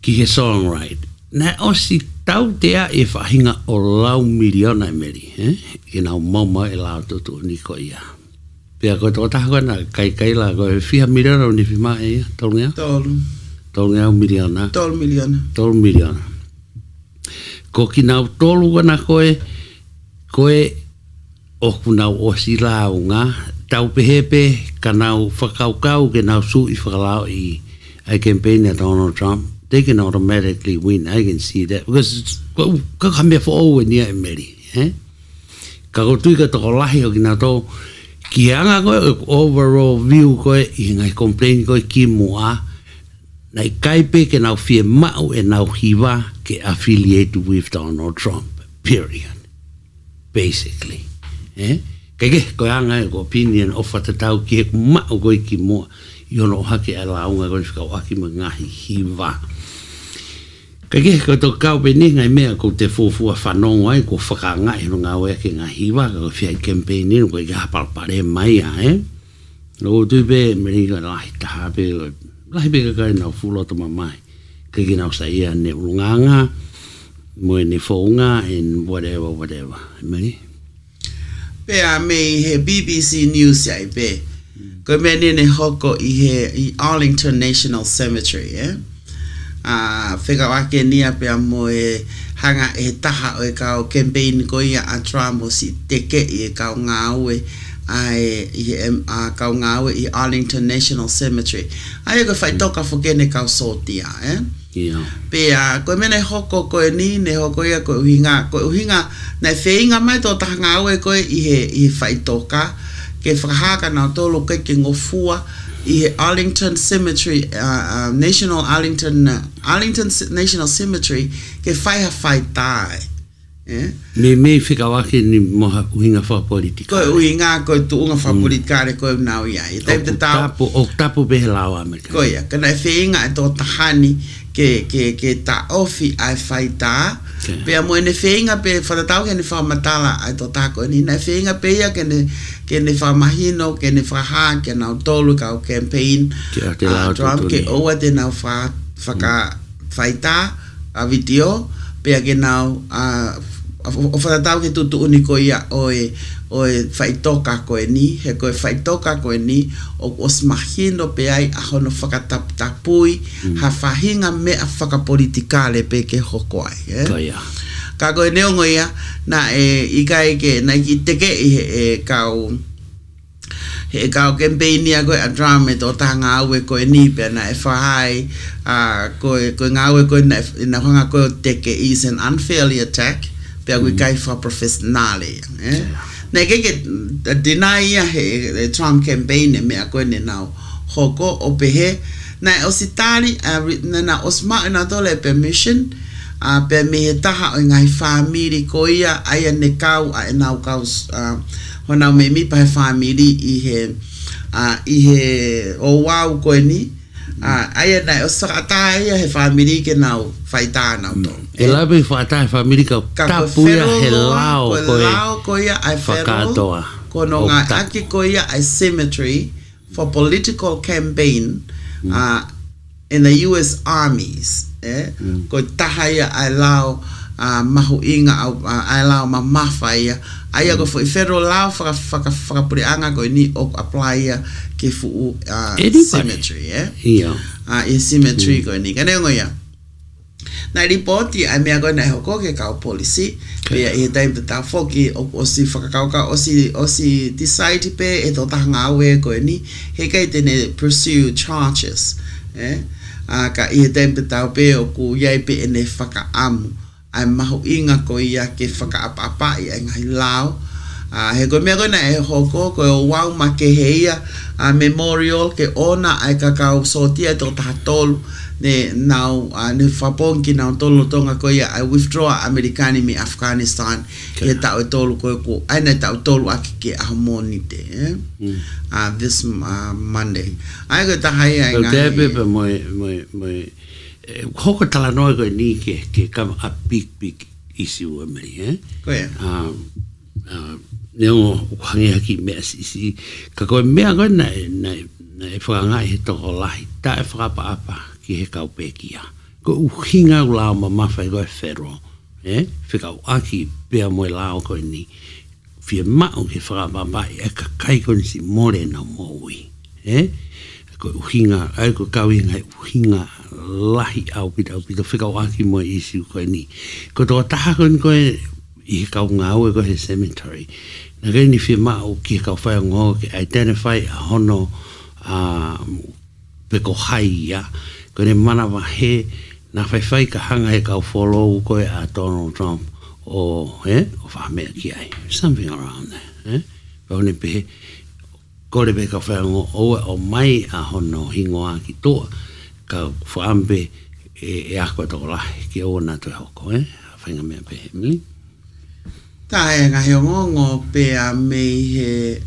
he songwrite. Na osi tau tea e whahinga o lau miliona e meri, ke nau mauma e lau tutu ni koe ia. Pea koe tō taha na kai la koe whiha miliona o ni whima e tolu ngea? Tolu ngea miliona. Tolu miliona. Ko ki nau tolu wana koe o kunau o si lau ngā tau pehepe ka nau whakaukau ke nau su I whakalao I campaign at Donald Trump. They can automatically win. I can see that. Because ka kamea fo o nia e meri. Ka kotui ka toko lahi o ki nau tō ki anga koe overall view koe I ngai complain koe ki mua nai kaipe ke nau fie mau e nau hiva ke affiliated with Donald Trump period basically kege koe anga e ko opinion o whatatau ki he mau koe ki mua I ono hake a launga koe whikau aki ma ngahi hiva kege koe tō kaupe ni ngai mea ko te fufua whanongo ai ko whakanga e no ngā wea ke ngā hiwa ko whiai campaign ni ko I ka hapalpare mai a no tui be meri ka lahi taha pe lahi pe ka kai nau fulota mamai kege nau sa ia ne urunganga mo ne founga and whatever meri pe a me he BBC News ai pe ko me ne hoko I he Arlington National Cemetery whika wake nia pia mo e hanga e taha o e kau campaign ko ia a Trump o si teke i e kau ngāwe kau ngāwe i Arlington National Cemetery. Ai ko whai toka whukene kau sotia, Pea, koe mene hoko koe ni, ne hoko ia koe uhinga, nei wheinga mai tō taha ngāwe koe i he whai toka, ke whakahaka nao tōlo koe ke ngofua, i he Arlington Cemetery, Arlington National Cemetery, ke whaiha whai tae. Me whikawake ni moha uhinga whapolitika. Koe uhinga, koe tuunga whapolitika koe nao iai. O tapu behe lau Amerika. Koe ia, kana e wheinga e tō tahani ke ta ofi ai whai tā. Pea mo ene wheinga pe whatatau ke ne whamatala ai tō tāko ni. Nei wheinga pe ia ke ne whamahino, ke ne whaha, ke nau tolu kau campaign. Trump ke oa te nau whai tā a video. Pea ke nau o whatatau ke tutu uni ko ia o e whaitoka koe ni, he koe whaitoka koe ni, o osmahino pe ai a hono whakatapui, ha whahinga mea whakapolitikale pe ke hoko ai. Ka koe neongo ia, na i kai ke, na i teke i kau campaignia koe a drama tō tanga aue koe ni pe na e whahai, koe ngāwe koe na hanga koe teke is an unfairly attack, pe a koe kai wha professionale. Nei ke deny ia he Trump campaign e mea koe ne nau hoko o pehe, nei o sitari, na osma e na tole permission, pe me he taha o ngai whamiri ko ia aia ne kau a e nau kau honau me mi pa he whamiri i he o wau koe ni, aia nei o sakata ia he whamiri ke nau whaita nau tō. E lawe whaita he whamiri ka tapuia he lao koe ia ai whakatoa. Ko no ngai aki koe ia ai cemetery for political campaign in the US armies. Ko taha ia ai lao mahu inga ai lao mamafa ia. Aia ko fo i federal lao whakapuri anga koe ni o apply ia ke fuu cemetery. I cemetery koe ni. Kane ongo ia. Na ripoti ai mea koe nei hoko ke kau policy. Pea i he taim te tau whoki o si whakakauka o si decide pe e tō tahanga aue koe ni. He kai tene pursue charges. Ka i he taim te tau pe o ku iai pe ene whakaamu. Ai mahu inga ko ia ke whakaapapa i ai ngai lao. He koe mea koe na e hoko koe o wau ma ke heia memorial ke ona ai kakau sotia tō taha tolu. Ne nau ne whapongi nau tolu tonga ko ia ai withdraw Amerikani mi Afghanistan. He tau e tolu koe ko aina tau tolu aki ke ahomoni te. This Monday. Ai koe taha ia ngai. Te pepe moi hoko tala noi koe ni ke come a big issue ameri, Koe. Neongo hangi haki mea si ka koe mea koe na e whakangai he toko lahi, ta e whakapa ki he kau pekia. Ko uhinga u lao mamawhai koe whero, whikau aki pea moe lao koe ni, whia mao ke whakapa e ka kai koe si more na moui, ko uhinga, ai ko kawi ngai uhinga lahi au pita whikau aki moe isi koe ni. Ko tō taha koe i he kau ngāue ko he cemetery. Nā kei ni whia mao ki he kau whai ngō ke identify a hono peko hai ia. Ko ne manawa he nā whai ka hanga he kau follow koe a Donald Trump o whamea ki ai. Something around there. Pau ne pehe kore pe ka whai ngō oe o mai a hono hingoa ki toa. Ka whaambe e akwa toko lahi ki o nā tui hoko. Whainga mea pehe mili. Tā e ngahi o ngongo pe a mei he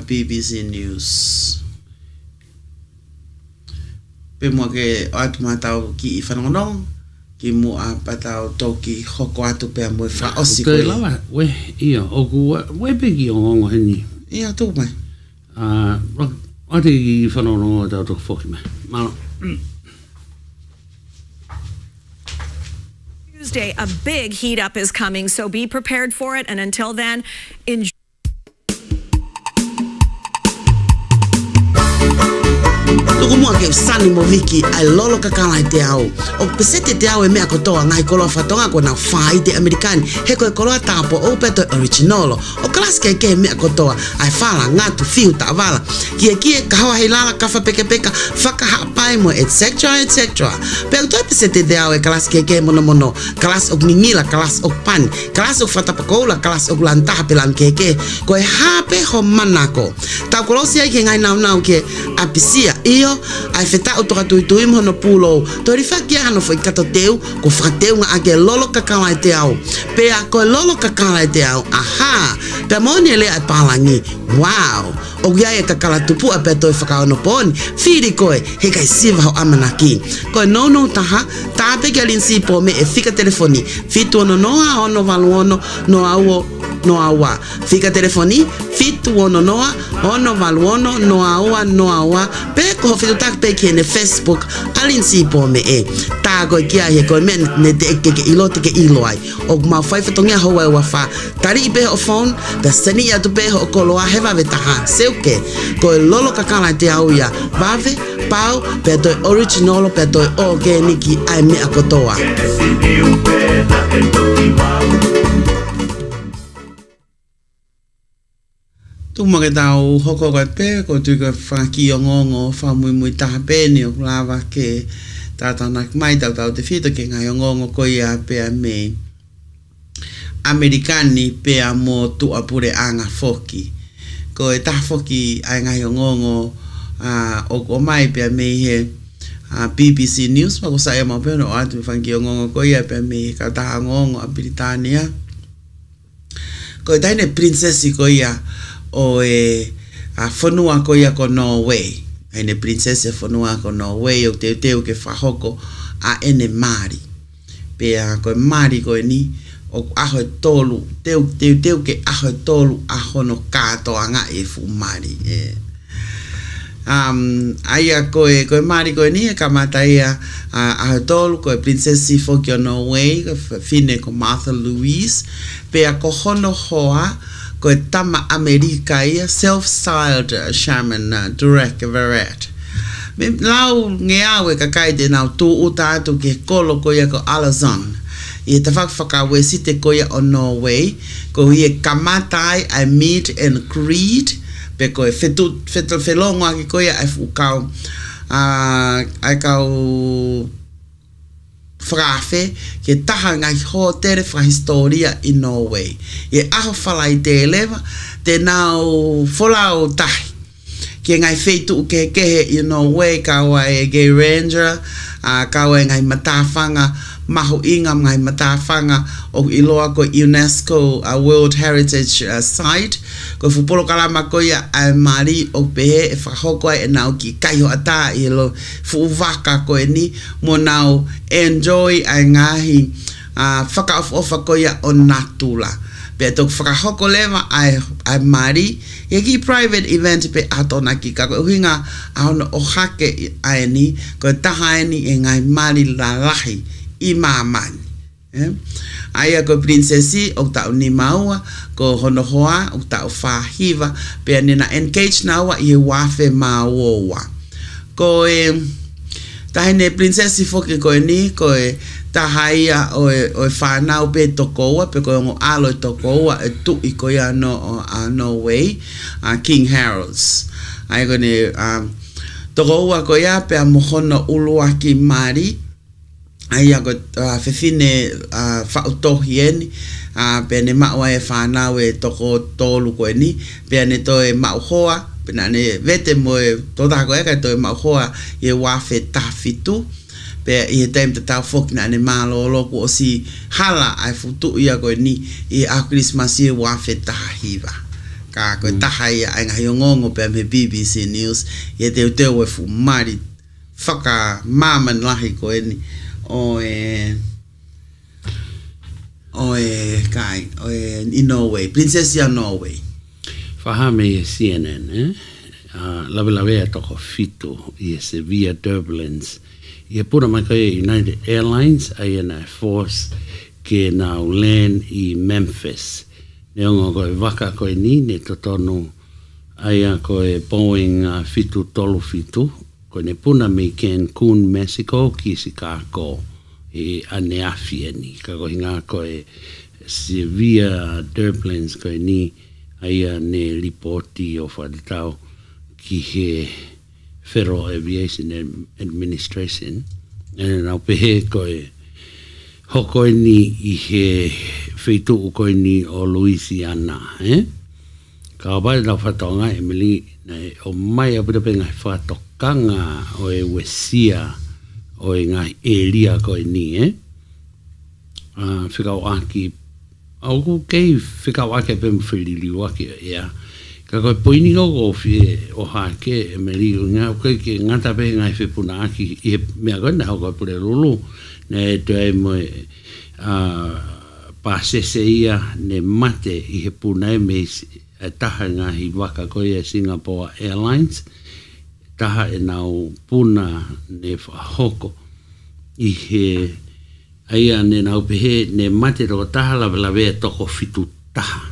BBC News. Pe mua ke atu mātau ki i whanongonong, ki mua patau toki hoko atu pe a mui wha osi koe. Koe lawa, we, ia, oku, we peki o ngongo heni. Ia, tūku mai. Ate ki whanongongo tau toku whoki mai. Malo. Tuesday, a big heat up is coming, so be prepared for it. And until then, enjoy. Tuku mua ke usani mo viki ai lolo kakala te au. O pesete te au e mea kotoa ngai koloa fatonga ko na fai te Amerikani. He koe koloa tapo o peto originalo. O kalas ke mea kotoa ai fala ngatu fiu ta vala. Kie kahawa hilala kafa peke peka faka hapai mo etc. Pe to pesete te au e kalas ke mono kalas ok ningila kalas ok pan kalas ok fatapakola kalas ok lantaha pelan keke koe hape ho manako. Tau kolosi ai ke ngai nau ke apisia iyo ai feta o toka tuitui mo no pulo to rifaki ano foi kato teu ko fateu nga ake lolo kakala te au pe a ko lolo kakala te au aha pe moni le ai palangi wow o ia e kakala tupu a pe to e whakaono poni firi koe he kai siva ho amanaki koe no taha tape ke alinsi po me e fika telefoni fitu ono noa ono valuono no auo no awa fika telefoni fitu ono noa ono valuono no awa pe ko fitu tak pe ki ne Facebook alinsi po me e ta ko kia he ko men ne te ke ilo ai o ma fai fatongia ho wa fa tari be o phone da seni ya tu be o koloa heva vetaha seuke ko lolo kakala te au ya vave pau pe to original pe to organic ai me akotoa tu mo ke tau hoko ka pe ko tu ka faki o ngongo fa mui taha pe ni o lava ke tata nak mai tau te fito ke ngai o ngongo ko ia pe a me Amerikani pe a mo tu apure anga foki ko e taha foki ai ngai o ngongo o mai pe a me he BBC News ma ko sa e mo pe no atu faki o ngongo ko ia pe a me ka taha ngongo a Britania ko e taine princesi ko ia o e a fonua ko ia ko Norway ene princesa fonua ko Norway o te ke whahoko a ene mari pe a ko mari ko ni o aho tolu teu ke aho tolu aho no kato anga e fu mari aya ko mari ko ni ka mata ia aho tolu ko princesa fo ko Norway fine ko Martha Louise pe a ko hono hoa ko tama Amerika ia self-styled shaman direct Verret. Me lau ngea we ka kai de nau tu uta tu ke kolo ko ia ko Alazan. I te whakawhakawe si te ko ia o Norway ko ia kamatai I meet and greet pe ko e fetu felongo ki ko ia ai fukau ai kau frafe ke taha ngai ho tere fra historia in Norway e aho falai te leva te nau folao tahi ke ngai feitu ke in Norway kawa e gay ranger kawa ngai matawhanga maho inga ngai matawhanga o iloa ko UNESCO World Heritage Site ko fupolo kalama ko ia ai mari o pehe e whahoko e nau ki kaiho ata i lo fuwaka ko e ni mo nau enjoy ai ngahi whakaofa ko ia o natula pe tok whakahoko lewa ai mari e ki private event pe atona ki kako uhinga ahono o hake ai ni ko taha ni e ngai mari la lahi i mamani aya ko princesi o tau ni maua ko hono hoa o tau fahiva pe nena engage na wa i wafe maua ko tahine princesi foke ko ni ko tahaia o whanau pe tokoa pe ko ngo alo tokoa tu i ko ia no way King Harold's ai ko ni tokoa ko ia pe mohono ulua ki mari ai ko fefine fautohieni pe ne maua e whanau e toko tolu ko ni pe ne to e mauhoa pe ne vete mo to ta ko e ka to e mauhoa e wafe tafitu pe i time te tau foki na ne malo loko o si hala ai futu ia ko ni i a Christmas i wafe tahiva ka ko tahai ai ngai ngongo pe me BBC News e te o fu mari faka maman lahi ko ni kai in Norway princess ya Norway fahame CNN la toko fitu i severe turbulence i pura mai kai United Airlines ai na force ke na land i Memphis ne ongo ko waka ko ni ne totonu ai ko Boeing fitu tolu fitu ko ne puna me Cancun, Mexico, ki si kako e ane afi ni. Ka ko hinga ko e severe turbulence ko ni aia ne reporti o whaditau ki he Federal Aviation Administration. E nau pehe ko e hoko ni i he wheitu uko ni o Louisiana, Ka wai na whatonga e mili o mai a pita penga whatokanga o e wesia o e ngā eria ko e ni, Whikau aki, au ku kei whikau aki a pēm whirili waki ea. Ka koe poini o whie o hake e mili o ngā koe ke ngata pe ngai whipuna aki i he mea koe na hau koe pure lulu. Ne e tue moe pāsese ia ne mate i he puna e me taha ngahi waka koe e Singapore Airlines, taha e nau puna ne whahoko i he aia ne nau pehe ne mate toko taha lawe e toko fitu taha.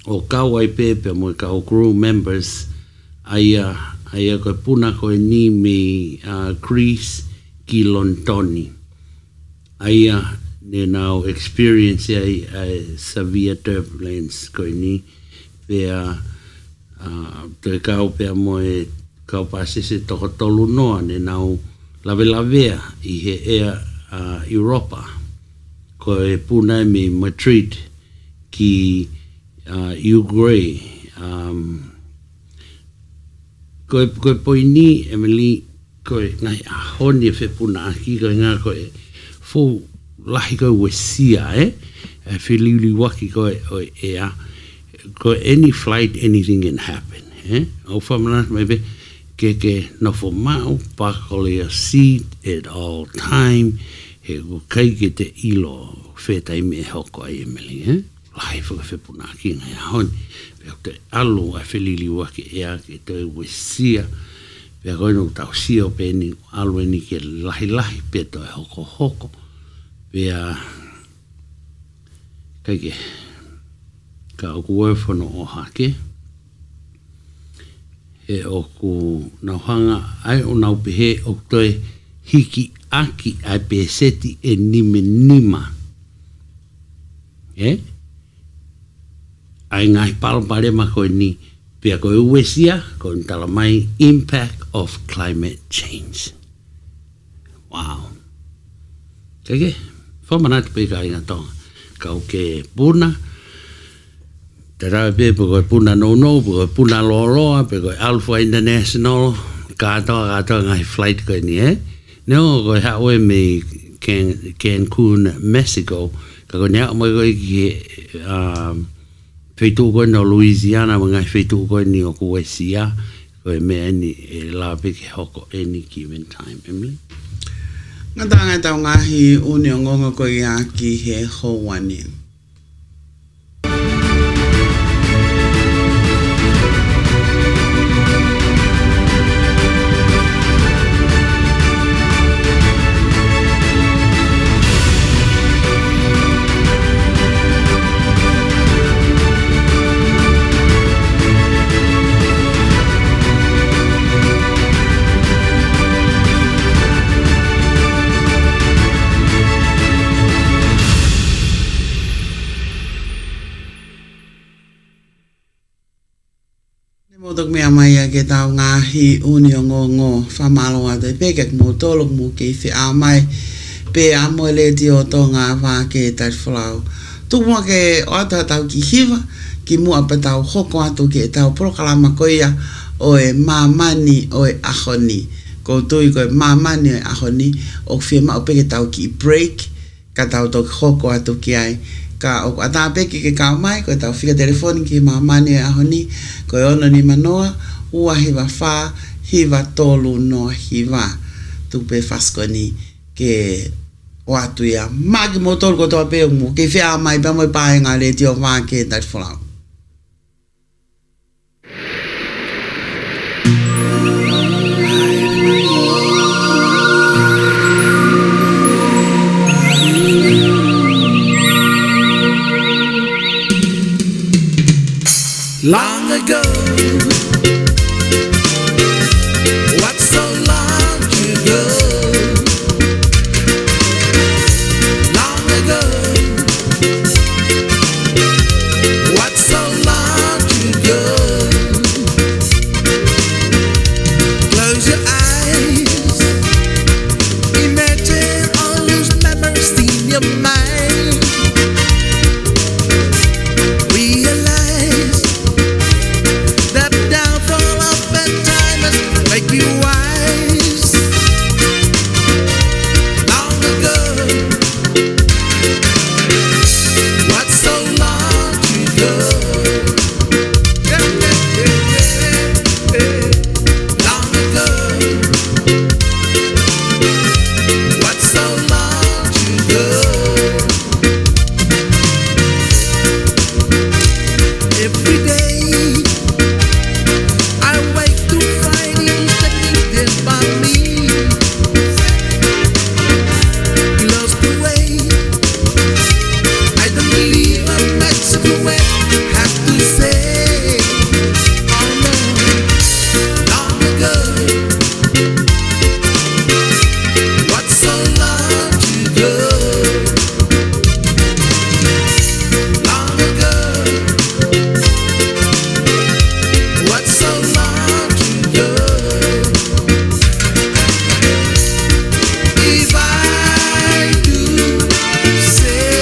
O kau ai pepe mo kau crew members aia koe puna koe ni me Greece ki Lontoni. Aia ne nau experience ai severe turbulence koe ni. Pea te kau pea moe kau pasese toko tolu noa ne nau lawe i he ea Europa ko e puna me Madrid ki Uruguay ko poini Emily ko ngai ahoni e whepuna aki ko ngā ko e fō lahi ko wesia e whiliuli waki ko e ea ko any flight, anything can happen. O whamana maybe ke no for mau pakole a seat at all time. He ko kai ke te ilo whetai me hoko ai emeli. Lai whakawhepuna ki ngai ahoni. Pea te alu a whilili waki ea ke te wesia. Pea koe no tau sia o pēni alu ni ke lahi pea toi hoko. Pea kai ke ka oku wawhono o hake. He oku nauhanga ai o nau pehe o toi hiki aki ai peseti e nima. Ai ngai palparema koe ni pia koe uesia koe ntala mai impact of climate change. Wow. Kake, whamanati peka inga tonga. Kau ke puna, te rawe pe koe puna no, koe puna loa, pe koe Alpha International, katoa ngai flight koe ni, Neo koe haue me Cancun, Mexico, ka koe nea mo koe ki wheitu koe no Louisiana, ngai wheitu koe ni o kuwesia, koe mea ni e la peke hoko any given time, Emily? Ngata tau ngahi uni o ngongo koe ia ki he houani. Motok mea mai ke tau ngahi uni o ngongo whamaloa te pekek mo tolok mo ke whi a mai pe a moe le ti o Tonga Vtf tai whalau. Tukua ke o ata tau ki hiva ki mua pa tau hoko atu ke tau prokalama koia o e mamani o e ahoni. Ko tui ko e mamani o e ahoni o whima o peke tau ki break ka tau toki hoko atu ki ai. Ka o ata peki ke kau mai ko tau whika telefoni ki mamani e ahoni ko e ono ni manoa ua hiva wha hiva tolu no hiva tupe fasko ni ke o atu ia magi mo tolu ko toa pe umu ke whia mai pa mo pae ngā le ti o Vtf tai whalau. Long ago, what so long Every day I wake to find you standing there by me. You lost the way. I don't believe I met you when have to say, oh no, long ago. What's so long ago? Long ago. What's so long ago? If I do say,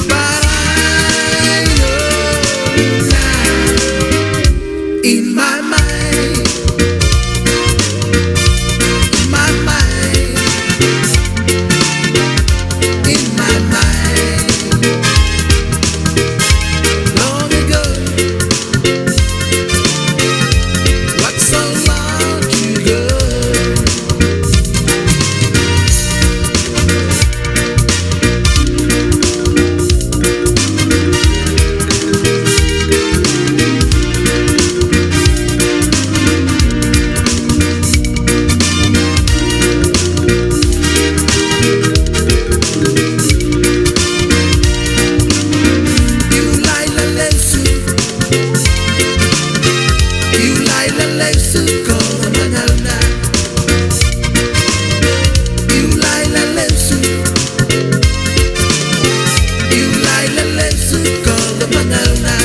but I know now in my mind, in my mind, in my mind, long ago. What's so long ago? You lie la lesu, you lie la lesu ko manana. You lie la lesu, you lie la lesu ko manana.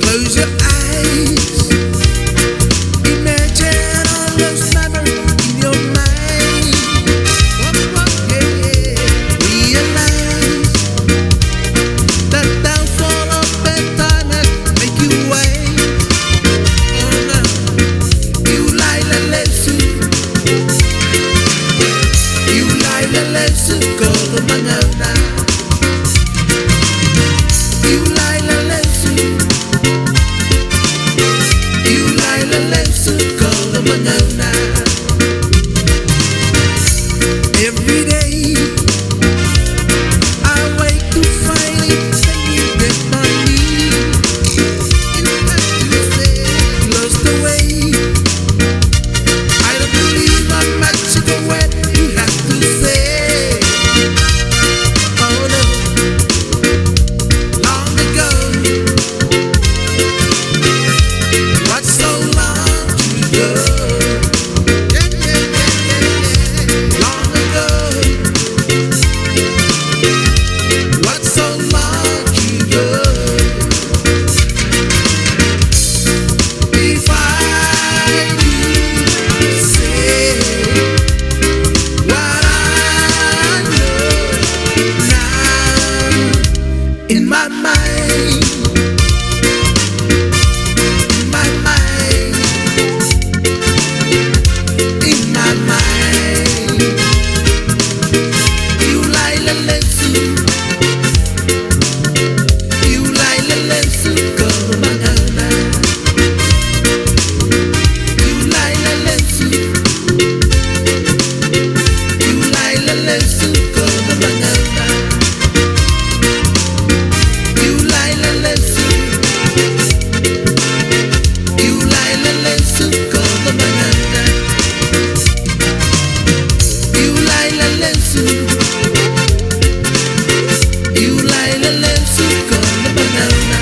Close your eyes, imagine all those memories in your mind. Yeah. Realize that downfall of bedtime has make you wait. Oh no, you lie la lesu, you lie la lesu ko manana. You lie la lesu, you lie la lesu ko manana. Every day I wake to find it standing there by me. You have to say, lost the way. I don't believe I met you when you have to say, oh no, long ago. What's so long ago? Yeah, yeah, yeah, yeah. Long ago. What's so long ago? If I do say what I know now in my mind, in my mind, in my mind, you lie la lesu, you lie la lesu ko manana. You lie la lesu, you lie la lesu ko manana. You lie la lesu, you lie la lesu ko manana. You lie la lesu, you lie la lesu ko manana.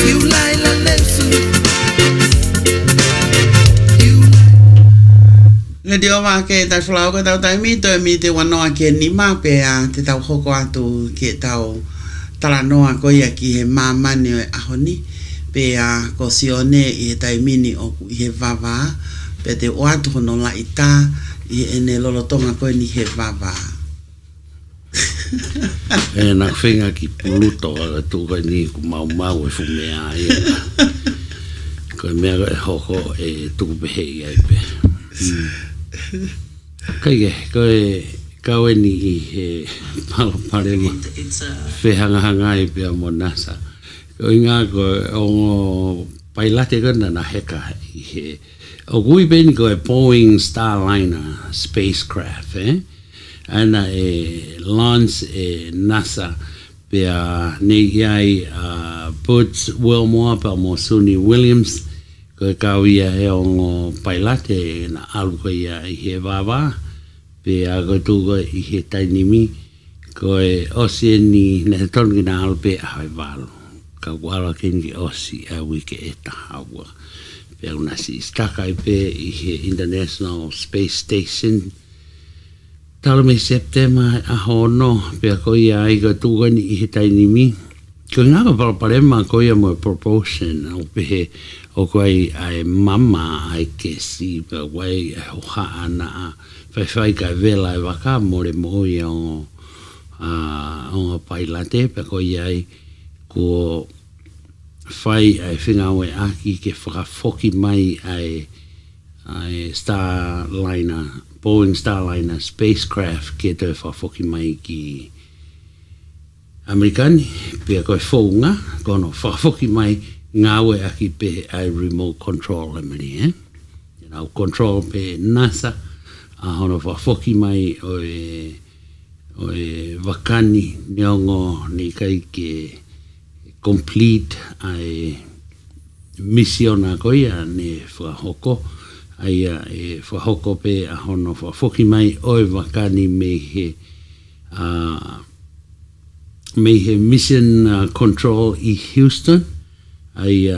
You lie la lesu, you le dio wa ke ta flau ko tau tai mi te wanoa ke ni ma pe a te tau hoko atu ke tau tala noa ko ia ki he mamani o ahoni pe a ko sione i tai mini o ku i he vava pe te o atu hono la ita i ene lolotonga ko ni he vava. E na whenga ki puluto a tuka ni ku mau e fumea ia. Ko mea e hoko e tuku pehe ia e pe. Kau ni he palema whehangahanga i pia mo nasa. Ko inga ko o pailate kona na heka i he. O kui peni ko e Boeing Starliner spacecraft, ana Lance NASA pe nei ai Butch Wilmore pa mo Sunny Williams ko kawia e o pailate na alu ko ia I he wawa pe go tu I he tainimi ko osieni ne tongi na alu pe ai valo ka wala kingi osi a wike e tahawa pe una si staka pe I he International Space Station talome September a hono pe ko ia I go tu ni I he tainimi ko nga ko parema ko ia mo proportion o pe o koe ai mama ai ke si pe wai ho ana fai ka vela e waka more mo ia o pailate pe ko ai ko fai ai finga we aki ke foki mai ai Starliner Boeing Starliner spacecraft ke te foki mai ki Amerikani pe ko fonga kono foki mai ngawe aki pe ai remote control emeri control pe NASA hono foki mai o wakani neongo ni kai ke complete ai misiona koia ne hoko ai hoko pe hono foki mai o wakani me he mission control I Houston ai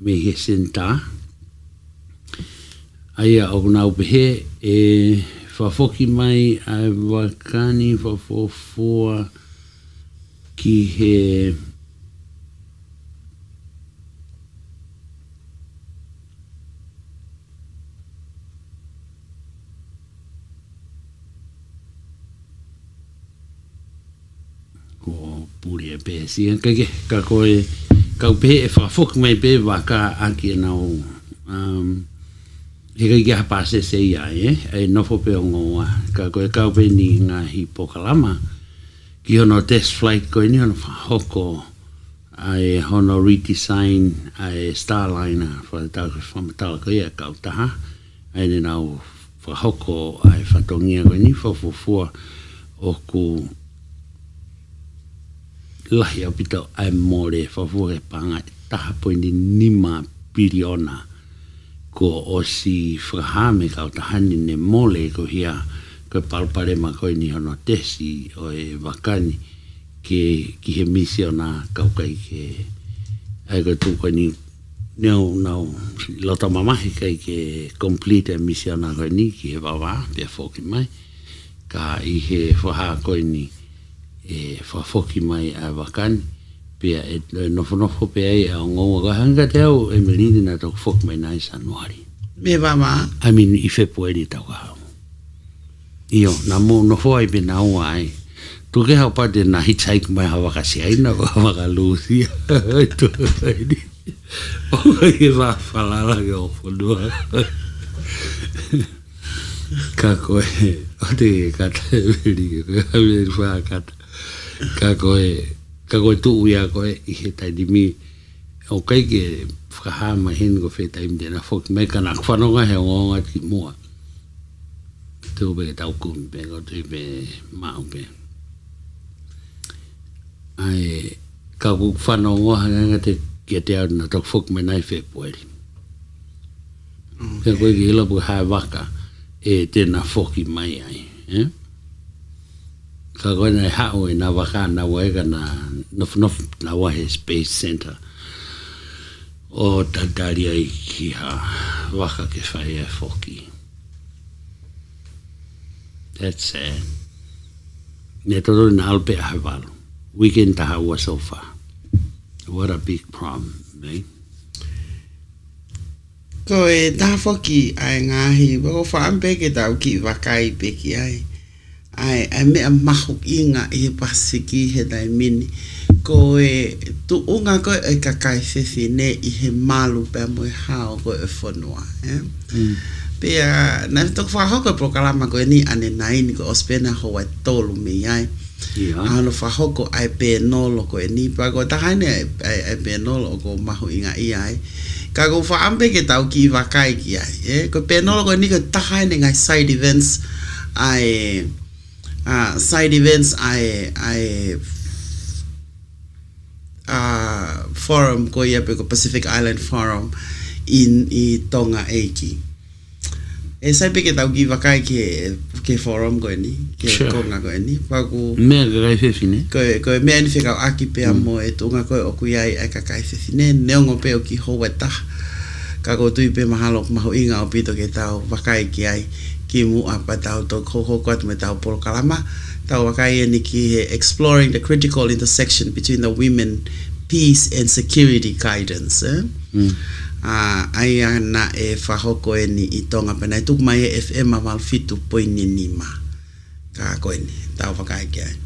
me he senta ai o nau pehe foki mai ai wakani fo ki he ko puri e pe si ka koe ka pe fok mai pe waka aki na he ka pa se ia e no fo pe ngo ka koe ka pe ni nga hipokalama ki ono test flight ko ni ono hoko ai hono redesign ai Starliner for the from tal ko ia ka ta ai ni now for hoko ai fatongia ko ni fo o ku lahi apita ai more favore panga taha poini nima biliona ko osi frahame ka tahani ne mole ko hia ko palpare ma ko ni hono tesi o e wakani ke ki he misiona ka kai ke ai ko tu ko ni no lota mama kai ke complete misiona ko ni ki va pe foki mai ka I he faha ko ni foki mai a wakani pe nofo pe ai a ngo ga hanga te au e melini na to fok mai nai sanuari me mama I mean I fe pueri ta wa io na mo no foi be na ai tu ke ha pa de na hitchhike mai ha waka si ai na waka lucia to ai o ke va falala yo fodo ka ko o te ka te veri ka me fa ka ka koe tu ia koe I he taidimi o kai ke whakaha mahin ko wheta im tēnā whoki mai kana whanonga he ngonga ki mua tu be tau kumi pe ko tu be mau pe ai ka ku whanonga hanga te kia te au na tau whoki mai nai whe pueri ka koe ki hila pu hae waka e tēnā whoki mai ai ka koe nei hao e na waka na waega na nof na wahe Space Center o tantari ai ki ha waka ke whai e whoki. That's sad. Ne toto na alpe a hawalo. Weekend taha ua so far. What a big problem, right? Ko e taha whoki ai ngahi wako whaampe ke tau ki wakai peki ai. Ai mea mahu inga I he pasiki he dai mini ko e tu unga ko e kakai fefi ne I he malu pe mo hao ko e fonua pe na tok fa hoko prokalama ko ni ane nai ni ko ospena ho wa tolu me ai ano fa hoko ai pe nolo ko ni pa ko ta hane ai pe nolo ko mahu inga ai ka ko fa ambe ke tau ki wakai ki ai ko pe nolo ko ni ko ta hane ngai side events side events forum ko ia pe ko Pacific Island Forum in Tonga Eki. Sai pe ke tau ki vakai ke forum ko ni ke konga ko ni pa ku me ga fe fine ko me ni fika aki pe amo e tunga ko o ku ai e ka kai fe fine ne ngo pe o ki ho weta ka ko tui pe mahalo maho inga o pito ke tau vakai ki ai ki mu apa tau to ko kwat me tau por kalama tau vakai ni ki exploring the critical intersection between the women peace and security guidance ai ana e whahoko e ni i Tonga pena i tuk mai e FM a malfitu poini nima ka koe ni tau whakai ki ai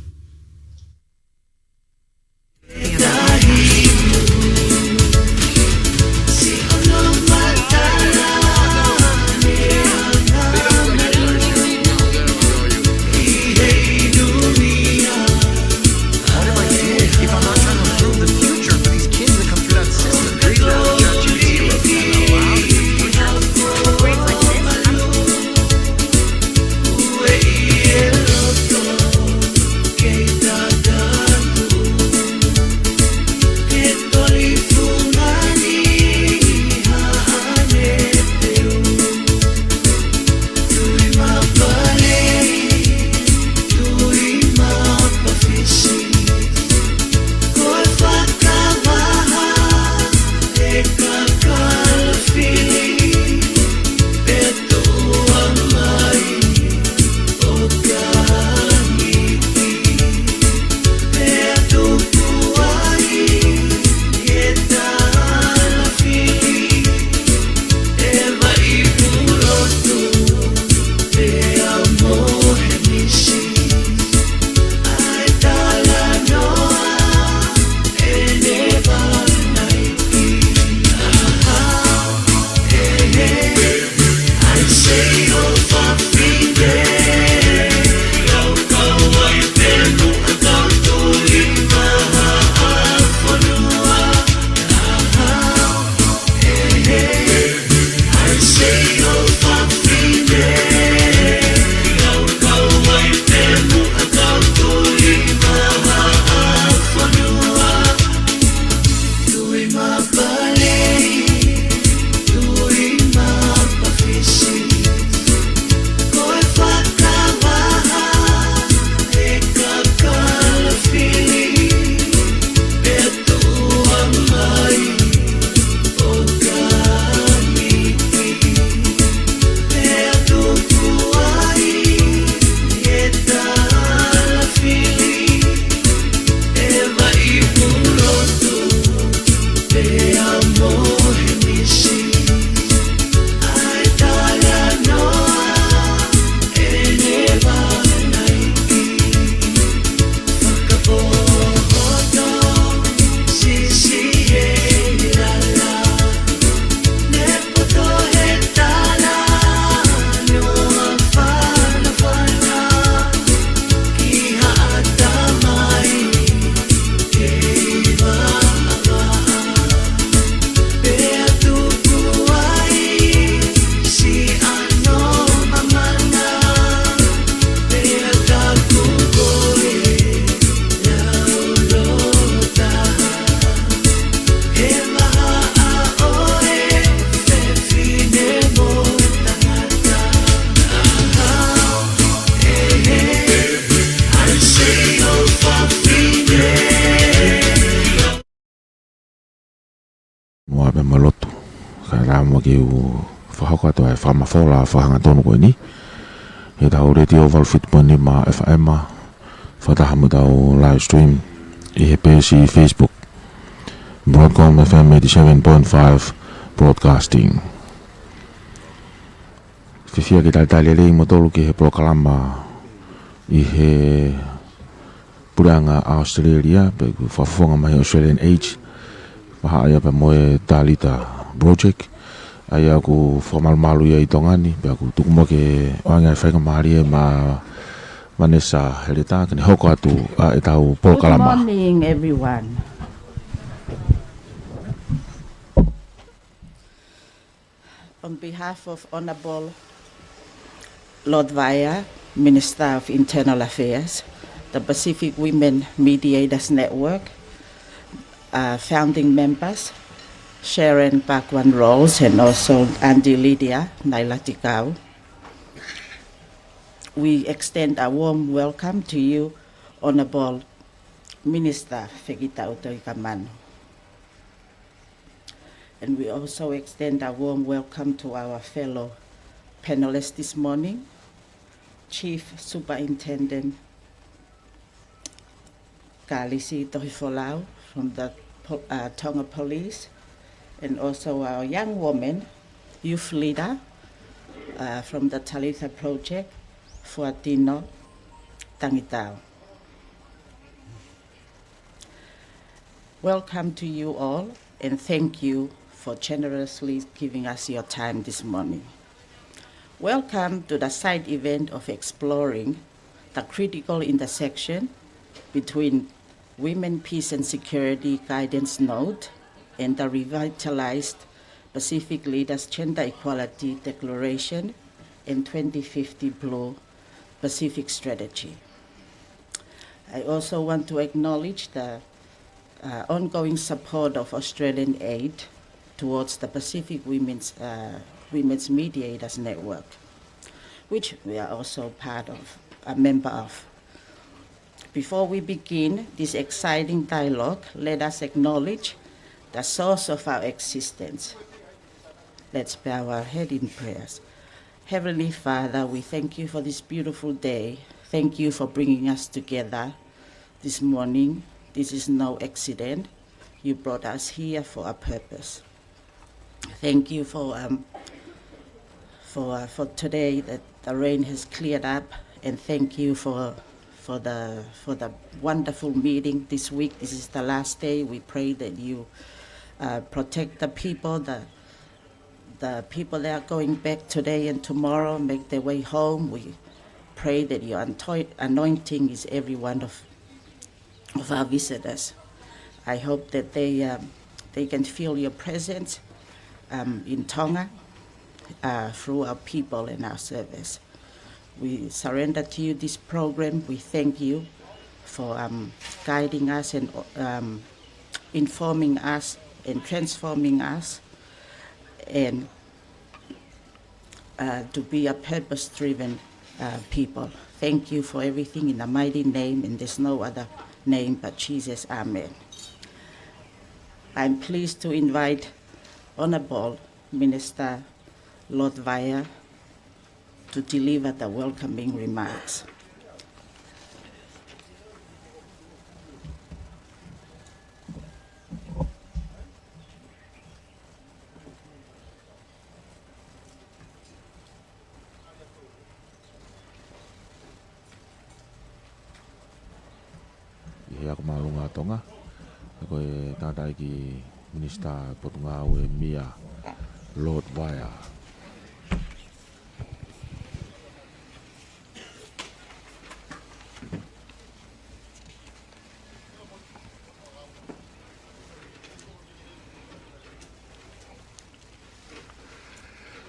Whamafola whahanga tonu koe ni. He tau radio valfit poni ma FM whatahamu tau live stream i he pēsi Facebook Broadcom FM 87.5 Broadcasting. Whiwhia ki taitali rei motolu ki he prokalama i he puranga Australia pe ku whafonga mai Australian Age paha aia pe moe talita project ai aku formal malu ia i Tonga ni pe aku tuku mo ke wanga whainga maari e ma Vanessa Helita kene hoko atu e tau prokalama. Good morning everyone. On behalf of Honorable Lord Vaya, Minister of Internal Affairs, the Pacific Women Mediators Network, founding members, Sharon Bakwan Rose, and also Andy Lydia Nailatikau. We extend a warm welcome to you, Honorable Minister Fegita Utoikamanu. And we also extend a warm welcome to our fellow panelists this morning, Chief Superintendent Kalisi Tohifolau from the Tonga Police, and also our young woman, youth leader from the Talitha Project, Fuatino Tangitao. Welcome to you all, and thank you for generously giving us your time this morning. Welcome to the side event of exploring the critical intersection between Women, Peace and Security Guidance Note and the revitalized Pacific Leaders Gender Equality Declaration and 2050 Blue Pacific Strategy. I also want to acknowledge the ongoing support of Australian aid towards the Pacific Women's Mediators Network, which we are also a member of. Before we begin this exciting dialogue, let us acknowledge the source of our existence. Let's bow our head in prayers. Heavenly Father, we thank you for this beautiful day. Thank you for bringing us together this morning. This is no accident. You brought us here for a purpose. Thank you for today that the rain has cleared up, and thank you for the wonderful meeting this week. This is the last day. We pray that you protect the people, the people that are going back today and tomorrow, make their way home. We pray that your anointing is every one of our visitors. I hope that they can feel your presence in Tonga through our people and our service. We surrender to you this program. We thank you for guiding us and informing us and transforming us, and to be a purpose-driven people. Thank you for everything in the mighty name, and there's no other name but Jesus. Amen. I'm pleased to invite Honorable Minister Lord Vaya to deliver the welcoming remarks. Ia ko malunga tonga. Ko e tata ki Minister Potunga we Mia Lord Vaya.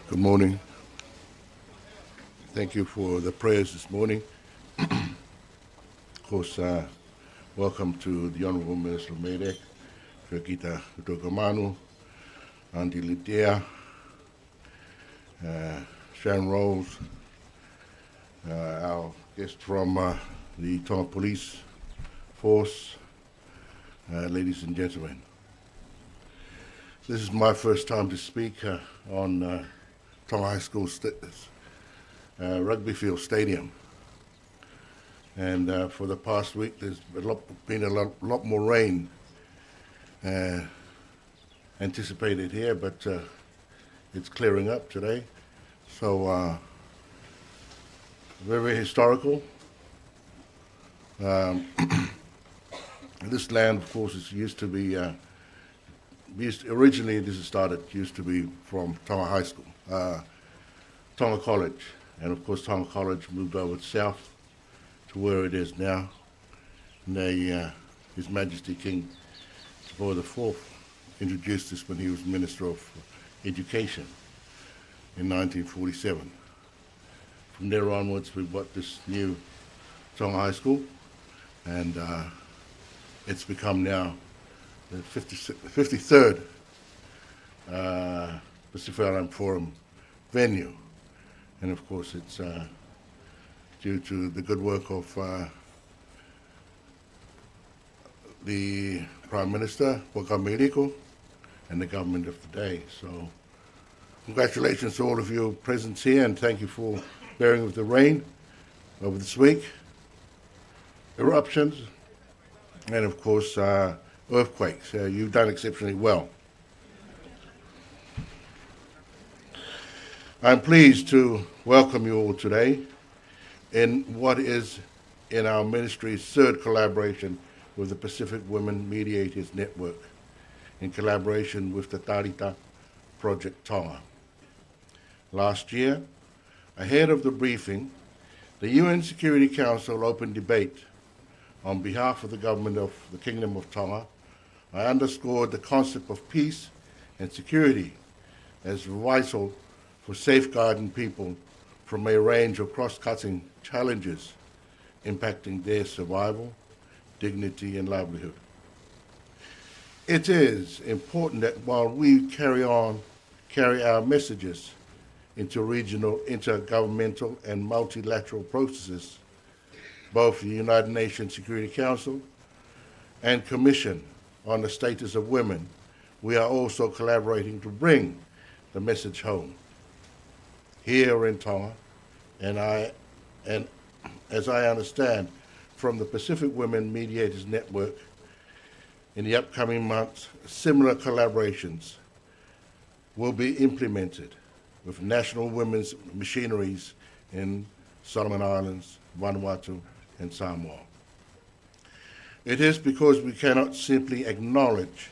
Good morning. Thank you for the prayers this morning. Of course, welcome to the Honourable Minister Medek, Fekita Utokamanu, Auntie Lydia, Sharon Rose, our guest from the Tonga Police Force, ladies and gentlemen. This is my first time to speak on Tonga High School rugby field stadium. And for the past week, there's been a lot more rain anticipated here, but it's clearing up today. So very historical. This land, of course, used to be, originally this started, used to be from Tonga High School, Tonga College. And of course, Tonga College moved over south to where it is now. And His Majesty King Paul IV introduced this when he was Minister of Education in 1947 from there onwards, we got this new Tonga High School, and it's become now the 53rd Pacific Island Forum venue. And of course, it's due to the good work of the Prime Minister, Wakamiriko, and the government of the day. So congratulations to all of you present here, and thank you for bearing with the rain over this week, eruptions, and of course earthquakes. You've done exceptionally well. I'm pleased to welcome you all today in what is in our ministry's third collaboration with the Pacific Women Mediators Network, in collaboration with the Tarita Project Tonga. Last year, ahead of the briefing, the UN Security Council opened debate on behalf of the government of the Kingdom of Tonga. I underscored the concept of peace and security as vital for safeguarding people from a range of cross-cutting challenges impacting their survival, dignity, and livelihood. It is important that while we carry our messages into regional, intergovernmental, and multilateral processes, both the United Nations Security Council and Commission on the Status of Women, we are also collaborating to bring the message home here in Tonga, and as I understand from the Pacific Women Mediators Network, in the upcoming months, similar collaborations will be implemented with national women's machineries in Solomon Islands, Vanuatu, and Samoa. It is because we cannot simply acknowledge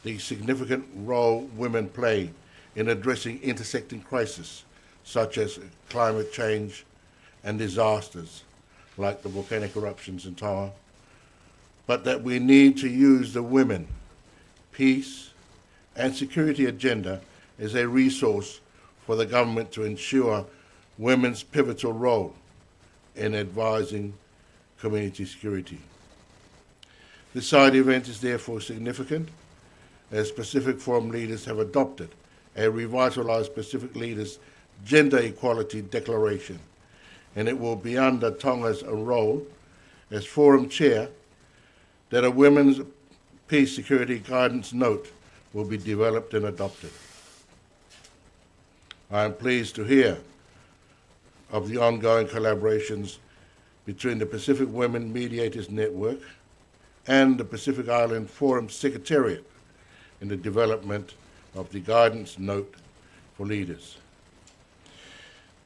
the significant role women play in addressing intersecting crises such as climate change and disasters like the volcanic eruptions in Tonga, but that we need to use the women, peace, and security agenda as a resource for the government to ensure women's pivotal role in advising community security. This side event is therefore significant, as Pacific Forum leaders have adopted a revitalized Pacific Leaders Gender Equality Declaration, and it will be under Tonga's role as Forum Chair that a Women's Peace Security Guidance Note will be developed and adopted. I am pleased to hear of the ongoing collaborations between the Pacific Women Mediators Network and the Pacific Island Forum Secretariat in the development of the Guidance Note for Leaders.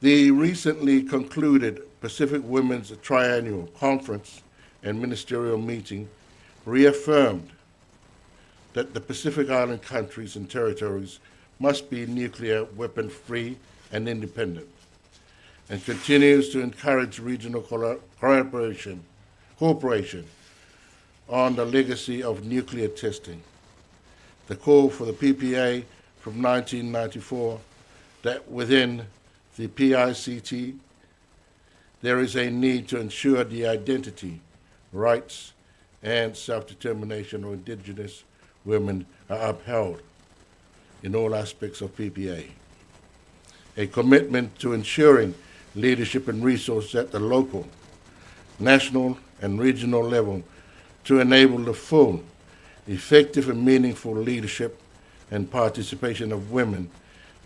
The recently concluded Pacific Women's Triennial Conference and Ministerial Meeting reaffirmed that the Pacific Island countries and territories must be nuclear weapon-free and independent, and continues to encourage regional cooperation on the legacy of nuclear testing. The call for the PPA from 1994 that within the PICT there is a need to ensure the identity, rights, and self-determination of Indigenous women are upheld in all aspects of PPA. A commitment to ensuring leadership and resources at the local, national, and regional level to enable the full, effective, and meaningful leadership and participation of women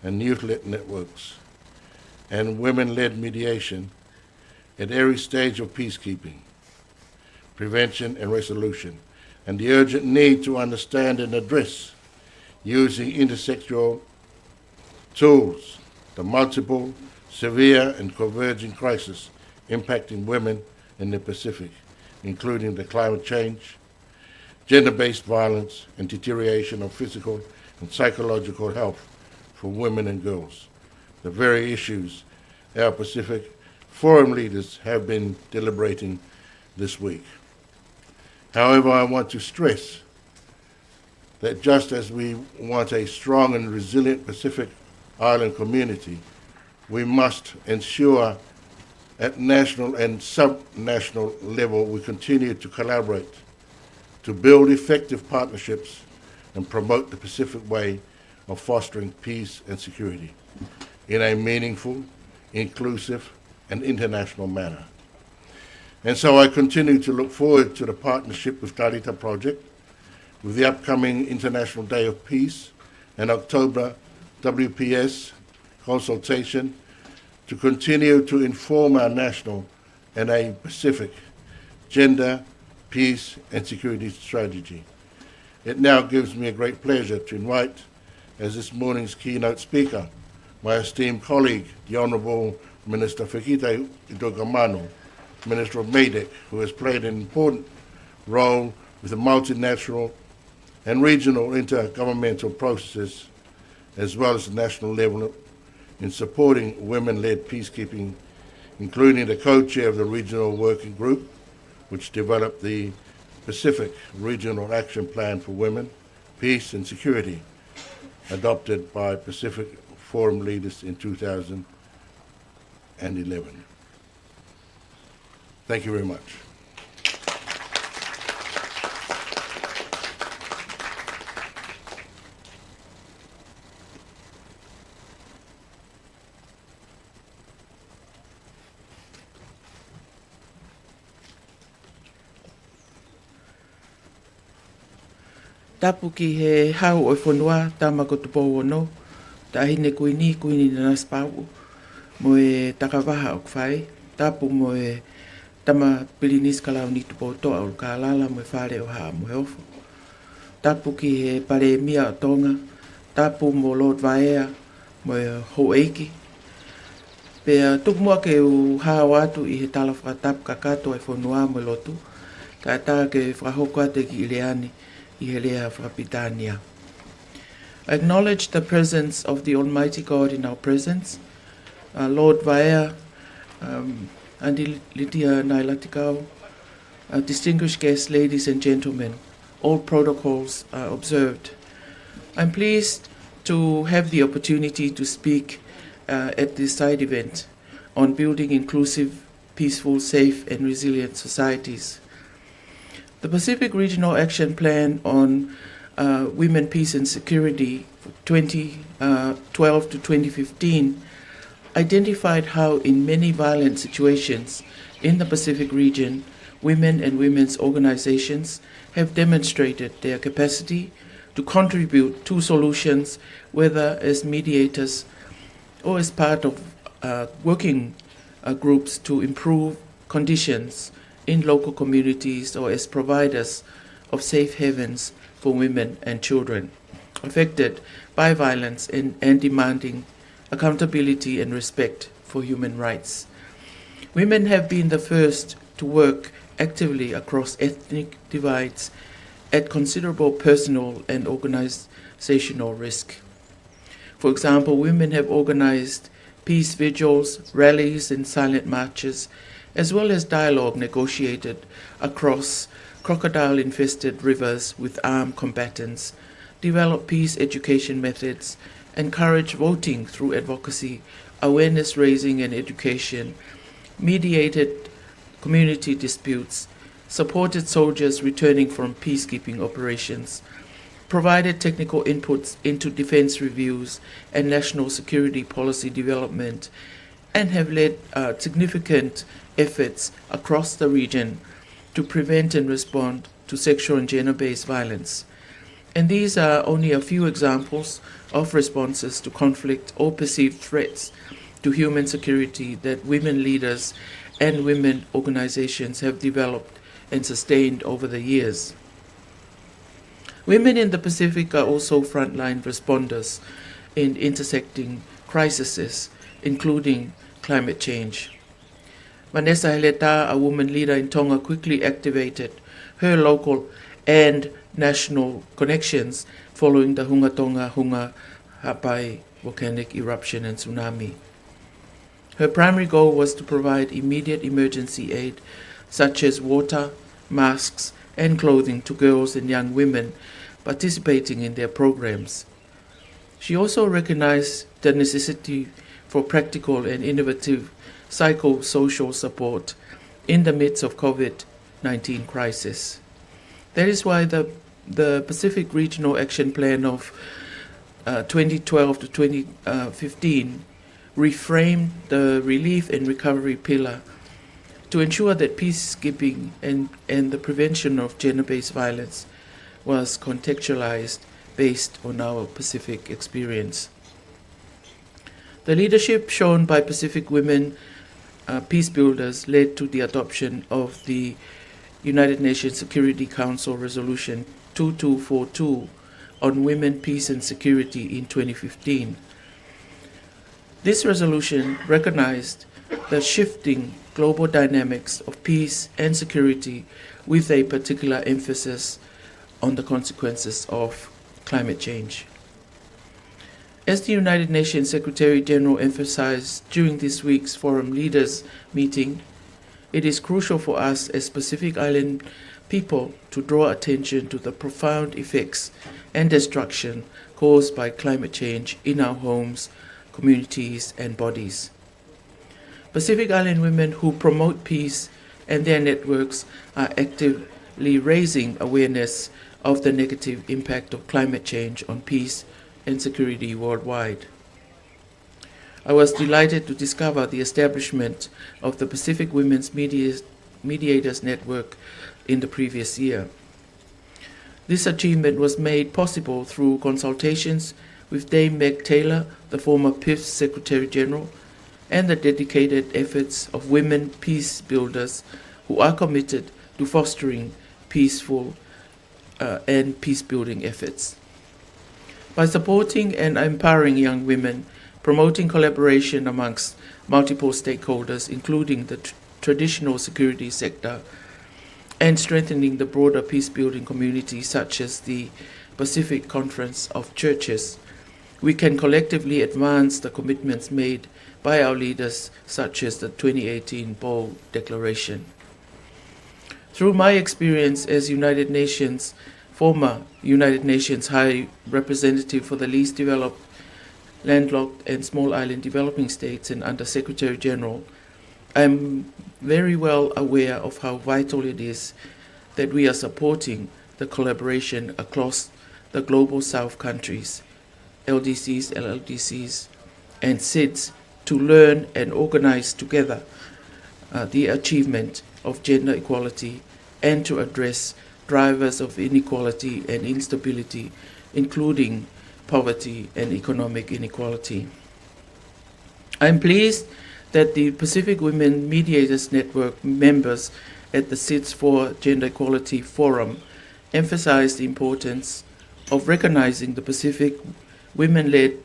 and youth-led networks, and women-led mediation at every stage of peacekeeping, prevention, and resolution, and the urgent need to understand and address, using intersectoral tools, the multiple, severe, and converging crises impacting women in the Pacific, including the climate change, gender-based violence, and deterioration of physical and psychological health for women and girls, the very issues our Pacific Forum leaders have been deliberating this week. However, I want to stress that just as we want a strong and resilient Pacific Island community, we must ensure At national and sub-national level, we continue to collaborate to build effective partnerships and promote the Pacific way of fostering peace and security in a meaningful, inclusive, and international manner. And so I continue to look forward to the partnership with Talita Project, with the upcoming International Day of Peace and October WPS consultation, to continue to inform our national and a Pacific gender, peace, and security strategy. It now gives me a great pleasure to invite, as this morning's keynote speaker, my esteemed colleague, the Honourable Minister Whekita Itokamano, Minister of MADEC, who has played an important role with the multinational and regional intergovernmental processes, as well as the national level, in supporting women-led peacekeeping, including the co-chair of the Regional Working Group, which developed the Pacific Regional Action Plan for Women, Peace and Security, adopted by Pacific Forum leaders in 2011. Thank you very much. Tapu ki he hau o whanua tama ko tupo ono, ta hine kuini na naspau, mo e takawaha o kwhai, tapu mo e tama pilinis kalau ni tupo toa o ka alala mo e whare o haa mo e ofo. Tapu ki he pare mia o Tonga, tapu mo Lord Vaea mo e Ho'eiki. Pea tuku mua ke u haa watu I he tala whakatapu kakato e whanua mo e lotu, ka tā ke whahoko ate ki Ileani, I acknowledge the presence of the Almighty God in our presence. Lord Vaea, Andi Lydia Nailatikau, distinguished guests, ladies and gentlemen, all protocols are observed. I'm pleased to have the opportunity to speak at this side event on building inclusive, peaceful, safe and resilient societies. The Pacific Regional Action Plan on Women, Peace and Security for 2012 to 2015 identified how in many violent situations in the Pacific region, women and women's organizations have demonstrated their capacity to contribute to solutions, whether as mediators or as part of working groups to improve conditions in local communities or as providers of safe havens for women and children affected by violence and demanding accountability and respect for human rights. Women have been the first to work actively across ethnic divides at considerable personal and organizational risk. For example, women have organized peace vigils, rallies and silent marches, as well as dialogue negotiated across crocodile-infested rivers with armed combatants, develop peace education methods, encourage voting through advocacy, awareness raising and education, mediated community disputes, supported soldiers returning from peacekeeping operations, provided technical inputs into defense reviews and national security policy development, and have led significant efforts across the region to prevent and respond to sexual and gender-based violence. And these are only a few examples of responses to conflict or perceived threats to human security that women leaders and women organizations have developed and sustained over the years. Women in the Pacific are also frontline responders in intersecting crises, including climate change. Vanessa Heleta, a woman leader in Tonga, quickly activated her local and national connections following the Hunga Hapai volcanic eruption and tsunami. Her primary goal was to provide immediate emergency aid, such as water, masks, and clothing to girls and young women participating in their programs. She also recognized the necessity for practical and innovative psychosocial support in the midst of COVID-19 crisis. That is why the Pacific Regional Action Plan of 2012 to 2015 reframed the relief and recovery pillar to ensure that peacekeeping and the prevention of gender-based violence was contextualized based on our Pacific experience. The leadership shown by Pacific women peace builders led to the adoption of the United Nations Security Council Resolution 2242 on women, peace and security in 2015. This resolution recognized the shifting global dynamics of peace and security with a particular emphasis on the consequences of climate change. As the United Nations Secretary General emphasized during this week's Forum Leaders meeting, it is crucial for us as Pacific Island people to draw attention to the profound effects and destruction caused by climate change in our homes, communities, and bodies. Pacific Island women who promote peace and their networks are actively raising awareness of the negative impact of climate change on peace and security worldwide. I was delighted to discover the establishment of the Pacific Women's Mediators Network in the previous year. This achievement was made possible through consultations with Dame Meg Taylor, the former PIF's Secretary General, and the dedicated efforts of women peace builders who are committed to fostering peaceful and peace-building efforts. By supporting and empowering young women, promoting collaboration amongst multiple stakeholders, including the traditional security sector, and strengthening the broader peace-building community such as the Pacific Conference of Churches, we can collectively advance the commitments made by our leaders such as the 2018 Bold Declaration. Through my experience as former United Nations High Representative for the least developed, landlocked and small island developing states and Under Secretary General, I am very well aware of how vital it is that we are supporting the collaboration across the Global South countries, LDCs, LLDCs, and SIDS to learn and organize together the achievement of gender equality and to address drivers of inequality and instability, including poverty and economic inequality. I am pleased that the Pacific Women Mediators Network members at the SIDS for Gender Equality Forum emphasized the importance of recognizing the Pacific women-led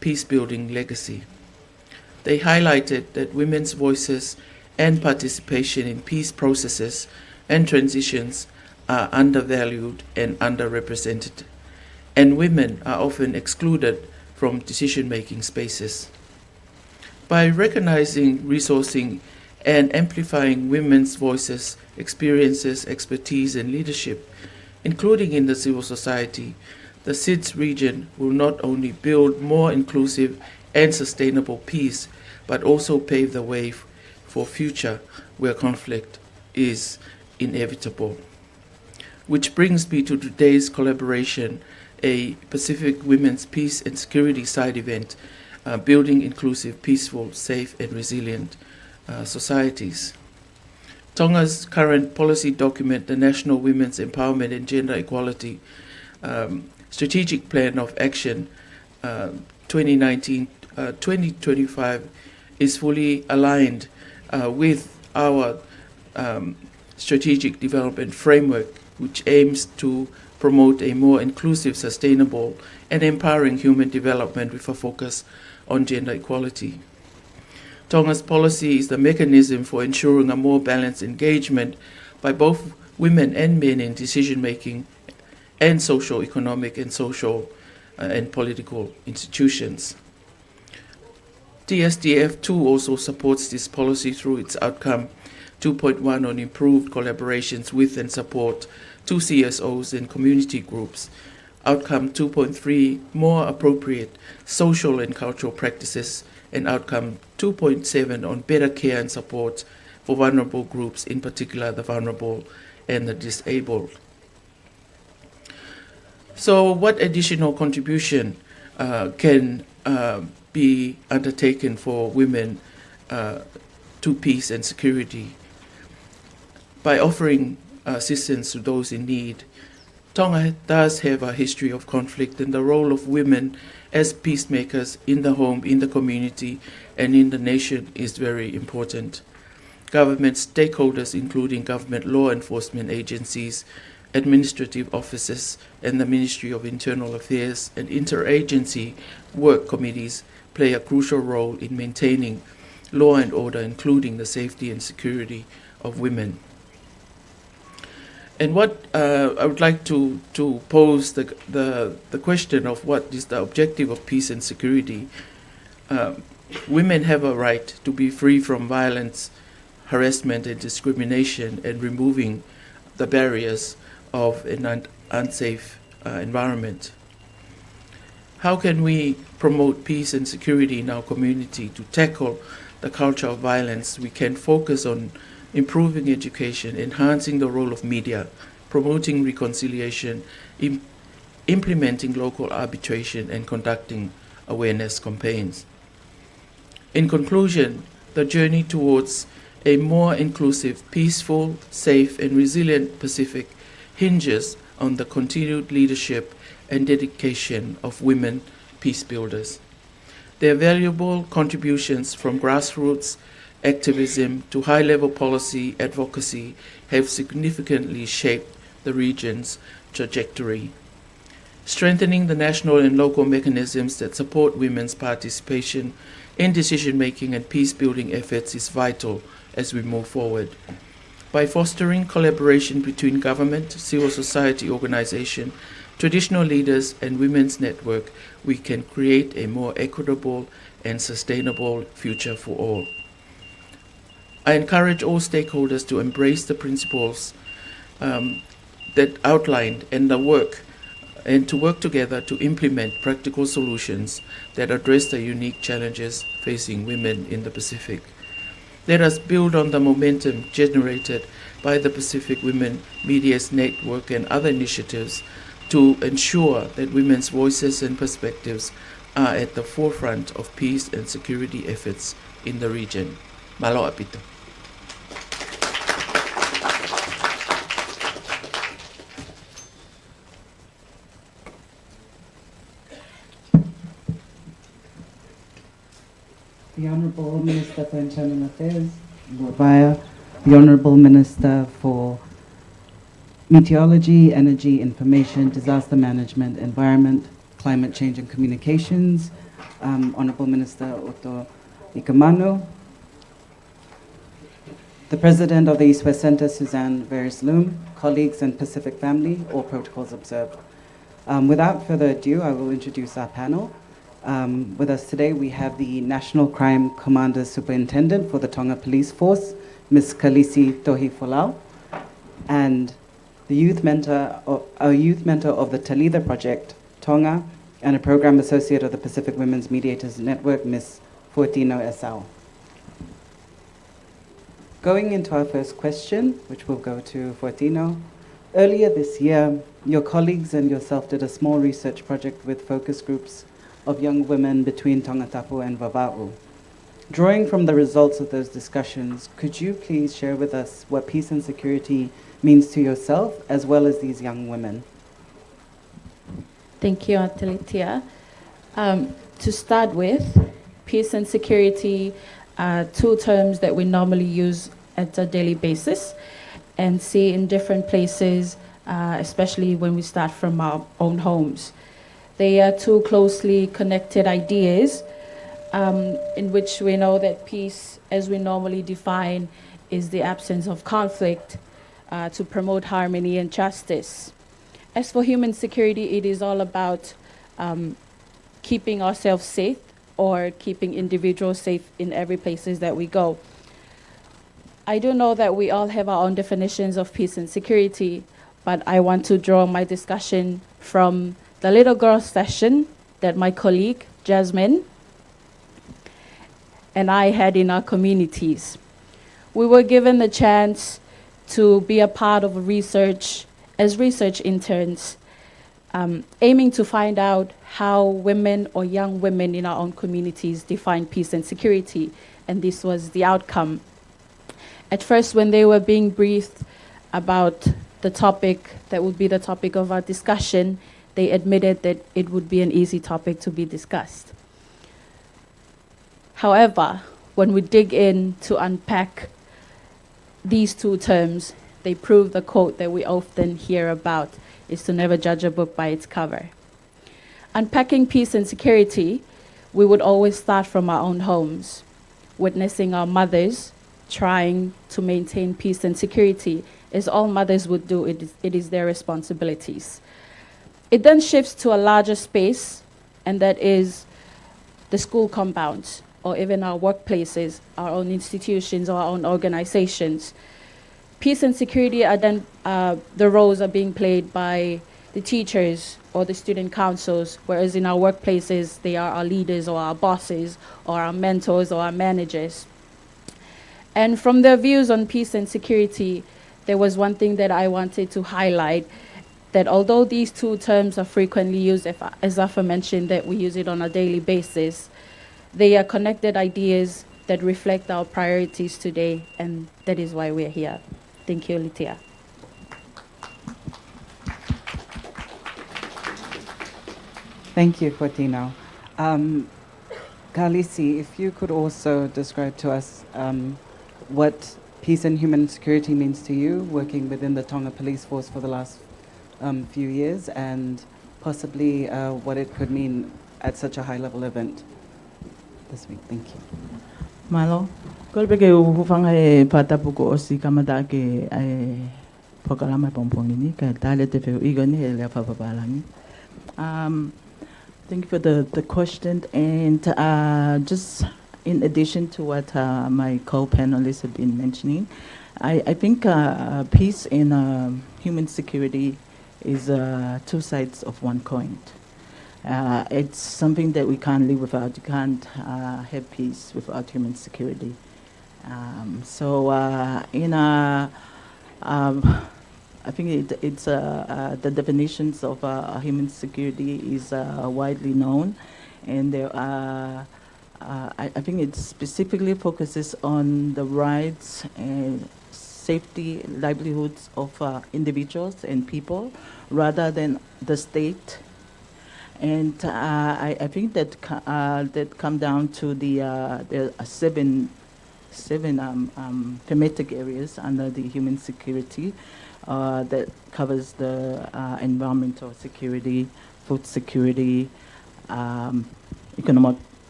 peace-building legacy. They highlighted that women's voices and participation in peace processes and transitions are undervalued and underrepresented, and women are often excluded from decision-making spaces. By recognizing, resourcing, and amplifying women's voices, experiences, expertise, and leadership, including in the civil society, the SIDS region will not only build more inclusive and sustainable peace, but also pave the way for future where conflict is inevitable. Which brings me to today's collaboration, a Pacific Women's Peace and Security side event, building inclusive, peaceful, safe, and resilient societies. Tonga's current policy document, the National Women's Empowerment and Gender Equality Strategic Plan of Action 2019-2025, is fully aligned with our strategic development framework, which aims to promote a more inclusive, sustainable, and empowering human development with a focus on gender equality. Tonga's policy is the mechanism for ensuring a more balanced engagement by both women and men in decision-making and social, economic, and social and political institutions. TSDF2 also supports this policy through its outcome 2.1 on improved collaborations with and support to CSOs and community groups, outcome 2.3 more appropriate social and cultural practices and outcome 2.7 on better care and support for vulnerable groups, in particular the vulnerable and the disabled. So what additional contribution can be undertaken for women to peace and security? By offering assistance to those in need. Tonga does have a history of conflict, and the role of women as peacemakers in the home, in the community, and in the nation is very important. Government stakeholders, including government law enforcement agencies, administrative offices, and the Ministry of Internal Affairs and interagency work committees play a crucial role in maintaining law and order, including the safety and security of women. And what I would like to pose the question of what is the objective of peace and security. Women have a right to be free from violence, harassment, and discrimination, and removing the barriers of an unsafe environment. How can we promote peace and security in our community to tackle the culture of violence? We can focus on improving education, enhancing the role of media, promoting reconciliation, implementing local arbitration, and conducting awareness campaigns. In conclusion, the journey towards a more inclusive, peaceful, safe, and resilient Pacific hinges on the continued leadership and dedication of women peace builders. Their valuable contributions from grassroots activism to high-level policy advocacy have significantly shaped the region's trajectory. Strengthening the national and local mechanisms that support women's participation in decision-making and peace-building efforts is vital as we move forward. By fostering collaboration between government, civil society organization, traditional leaders, and women's network, we can create a more equitable and sustainable future for all. I encourage all stakeholders to embrace the principles that outlined and to work together to implement practical solutions that address the unique challenges facing women in the Pacific. Let us build on the momentum generated by the Pacific Women Medias Network and other initiatives to ensure that women's voices and perspectives are at the forefront of peace and security efforts in the region. Malo apito. The Honourable Minister for Internal Affairs, Lord Vaya, the Honourable Minister for Meteorology, Energy, Information, Disaster Management, Environment, Climate Change and Communications, Honourable Minister Otto Ikamano, the President of the East West Centre, Suzanne Veris-Loom, colleagues and Pacific family, all protocols observed. Without further ado, I will introduce our panel. With us today, we have the National Crime Commander Superintendent for the Tonga Police Force, Ms. Kalisi Tohi-Folau, and the youth mentor of the Talitha Project, Tonga, and a program associate of the Pacific Women's Mediators Network, Ms. Fortino Esau. Going into our first question, which will go to Fortino. Earlier this year, your colleagues and yourself did a small research project with focus groups of young women between Tongatapu and Vava'u. Drawing from the results of those discussions, could you please share with us what peace and security means to yourself as well as these young women? Thank you, Atelitia. To start with, peace and security are two terms that we normally use at a daily basis and see in different places, especially when we start from our own homes. They are two closely connected ideas in which we know that peace, as we normally define, is the absence of conflict to promote harmony and justice. As for human security, it is all about keeping ourselves safe or keeping individuals safe in every places that we go. I do know that we all have our own definitions of peace and security, but I want to draw my discussion from the little girl session that my colleague, Jasmine, and I had in our communities. We were given the chance to be a part of research as research interns, aiming to find out how women or young women in our own communities define peace and security, and this was the outcome. At first, when they were being briefed about the topic that would be the topic of our discussion, they admitted that it would be an easy topic to be discussed. However, when we dig in to unpack these two terms, they prove the quote that we often hear about, is to never judge a book by its cover. Unpacking peace and security, we would always start from our own homes, witnessing our mothers trying to maintain peace and security, as all mothers would do. It is their responsibilities. It then shifts to a larger space, and that is the school compounds, or even our workplaces, our own institutions, or our own organizations. Peace and security are then, the roles are being played by the teachers or the student councils, whereas in our workplaces, they are our leaders or our bosses or our mentors or our managers. And from their views on peace and security, there was one thing that I wanted to highlight, that although these two terms are frequently used, as Afa mentioned, that we use it on a daily basis, they are connected ideas that reflect our priorities today, and that is why we're here. Thank you, Litia. Thank you, Fortino. Kalisi, if you could also describe to us what peace and human security means to you, working within the Tonga Police Force for the last few years, and possibly what it could mean at such a high-level event this week. Thank you. Malo, kolbe ke ufanga e patapuko osi kamada ke pokalama pompongini ka tale te feo igoni e le papapalangi. Thank you for the question, and just in addition to what my co-panelists have been mentioning, I think peace and human security is two sides of one coin. It's something that we can't live without. You can't have peace without human security. I think it's the definitions of human security is widely known, and there are. I think it specifically focuses on the rights and safety, livelihoods of individuals and people, rather than the state. And I think that that come down to the seven thematic areas under the human security that covers the environmental security, food security,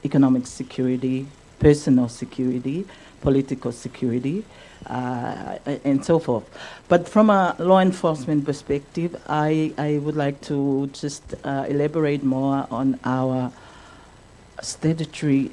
economic security, personal security, political security, and so forth. But from a law enforcement perspective, I would like to just elaborate more on our statutory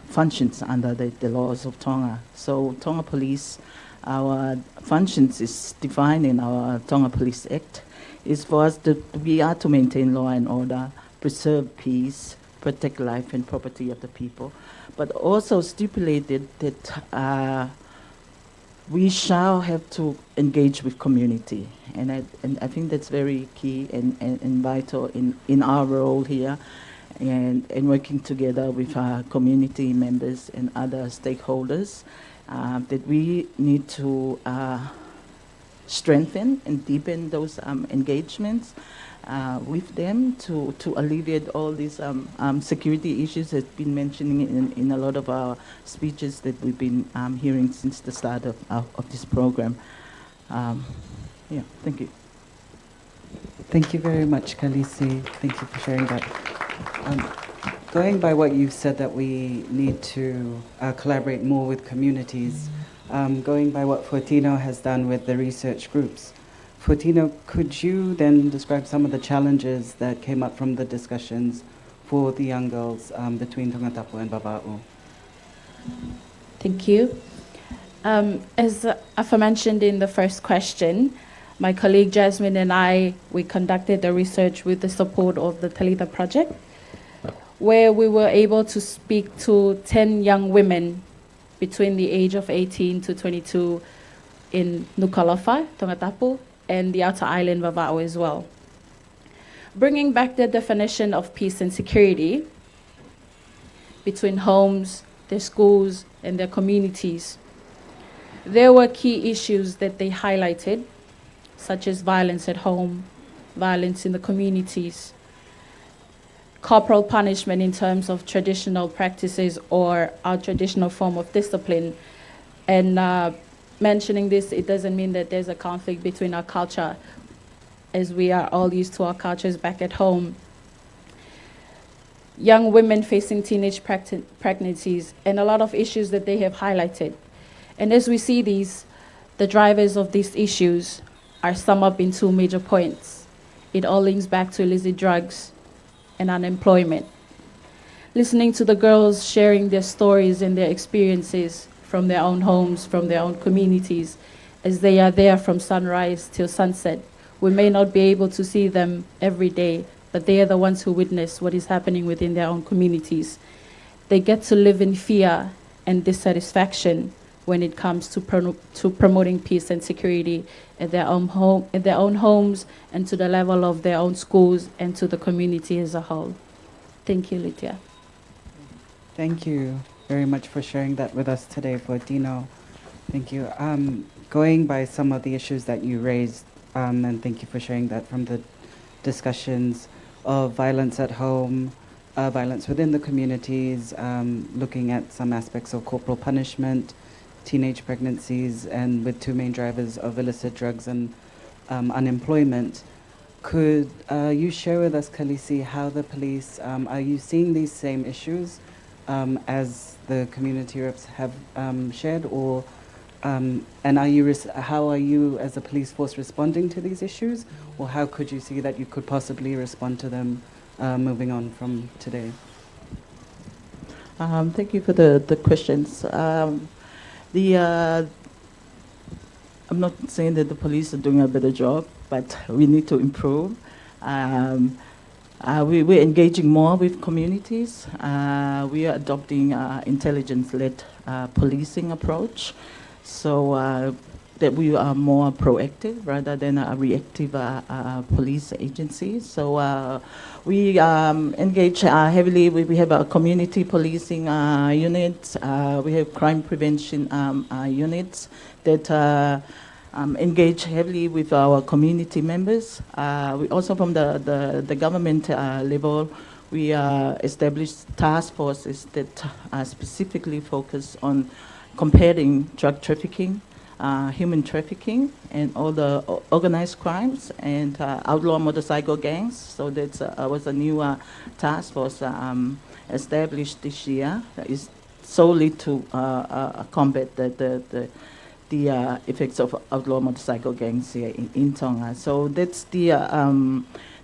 functions under the laws of Tonga. So Tonga Police, our functions is defined in our Tonga Police Act, is for us we are to maintain law and order, preserve peace, protect life and property of the people, but also stipulated that we shall have to engage with community. And I think that's very key and vital in our role here, and working together with our community members and other stakeholders, that we need to strengthen and deepen those engagements with them to alleviate all these security issues that's been mentioning in a lot of our speeches that we've been hearing since the start of this program. Yeah, thank you. Thank you very much, Kalisi. Thank you for sharing that. Going by what you've said, that we need to collaborate more with communities, going by what Fortino has done with the research groups, Fortino, could you then describe some of the challenges that came up from the discussions for the young girls between Tongatapu and Baba'u? Thank you. As Afa mentioned in the first question, my colleague Jasmine and we conducted the research with the support of the Talitha Project. where we were able to speak to 10 young women between the age of 18 to 22 in Nuku'alofa, Tongatapu, and the outer island Vava'o as well. Bringing back the definition of peace and security between homes, their schools, and their communities, there were key issues that they highlighted, such as violence at home, violence in the communities, corporal punishment in terms of traditional practices or our traditional form of discipline. And mentioning this, it doesn't mean that there's a conflict between our culture, as we are all used to our cultures back at home. Young women facing teenage pregnancies, and a lot of issues that they have highlighted. And as we see these, the drivers of these issues are summed up in two major points. It all links back to illicit drugs and unemployment. Listening to the girls sharing their stories and their experiences from their own homes, from their own communities, as they are there from sunrise till sunset. We may not be able to see them every day, but they are the ones who witness what is happening within their own communities. They get to live in fear and dissatisfaction when it comes to promoting peace and security at their own homes, and to the level of their own schools, and to the community as a whole. Thank you, Lydia. Thank you very much for sharing that with us today, for Dino. Thank you. Going by some of the issues that you raised, and thank you for sharing that from the discussions of violence at home, violence within the communities, looking at some aspects of corporal punishment, teenage pregnancies, and with two main drivers of illicit drugs and unemployment. Could you share with us, Khaleesi, how the police, are you seeing these same issues as the community reps have shared, or and how are you as a police force responding to these issues, or how could you see that you could possibly respond to them moving on from today? Thank you for the questions. I'm not saying that the police are doing a better job, but we need to improve. We're engaging more with communities. We are adopting intelligence-led policing approach, so that we are more proactive rather than a reactive police agency. So we engage heavily. We have a community policing unit. We have crime prevention units that engage heavily with our community members. We also, from the government level, we established task forces that specifically focus on combating drug trafficking, human trafficking, and all the organized crimes, and outlaw motorcycle gangs. So that was a new task force established this year that is solely to combat the effects of outlaw motorcycle gangs here in Tonga. So that's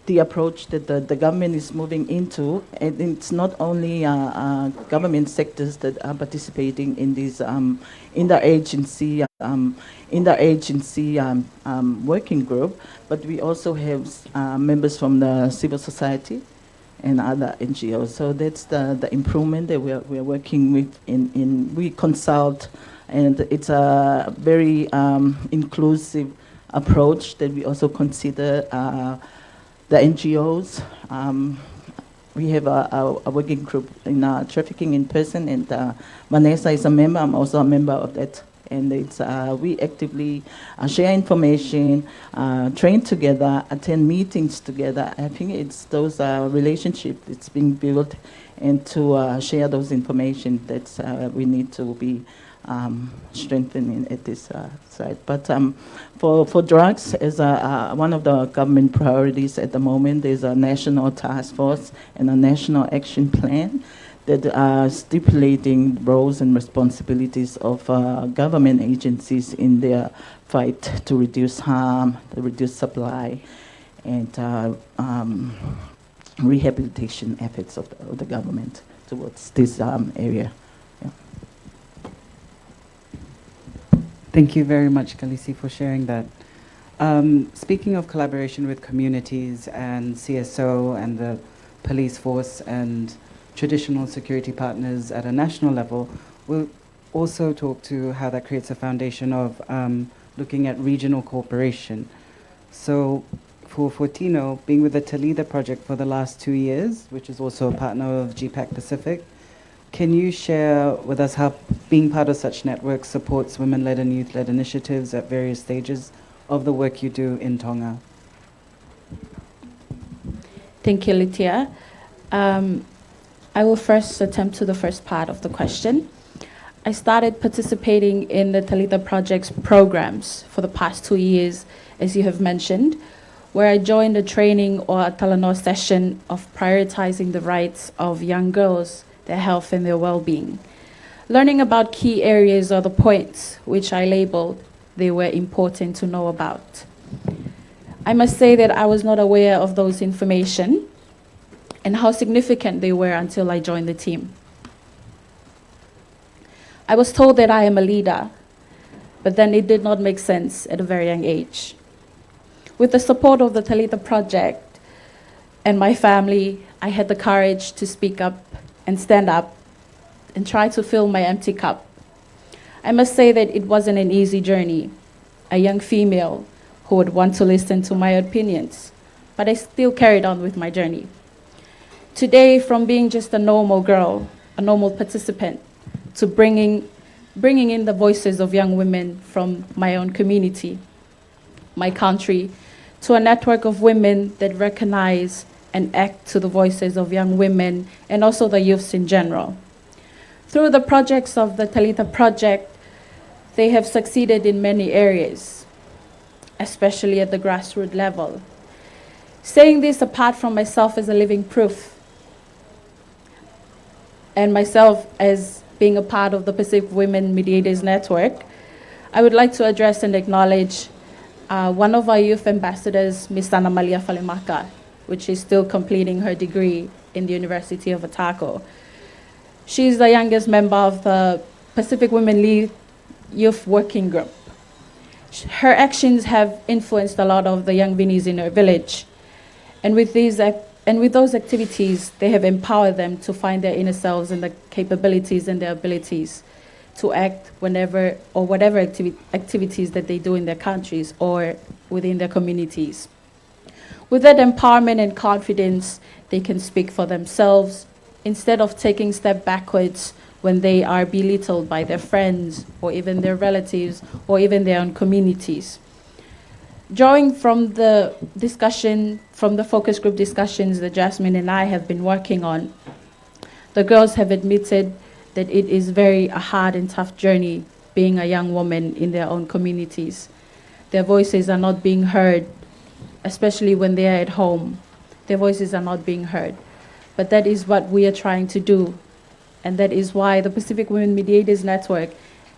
the approach that the government is moving into, and it's not only government sectors that are participating in this interagency working group, but we also have members from the civil society and other NGOs. So that's the improvement that we are working with. We consult, and it's a very inclusive approach that we also consider the NGOs. We have a working group in trafficking in person, and Vanessa is a member. I'm also a member of that. And it's we actively share information, train together, attend meetings together. I think it's those relationships that's being built, and to share those information that we need to be strengthening at this site. But for drugs, as one of the government priorities at the moment, there's a national task force and a national action plan that are stipulating roles and responsibilities of government agencies in their fight to reduce harm, to reduce supply, and rehabilitation efforts of the government towards this area. Thank you very much, Khaleesi, for sharing that. Speaking of collaboration with communities and CSO and the police force and traditional security partners at a national level, we'll also talk to how that creates a foundation of looking at regional cooperation. So for Tino, being with the Talida project for the last 2 years, which is also a partner of GPAC Pacific, can you share with us how being part of such networks supports women-led and youth-led initiatives at various stages of the work you do in Tonga? Thank you, Litia. I will first attempt to the first part of the question. I started participating in the Talita Project's programs for the past 2 years, as you have mentioned, where I joined a training or a Talanoa session of prioritizing the rights of young girls, their health and their well-being. Learning about key areas or the points which I labeled they were important to know about. I must say that I was not aware of those information and how significant they were until I joined the team. I was told that I am a leader, but then it did not make sense at a very young age. With the support of the Talita Project and my family, I had the courage to speak up and stand up and try to fill my empty cup. I must say that it wasn't an easy journey, a young female who would want to listen to my opinions, but I still carried on with my journey. Today, from being just a normal girl, a normal participant, to bringing in the voices of young women from my own community, my country, to a network of women that recognize and act to the voices of young women and also the youths in general. Through the projects of the Talita Project, they have succeeded in many areas, especially at the grassroots level. Saying this apart from myself as a living proof, and myself as being a part of the Pacific Women Mediators Network, I would like to address and acknowledge one of our youth ambassadors, Ms. Ana Malia Falemaka, which is still completing her degree in the University of Otago. She is the youngest member of the Pacific Women League Youth Working Group. Her actions have influenced a lot of the young Vinis in her village. And with those activities, they have empowered them to find their inner selves and the capabilities and their abilities to act whenever or whatever activities that they do in their countries or within their communities. With that empowerment and confidence, they can speak for themselves instead of taking a step backwards when they are belittled by their friends or even their relatives or even their own communities. Drawing from the discussion, from the focus group discussions that Jasmine and I have been working on, the girls have admitted that it is a hard and tough journey being a young woman in their own communities. Their voices are not being heard, especially when they are at home. Their voices are not being heard. But that is what we are trying to do. And that is why the Pacific Women Mediators Network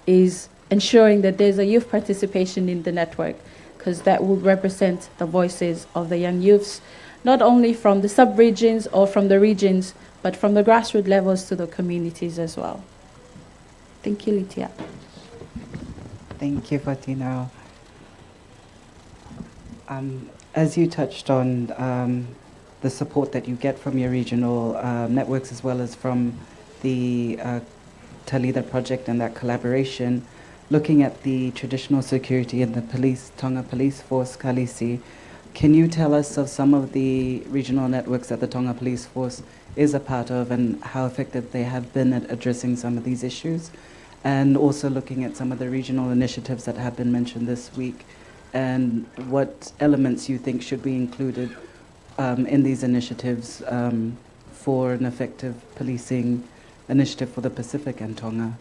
is ensuring that there's a youth participation in the network, because that will represent the voices of the young youths, not only from the sub-regions or from the regions, but from the grassroots levels to the communities as well. Thank you, Litia. Thank you, Fatina. As you touched on the support that you get from your regional networks as well as from the Talida Project and that collaboration, looking at the traditional security and the police, Tonga Police Force, Kalisi, can you tell us of some of the regional networks that the Tonga Police Force is a part of and how effective they have been at addressing some of these issues? And also looking at some of the regional initiatives that have been mentioned this week and what elements you think should be included in these initiatives for an effective policing initiative for the Pacific and Tonga.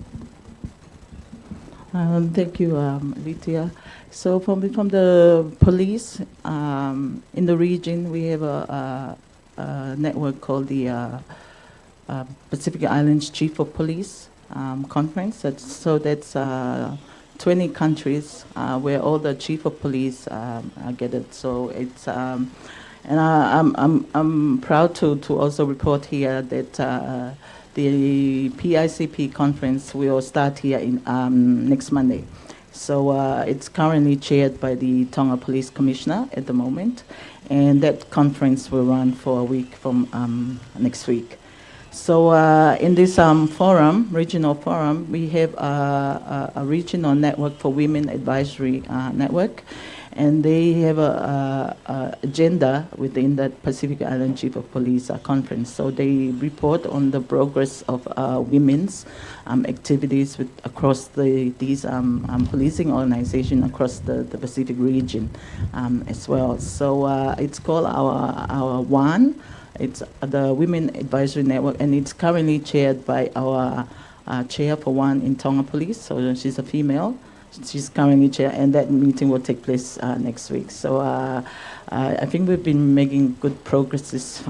Thank you, Litia. So from the police in the region, we have a network called the Pacific Islands Chief of Police Conference. That's 20 countries where all the chief of police are gathered. So it's and I'm proud to also report here that the PICP conference will start here in next Monday. So it's currently chaired by the Tonga Police Commissioner at the moment, and that conference will run for a week from next week. So in this forum, regional forum, we have a regional network for women advisory network, and they have a agenda within the Pacific Island Chief of Police conference. So they report on the progress of women's activities across these policing organizations across the Pacific region as well. So it's called our WAN. It's the Women Advisory Network, and it's currently chaired by our chair for WAN in Tonga Police. So she's a female. She's currently chair, and that meeting will take place next week. So I think we've been making good progresses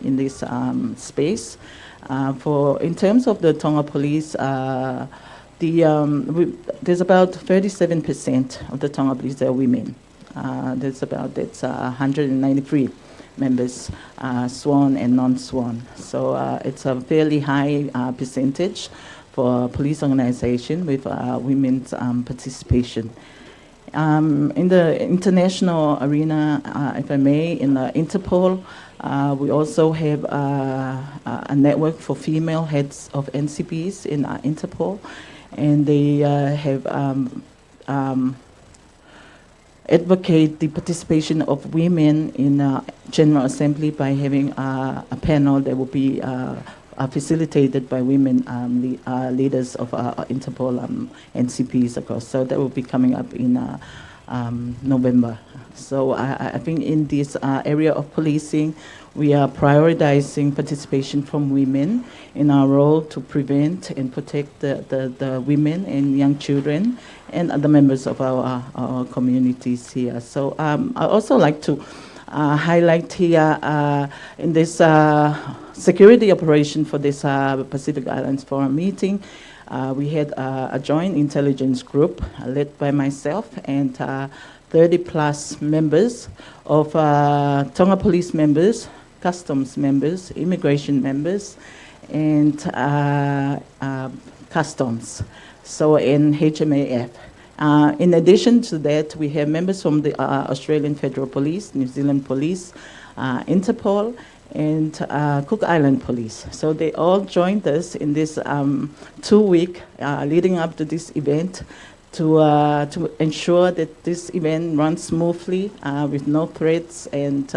in this space. In terms of the Tonga Police, there's about 37% of the Tonga Police that are women. That's 193 members, sworn and non-sworn. So it's a fairly high percentage for a police organization with women's participation. In the international arena, if I may, in Interpol, we also have a network for female heads of NCPs in Interpol, and they have advocate the participation of women in General Assembly by having a panel that will be facilitated by women leaders of Interpol NCPs across. So that will be coming up in November. So I think in this area of policing, we are prioritizing participation from women in our role to prevent and protect the women and young children and other members of our communities here. So I also like to highlight here in this security operation for this Pacific Islands Forum meeting, we had a joint intelligence group led by myself and 30 plus members of Tonga Police members, customs members, immigration members, and customs, so in HMAF. In addition to that, we have members from the Australian Federal Police, New Zealand Police, Interpol, and Cook Island Police. So they all joined us in this 2 week leading up to this event to ensure that this event runs smoothly with no threats. And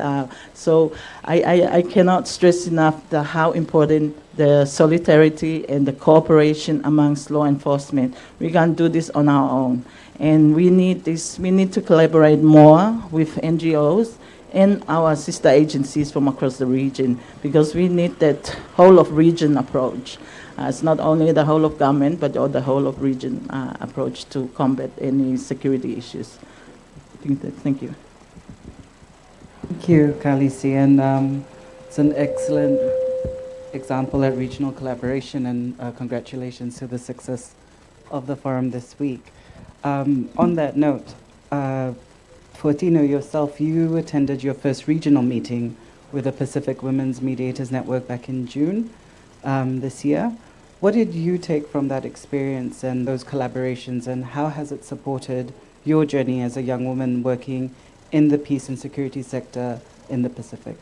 so I cannot stress enough how important the solidarity and the cooperation amongst law enforcement. We can't do this on our own. And we need this. We need to collaborate more with NGOs and our sister agencies from across the region, because we need that whole of region approach. It's not only the whole of government, but the whole of region approach to combat any security issues. Thank you. Thank you, Kalisi, and it's an excellent example at regional collaboration, and congratulations to the success of the forum this week. On that note, for Tino, yourself, you attended your first regional meeting with the Pacific Women's Mediators Network back in June this year. What did you take from that experience and those collaborations, and how has it supported your journey as a young woman working in the peace and security sector in the Pacific?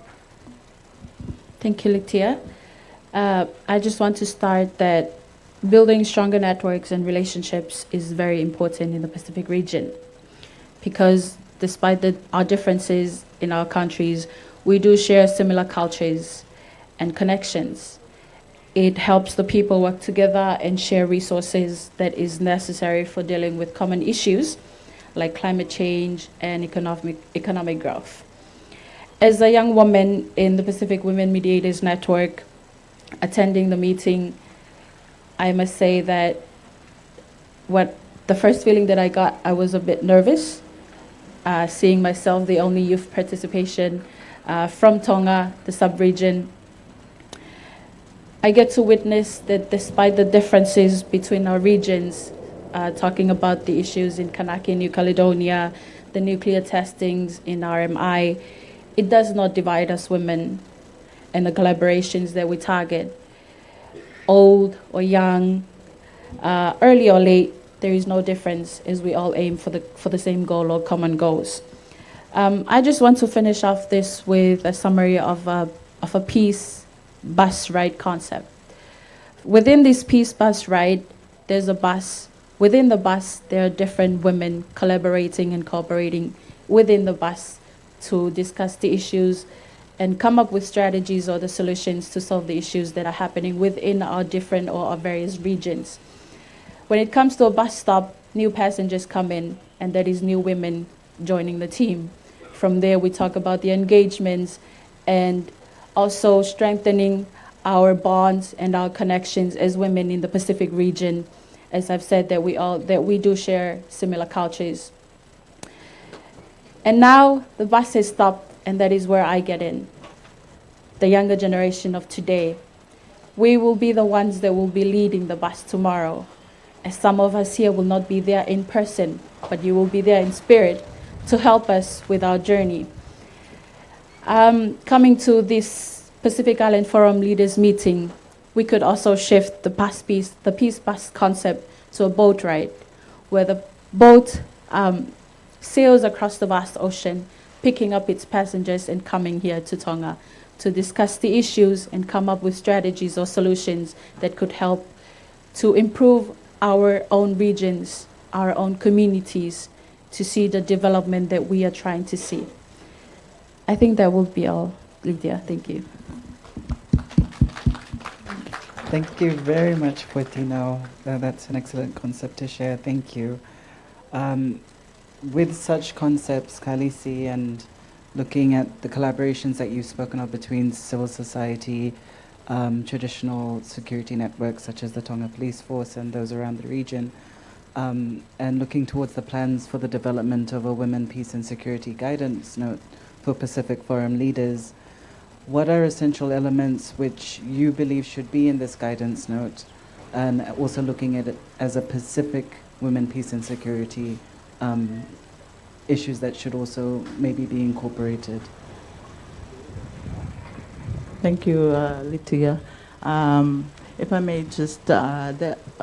Thank you, Litia. I just want to start that building stronger networks and relationships is very important in the Pacific region, because despite our differences in our countries, we do share similar cultures and connections. It helps the people work together and share resources that is necessary for dealing with common issues like climate change and economic growth. As a young woman in the Pacific Women Mediators Network, attending the meeting, I must say that the first feeling that I got, I was a bit nervous, seeing myself the only youth participation from Tonga, the sub-region. I get to witness that despite the differences between our regions, talking about the issues in Kanaki, New Caledonia, the nuclear testings in RMI, it does not divide us women and the collaborations that we target. Old or young, early or late, there is no difference as we all aim for the same goal or common goals. I just want to finish off this with a summary of a piece bus ride concept. Within this peace bus ride, there's a bus. Within the bus, there are different women collaborating and cooperating within the bus to discuss the issues and come up with strategies or the solutions to solve the issues that are happening within our different or our various regions. When it comes to a bus stop, new passengers come in, and that is new women joining the team. From there, we talk about the engagements and also strengthening our bonds and our connections as women in the Pacific region. As I've said, that we do share similar cultures. And now the bus has stopped, and that is where I get in. The younger generation of today, we will be the ones that will be leading the bus tomorrow. As some of us here will not be there in person, but you will be there in spirit to help us with our journey. Coming to this Pacific Island Forum Leaders Meeting, we could also shift the peace bus concept to a boat ride, where the boat sails across the vast ocean, picking up its passengers and coming here to Tonga to discuss the issues and come up with strategies or solutions that could help to improve our own regions, our own communities, to see the development that we are trying to see. I think that will be all, Lydia. Thank you. Thank you very much, Poetino. That's an excellent concept to share. Thank you. With such concepts, Kalisi, and looking at the collaborations that you've spoken of between civil society, traditional security networks such as the Tonga Police Force and those around the region, and looking towards the plans for the development of a Women, Peace and Security Guidance Note for Pacific Forum leaders, what are essential elements which you believe should be in this guidance note, and also looking at it as a Pacific Women, Peace and Security issues that should also maybe be incorporated? Thank you, Litia. If I may just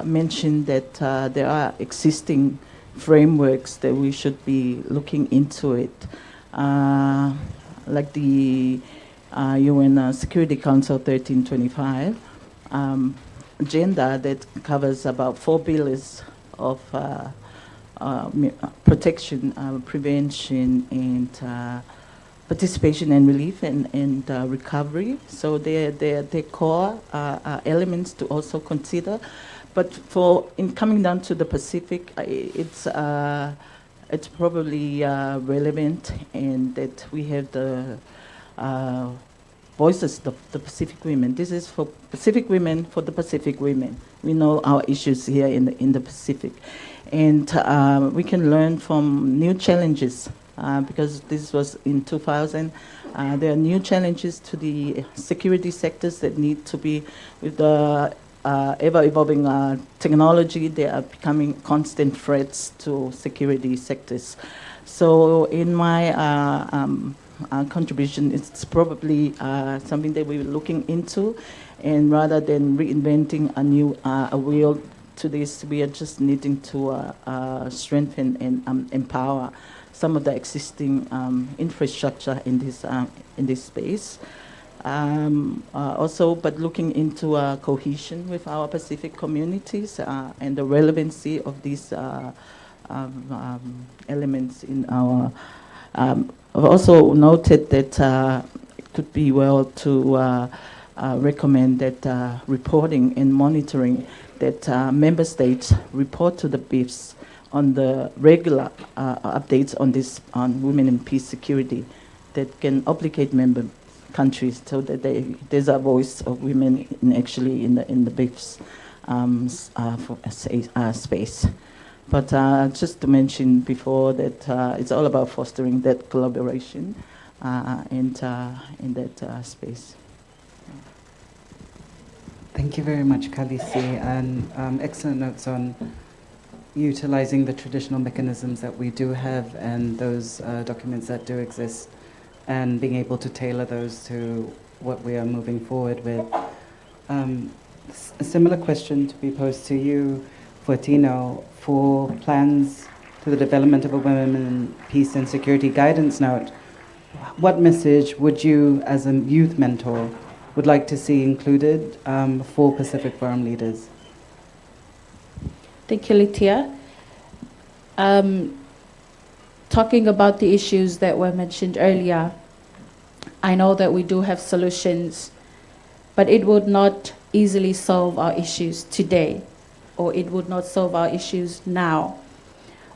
mention that there are existing frameworks that we should be looking into it, like the UN Security Council 1325 agenda that covers about 4 pillars of protection, prevention, and participation and relief and recovery. So they're core elements to also consider. But in coming down to the Pacific, it's probably relevant, and that we have the voices of the Pacific women. This is for Pacific women, for the Pacific women. We know our issues here in the Pacific. And we can learn from new challenges, because this was in 2000. There are new challenges to the security sectors that need to be, with the ever-evolving technology, they are becoming constant threats to security sectors. So in my contribution, it's probably something that we're looking into, and rather than reinventing a new wheel to this, we are just needing to strengthen and empower some of the existing infrastructure in this space. Also, but looking into cohesion with our Pacific communities and the relevancy of these elements in our. I've also noted that it could be well to recommend that reporting and monitoring, that member states report to the BIFs on the regular updates on women in peace security, that can obligate member countries so that there's a voice of women in the BIFs space. But just to mention before that it's all about fostering that collaboration in that space. Thank you very much, Kalisi, and excellent notes on utilizing the traditional mechanisms that we do have and those documents that do exist, and being able to tailor those to what we are moving forward with. A similar question to be posed to you, Fortino, for plans to the development of a Women, Peace and Security Guidance Note. What message would you, as a youth mentor, would like to see included for Pacific Forum leaders? Thank you, Litia. Talking about the issues that were mentioned earlier, I know that we do have solutions, but it would not easily solve our issues today, or it would not solve our issues now,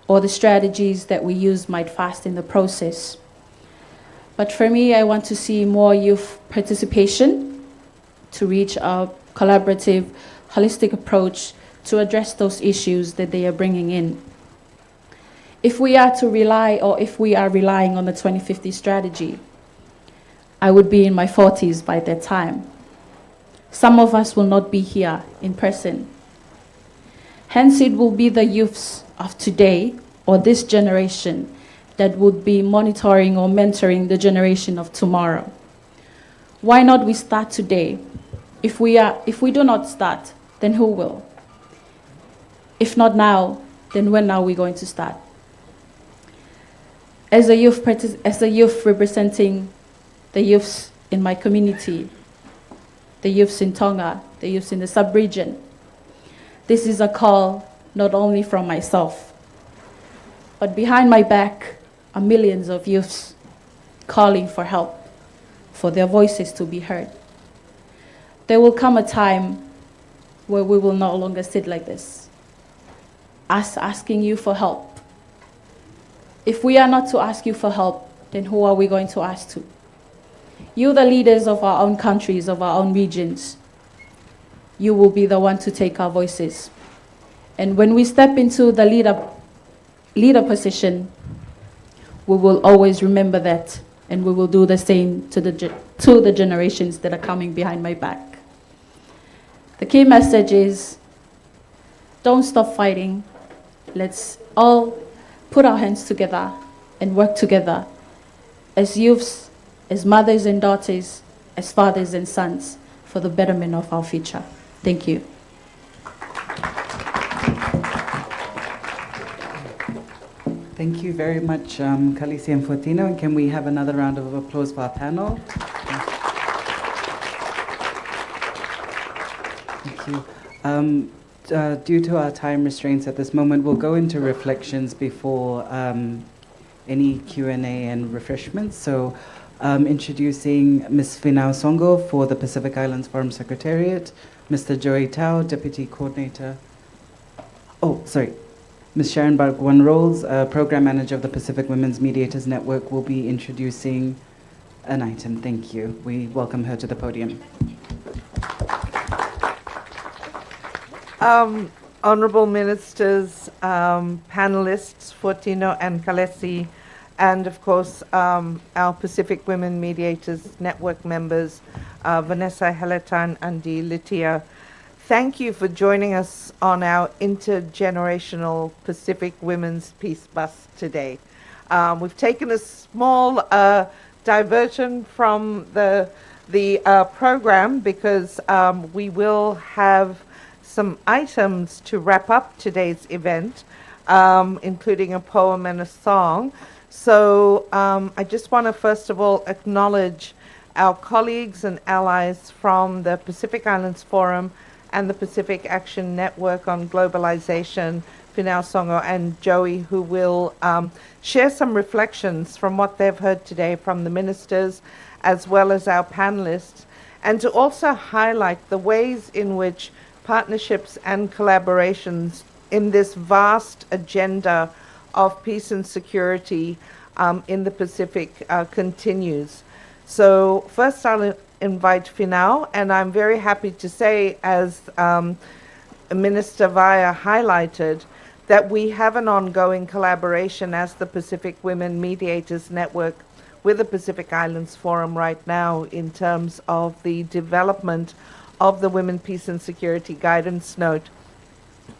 or the strategies that we use might fasten the process. But for me, I want to see more youth participation to reach a collaborative, holistic approach to address those issues that they are bringing in. If we are to rely, or if we are relying on the 2050 strategy, I would be in my 40s by that time. Some of us will not be here in person. Hence, it will be the youths of today, or this generation, that would be monitoring or mentoring the generation of tomorrow. Why not we start today? If we do not start, then who will? If not now, then when are we going to start? As a youth representing the youths in my community, the youths in Tonga, the youths in the sub-region, this is a call not only from myself, but behind my back are millions of youths calling for help, for their voices to be heard. There will come a time where we will no longer sit like this, us asking you for help. If we are not to ask you for help, then who are we going to ask to? You, the leaders of our own countries, of our own regions, you will be the one to take our voices. And when we step into the leader position, we will always remember that, and we will do the same to the generations that are coming behind my back. The key message is, don't stop fighting. Let's all put our hands together and work together as youths, as mothers and daughters, as fathers and sons, for the betterment of our future. Thank you. Thank you very much, Khaleesi and Fortino. And can we have another round of applause for our panel? Thank you. Due to our time restraints at this moment, we'll go into reflections before any Q&A and refreshments. So introducing Ms. Finau Songo for the Pacific Islands Forum Secretariat, Mr. Joey Tao, Deputy Coordinator. Oh, sorry. Ms. Sharon Bargwan-Rolls, Program Manager of the Pacific Women's Mediators Network, will be introducing an item. Thank you. We welcome her to the podium. Honourable Ministers, panelists, Fortino and Khaleesi, and of course our Pacific Women Mediators Network members, Vanessa, Heletan, Andi, Litia. Thank you for joining us on our intergenerational Pacific Women's Peace Bus today. We've taken a small diversion from the program because we will have some items to wrap up today's event, including a poem and a song. So I just want to first of all acknowledge our colleagues and allies from the Pacific Islands Forum and the Pacific Action Network on Globalization, Finau Songo and Joey, who will share some reflections from what they've heard today from the ministers as well as our panelists, and to also highlight the ways in which partnerships and collaborations in this vast agenda of peace and security in the Pacific continues. So first I'll invite Finau, and I'm very happy to say, as Minister Vaya highlighted, that we have an ongoing collaboration as the Pacific Women Mediators Network with the Pacific Islands Forum right now in terms of the development of the Women, Peace and Security Guidance Note.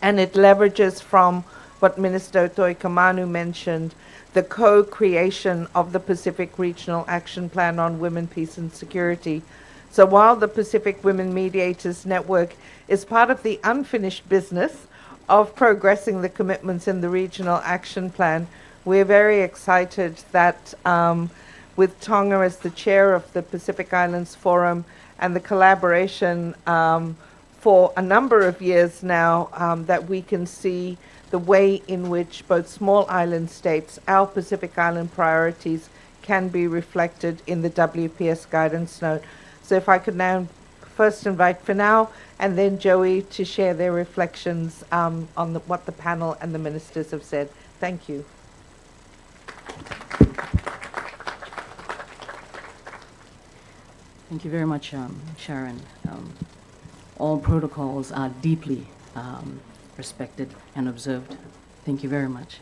And it leverages from what Minister Toikamanu mentioned, the co-creation of the Pacific Regional Action Plan on Women, Peace and Security. So while the Pacific Women Mediators Network is part of the unfinished business of progressing the commitments in the Regional Action Plan, we're very excited that with Tonga as the chair of the Pacific Islands Forum and the collaboration for a number of years now, that we can see the way in which both small island states, our Pacific Island priorities, can be reflected in the WPS guidance note. So if I could now first invite Finau and then Joey to share their reflections on what the panel and the ministers have said. Thank you. Thank you very much, Sharon. All protocols are deeply respected and observed. Thank you very much.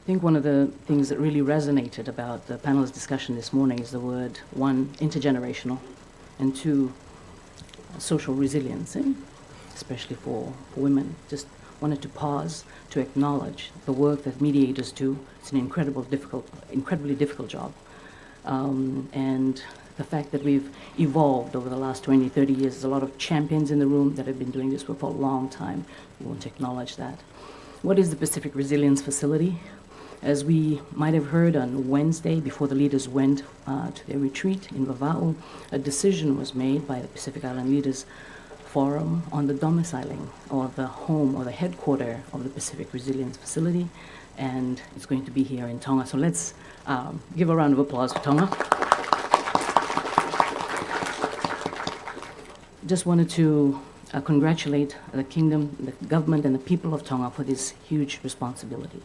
I think one of the things that really resonated about the panel's discussion this morning is the word, one, intergenerational, and two, social resilience, especially for women. Just wanted to pause to acknowledge the work that mediators do. It's an incredibly difficult job. And the fact that we've evolved over the last 20, 30 years. There's a lot of champions in the room that have been doing this work for a long time. We want to acknowledge that. What is the Pacific Resilience Facility? As we might have heard on Wednesday, before the leaders went to their retreat in Vava'u, a decision was made by the Pacific Island Leaders Forum on the domiciling or the home or the headquarter of the Pacific Resilience Facility, and it's going to be here in Tonga. So let's give a round of applause for Tonga. Just wanted to congratulate the Kingdom, the government, and the people of Tonga for this huge responsibility.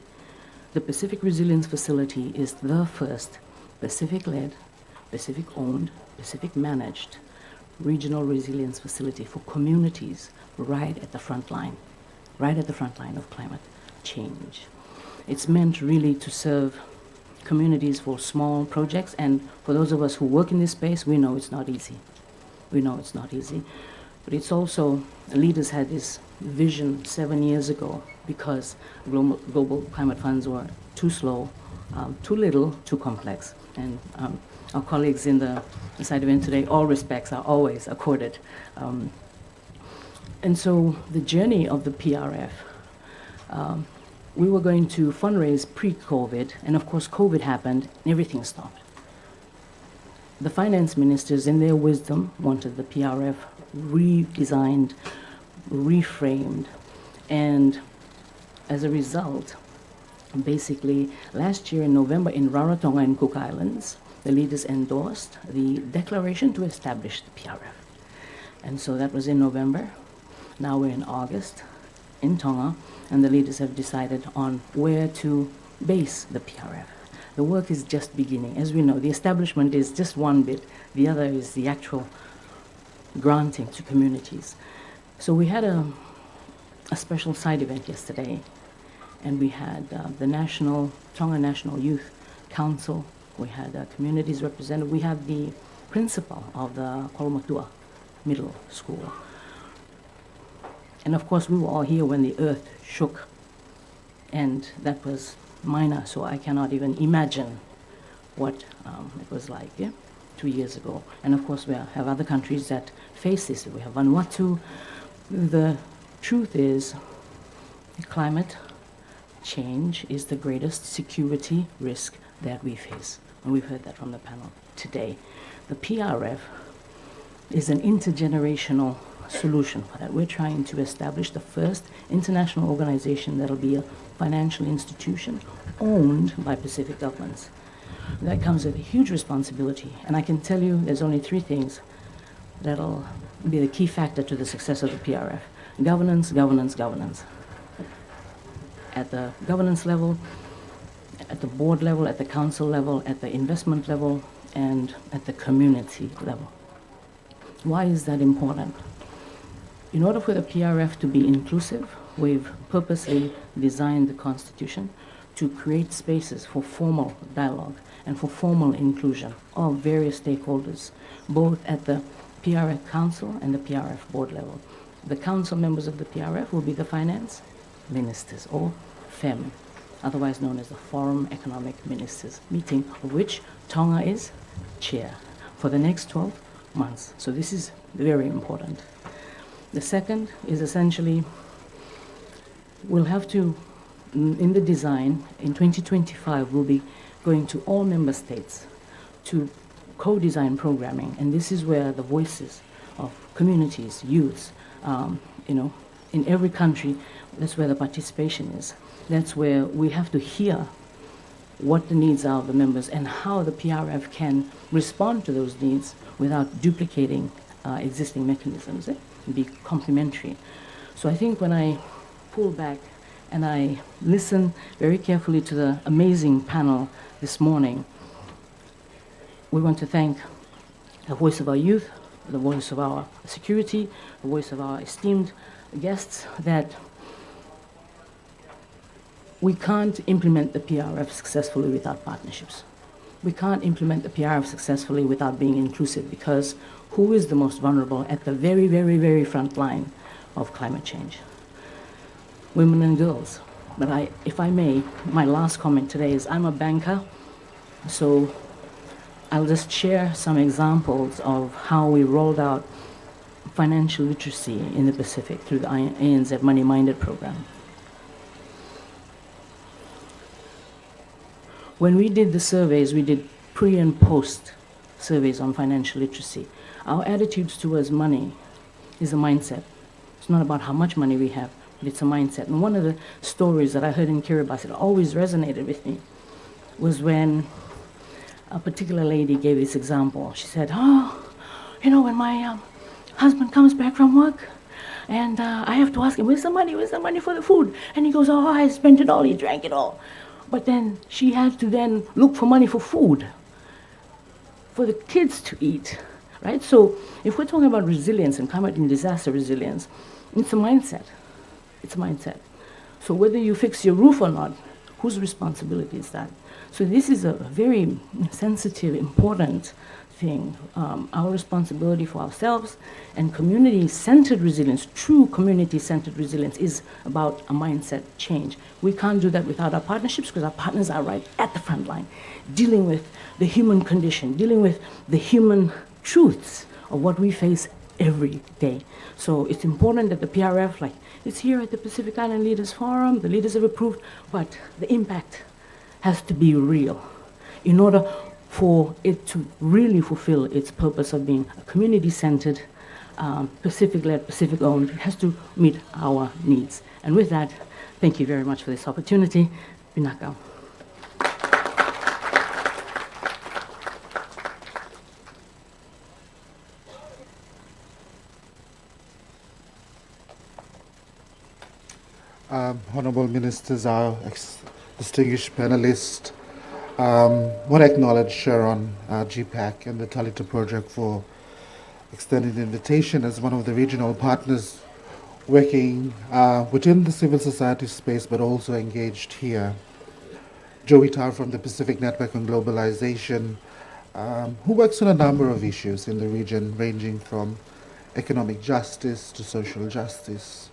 The Pacific Resilience Facility is the first Pacific-led, Pacific-owned, Pacific-managed regional resilience facility for communities right at the front line of climate change. It's meant really to serve communities for small projects, and for those of us who work in this space, we know it's not easy. But it's also, the leaders had this vision 7 years ago because global climate funds were too slow, too little, too complex. And our colleagues in the side event today, all respects are always accorded. And so the journey of the PRF, we were going to fundraise pre-COVID, and of course COVID happened and everything stopped. The finance ministers, in their wisdom, wanted the PRF redesigned, reframed, and as a result, basically, last year in November in Rarotonga and Cook Islands, the leaders endorsed the declaration to establish the PRF. And so that was in November. Now we're in August in Tonga, and the leaders have decided on where to base the PRF. The work is just beginning. As we know, the establishment is just one bit. The other is the actual granting to communities. So we had a special side event yesterday, and we had the Tonga National Youth Council. We had communities represented. We had the principal of the Kolomatua Middle School. And of course, we were all here when the earth shook, and that was minor, so I cannot even imagine what it was like 2 years ago. And of course, we have other countries that face this. We have Vanuatu. The truth is, climate change is the greatest security risk that we face. And we've heard that from the panel today. The PRF is an intergenerational solution for that. We're trying to establish the first international organization that'll be a financial institution owned by Pacific governments. That comes with a huge responsibility, and I can tell you there's only 3 things that'll be the key factor to the success of the PRF. Governance, governance, governance. At the governance level, at the board level, at the council level, at the investment level, and at the community level. Why is that important? In order for the PRF to be inclusive, we've purposely designed the Constitution to create spaces for formal dialogue and for formal inclusion of various stakeholders, both at the PRF Council and the PRF board level. The council members of the PRF will be the finance ministers, or FEM, otherwise known as the Forum Economic Ministers meeting, of which Tonga is chair for the next 12 months. So this is very important. The second is essentially, we'll have to, in the design, in 2025, we'll be going to all member states to co-design programming, and this is where the voices of communities, youths, in every country, that's where the participation is. That's where we have to hear what the needs are of the members and how the PRF can respond to those needs without duplicating existing mechanisms and be complementary. So I think when I pull back and I listen very carefully to the amazing panel this morning, we want to thank the voice of our youth, the voice of our security, the voice of our esteemed guests, that we can't implement the PRF successfully without partnerships. We can't implement the PRF successfully without being inclusive, because who is the most vulnerable at the very, very, very front line of climate change? Women and girls. But if I may, my last comment today is I'm a banker, so I'll just share some examples of how we rolled out financial literacy in the Pacific through the ANZ Money Minded program. When we did the surveys, we did pre and post surveys on financial literacy. Our attitudes towards money is a mindset. It's not about how much money we have, but it's a mindset. And one of the stories that I heard in Kiribati that always resonated with me was when a particular lady gave this example. She said, when my husband comes back from work, and I have to ask him, where's the money for the food? And he goes, I spent it all, he drank it all. But then she had to then look for money for food, for the kids to eat, right? So if we're talking about resilience and climate and disaster resilience, it's a mindset. It's a mindset. So whether you fix your roof or not, whose responsibility is that? So this is a very sensitive, important thing. Our responsibility for ourselves, and community-centered resilience, true community-centered resilience, is about a mindset change. We can't do that without our partnerships, because our partners are right at the front line, dealing with the human condition, dealing with the human truths of what we face every day. So it's important that the PRF, like it's here at the Pacific Island Leaders Forum, the leaders have approved, but the impact has to be real in order for it to really fulfill its purpose of being a community-centered, Pacific-led, Pacific-owned. It has to meet our needs. And with that, thank you very much for this opportunity. Binakau. Honorable Ministers, our distinguished panelists, want to acknowledge Sharon, GPAC, and the Talita Project for extending the invitation as one of the regional partners working within the civil society space, but also engaged here. Joey Tar from the Pacific Network on Globalization, who works on a number of issues in the region, ranging from economic justice to social justice.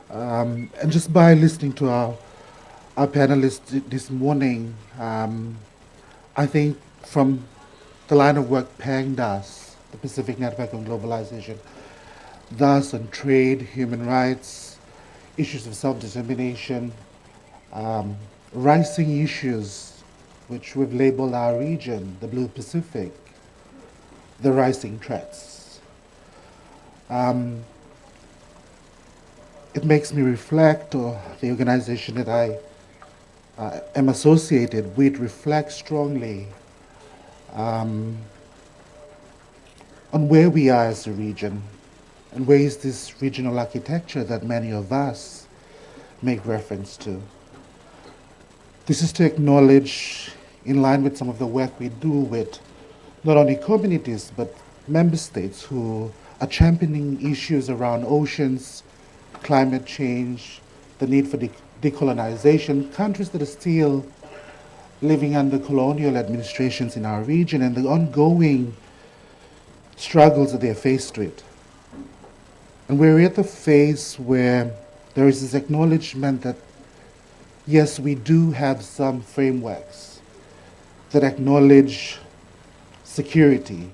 And just by listening to our panelists this morning, I think from the line of work Pang does, the Pacific Network on Globalization, thus on trade, human rights, issues of self-determination, rising issues which we've labeled our region, the Blue Pacific, the rising threats. It makes me reflect, or the organization that I am associated with reflects strongly on where we are as a region, and where is this regional architecture that many of us make reference to. This is to acknowledge, in line with some of the work we do with not only communities, but member states who are championing issues around oceans, climate change, the need for decolonization, countries that are still living under colonial administrations in our region, and the ongoing struggles that they're faced with. And we're at the phase where there is this acknowledgement that, yes, we do have some frameworks that acknowledge security,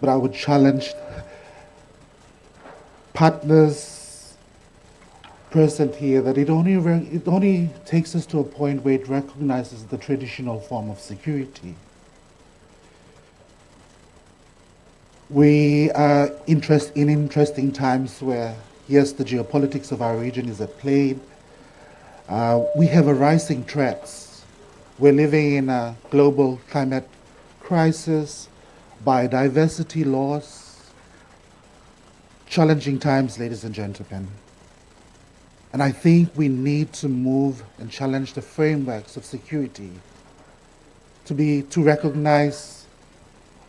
but I would challenge partners present here that it only takes us to a point where it recognizes the traditional form of security. We are in interesting times where, yes, the geopolitics of our region is at play. We have a rising threats. We're living in a global climate crisis, biodiversity loss, challenging times, ladies and gentlemen. And I think we need to move and challenge the frameworks of security to recognize,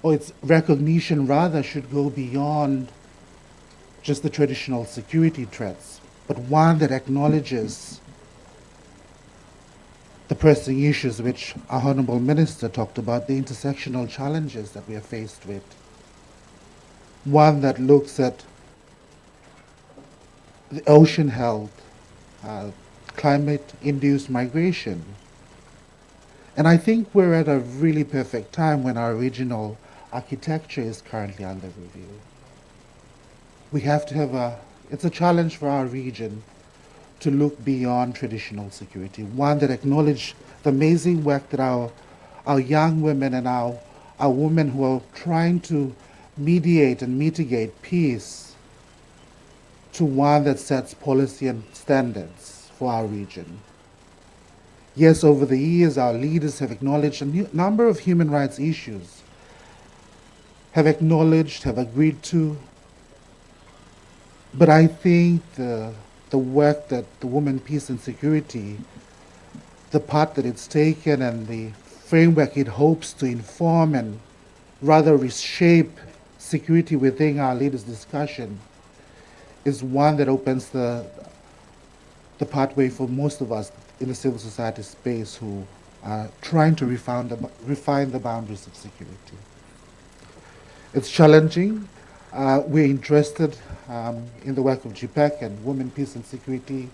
or its recognition rather should go beyond just the traditional security threats, but one that acknowledges the pressing issues which our Honourable Minister talked about, the intersectional challenges that we are faced with. One that looks at the ocean health, climate-induced migration. And I think we're at a really perfect time when our regional architecture is currently under review. We have to it's a challenge for our region to look beyond traditional security, one that acknowledges the amazing work that our young women and our women who are trying to mediate and mitigate peace, to one that sets policy and standards for our region. Yes, over the years, our leaders have acknowledged a number of human rights issues, have agreed to, but I think the work that the Women, Peace and Security, the part that it's taken and the framework it hopes to inform and rather reshape security within our leaders' discussion is one that opens the pathway for most of us in the civil society space who are trying to refine the boundaries of security. It's challenging. We're interested in the work of GPAC and Women, Peace and Security,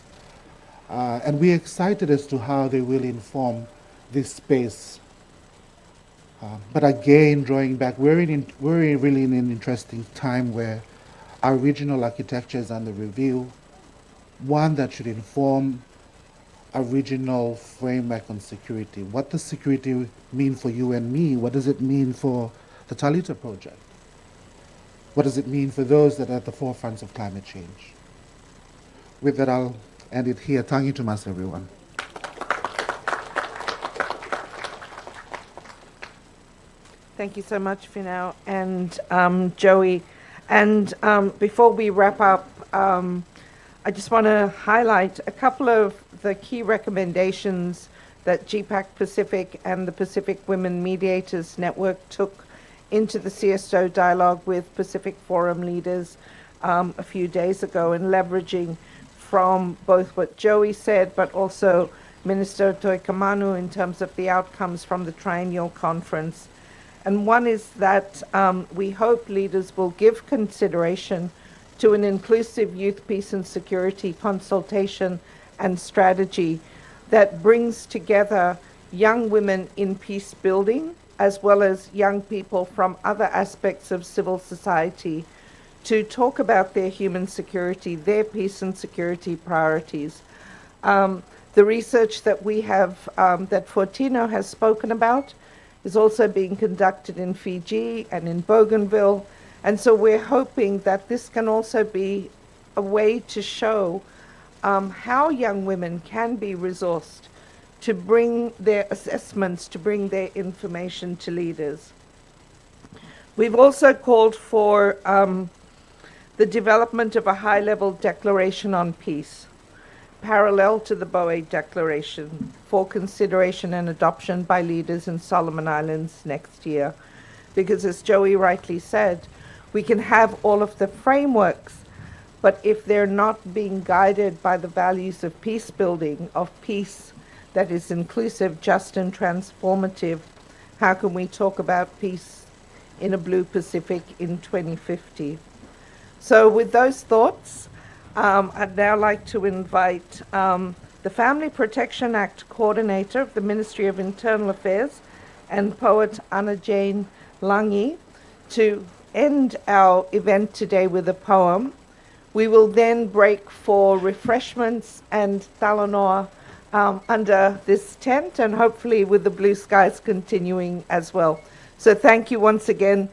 and we're excited as to how they will inform this space. But again, drawing back, we're really in an interesting time where our regional architecture is under review, one that should inform a regional framework on security. What does security mean for you and me? What does it mean for the Talita project? What does it mean for those that are at the forefront of climate change? With that, I'll end it here. Tangi tumas, everyone. Thank you so much, Finau and Joey. And before we wrap up, I just want to highlight a couple of the key recommendations that GPAC Pacific and the Pacific Women Mediators Network took into the CSO dialogue with Pacific Forum leaders a few days ago, and leveraging from both what Joey said, but also Minister Toikamanu in terms of the outcomes from the triennial conference. And one is that we hope leaders will give consideration to an inclusive youth, peace and security consultation and strategy that brings together young women in peace building, as well as young people from other aspects of civil society, to talk about their human security, their peace and security priorities. The research that we have, that Fortino has spoken about, is also being conducted in Fiji and in Bougainville. And so we're hoping that this can also be a way to show how young women can be resourced to bring their assessments, to bring their information to leaders. We've also called for the development of a high-level declaration on peace, parallel to the Boe Declaration, for consideration and adoption by leaders in Solomon Islands next year. Because as Joey rightly said, we can have all of the frameworks, but if they're not being guided by the values of peace building, of peace that is inclusive, just and transformative, how can we talk about peace in a blue Pacific in 2050? So with those thoughts, I'd now like to invite the Family Protection Act coordinator of the Ministry of Internal Affairs and poet Anna Jane Langi to end our event today with a poem, We will then break for refreshments and talanoa under this tent, and hopefully with the blue skies continuing as well. So thank you once again,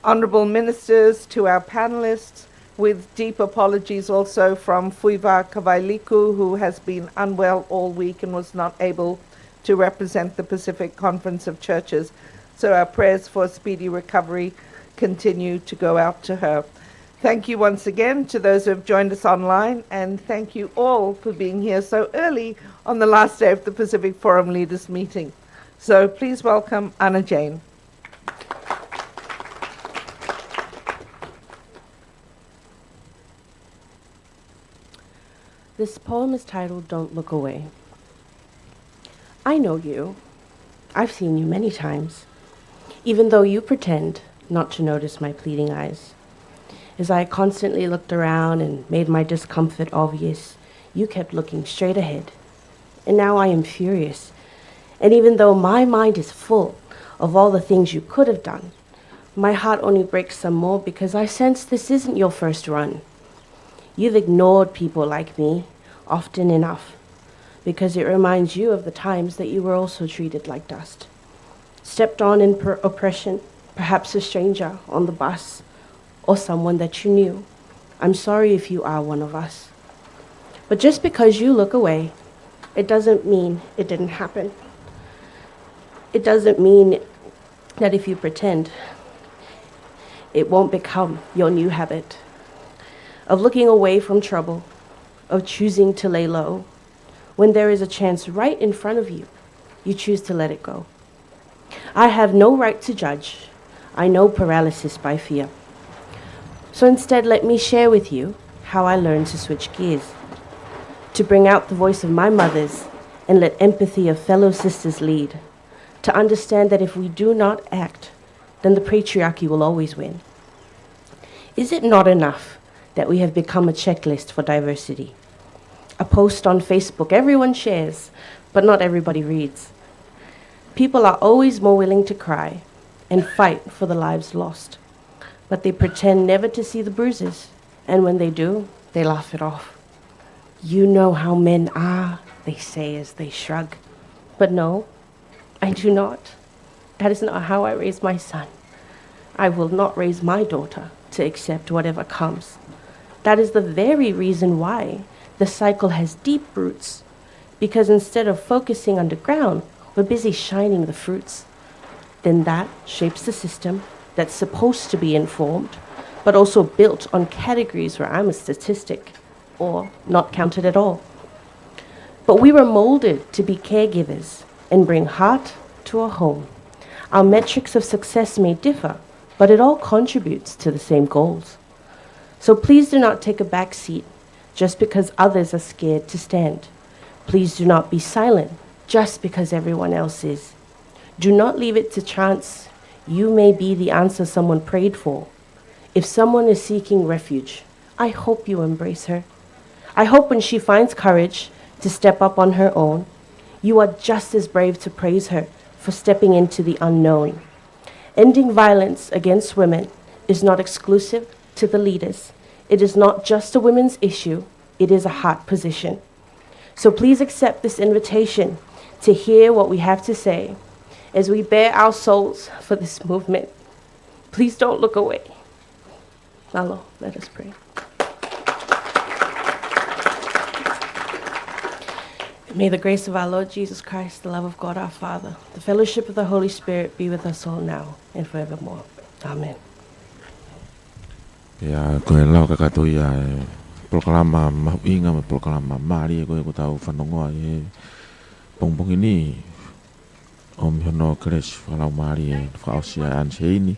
honourable ministers, to our panellists, with deep apologies also from Fuiva Kavailiku, who has been unwell all week and was not able to represent the Pacific Conference of Churches. So our prayers for a speedy recovery continue to go out to her. Thank you once again to those who have joined us online, and thank you all for being here so early on the last day of the Pacific Forum Leaders Meeting. So please welcome Anna Jane. This poem is titled Don't Look Away. I know you. I've seen you many times, even though you pretend not to notice my pleading eyes. As I constantly looked around and made my discomfort obvious, you kept looking straight ahead. And now I am furious. And even though my mind is full of all the things you could have done, my heart only breaks some more because I sense this isn't your first run. You've ignored people like me often enough because it reminds you of the times that you were also treated like dust. Stepped on in oppression, perhaps a stranger on the bus or someone that you knew. I'm sorry if you are one of us. But just because you look away, it doesn't mean it didn't happen. It doesn't mean that if you pretend, it won't become your new habit of looking away from trouble, of choosing to lay low. When there is a chance right in front of you, you choose to let it go. I have no right to judge. I know paralysis by fear. So instead, let me share with you how I learned to switch gears, to bring out the voice of my mothers and let empathy of fellow sisters lead, to understand that if we do not act, then the patriarchy will always win. Is it not enough that we have become a checklist for diversity? A post on Facebook everyone shares, but not everybody reads. People are always more willing to cry and fight for the lives lost, but they pretend never to see the bruises, and when they do, they laugh it off. You know how men are, they say as they shrug. But no, I do not. That is not how I raise my son. I will not raise my daughter to accept whatever comes. That is the very reason why the cycle has deep roots, because instead of focusing underground, we're busy shining the fruits. Then that shapes the system that's supposed to be informed, but also built on categories where I'm a statistic or not counted at all. But we were molded to be caregivers and bring heart to a home. Our metrics of success may differ, but it all contributes to the same goals. So please do not take a back seat just because others are scared to stand. Please do not be silent just because everyone else is. Do not leave it to chance. You may be the answer someone prayed for. If someone is seeking refuge, I hope you embrace her. I hope when she finds courage to step up on her own, you are just as brave to praise her for stepping into the unknown. Ending violence against women is not exclusive to the leaders. It is not just a women's issue, it is a heart position. So please accept this invitation to hear what we have to say as we bare our souls for this movement. Please don't look away. Malo, let us pray. May the grace of our Lord Jesus Christ, the love of God our Father, the fellowship of the Holy Spirit be with us all now and forevermore. Amen. Ya, koe lau kakato ia programa mahuinga, programa mari koe ko tau whanongoa e pongpong ini o mihono kres whalau mari e whaosia anseini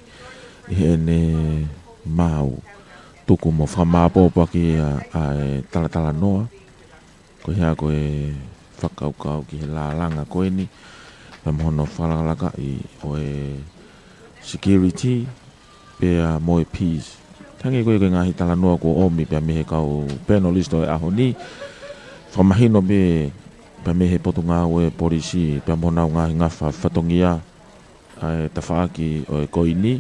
i ene mau tuku mo whamapopa ki a talatala noa ko hea koe whakaukau ki he langa koe ni mohono whalalaka i o e security pe a moe peace tangi koe koe ngahi tala noa ko omi pe a mehe kau penalisto e aho ni whamahino be pe a mehe potunga o e polisi pe a mohono ngahi ngafa whatongia e tawhaaki o e koini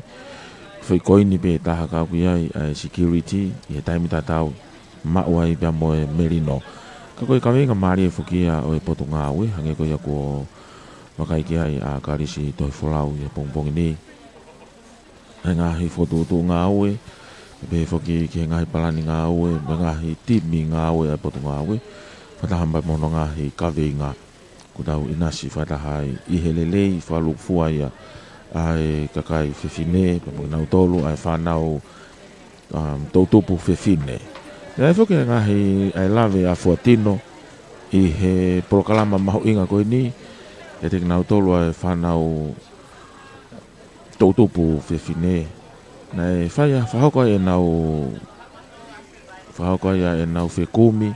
whai koini pe taha kau ki ai security i he taimi tatau Ma'ua I pia mo e merino. Ka koe kawenga maari e fukia o e potunga awe, hange koe ako makai ki ai a karisi toi folau I pongpong ni. He ngahi fotutu ngā awe, be fuki ki ngahi palani ngā awe, be ngahi timi ngā awe e potunga awe, whatahamba mono ngahi kawe ngā, kutau inasi whatahai I helelei, whaluk fuaia, ai kakai fefine, pamunau tolu, ai whanau tautupu fefine. Ia fuki ngahi ai lave a fuatino, I he prokalama maho inga koe ni, e te nau tolu ai whanau tautupu fefine. Nei whaia, whahoko e nau whekumi,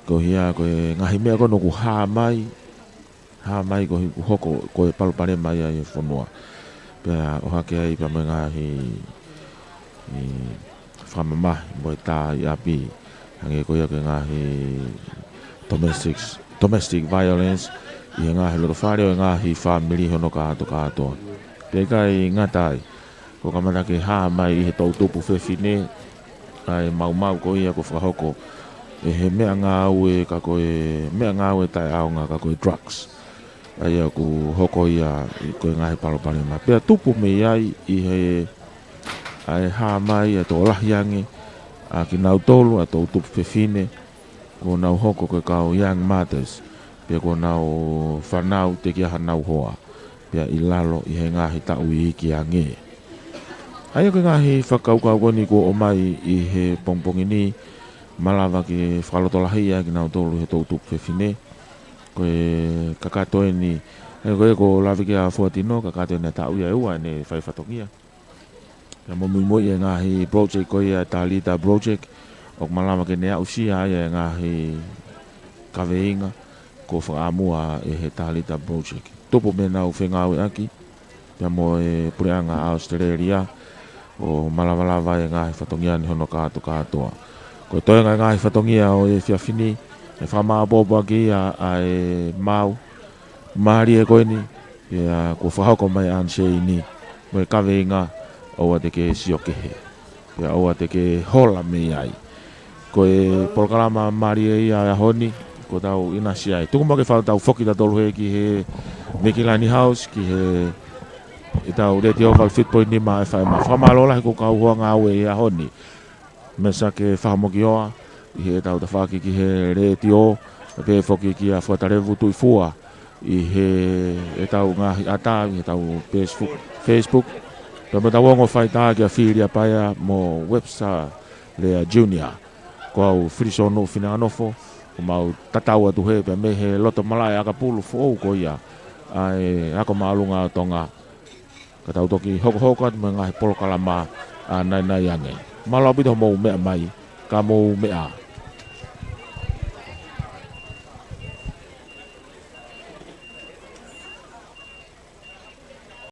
ko hia koe ngahi mea kono ku haa mai ko hoko koe palupare mai ai e whanua. Pea o hake ai pa mga ngahi whamamahi mo e tā I api, hange koe ake ngahi domestic violence, I ngahi loto whare o ngahi family hono ka ato. Pea kai ngatai, ko kamata ke haa mai I he tautupu whewhine, ai mau ko ia ko whahoko, e he mea ngā ue ka koe, mea ngā ue tai aonga ka koe drugs. Ai aku hoko ia I koe ngahi palopare ma. Pea tupu me iai I he ai haa mai a tō lahiange, a ki nau tolu a tō tupu whewhine, ko nau hoko koe kau young mothers, pea ko nau whanau te kia hanau hoa, pea I lalo I he ngahi tau I hiki a nge. Ai koe ngahi whakaukau koni ko o mai I he pongpongi ni, malawa ki whalotolahia ki nau tolu he tō tupu whewhine, koe kakatoe ni, koe ko lawi ki a fuatino, kakatoe na tau ia ua ne whai whatokia. Ka momui e ngahi project koe a Talita project, o malawa ki nea usia e ngahi kaweinga, ko whaamua e he Talita project. Topo me nau whengawe aki, pia mo e pureanga Australia, o malawa e ngahi whatongia ni hono katoa. Ko toi ngahi whatongia o e whiawhini, e whamaa boba ki a e mau, maari e koe ni, ko whahoko mai ansei ni, mo e kaweinga, oua te ke siokehe, oua te ke hola me ai. Ko e polokalama maari e ia a honi, ko tau inasi ai. Tuku mo ke whau tau whoki ta tolu he ki he Mekilani House, ki he I tau reti o whal fitpoint ni ma e whaima. Whamalola he ko kau hua ngā ue e a honi. Mesa ke whahamoki oa, I he tau ta whaki ki he reti o, pe whoki ki a whatarevu tui fua, I he e tau ngahi ata, I he tau Facebook. Pema tau ongo whai tā ki a whiria paia mo websa lea junior. Ko au whirisono whina anofo, ko mau tatau atu he, pe me he loto malai aka pulu fōu ko ia. Ai ako maalunga Tonga. Ka tau toki hoko atu me ngahi polokalama a nai ange. Malau pito mou mea mai, ka mou mea.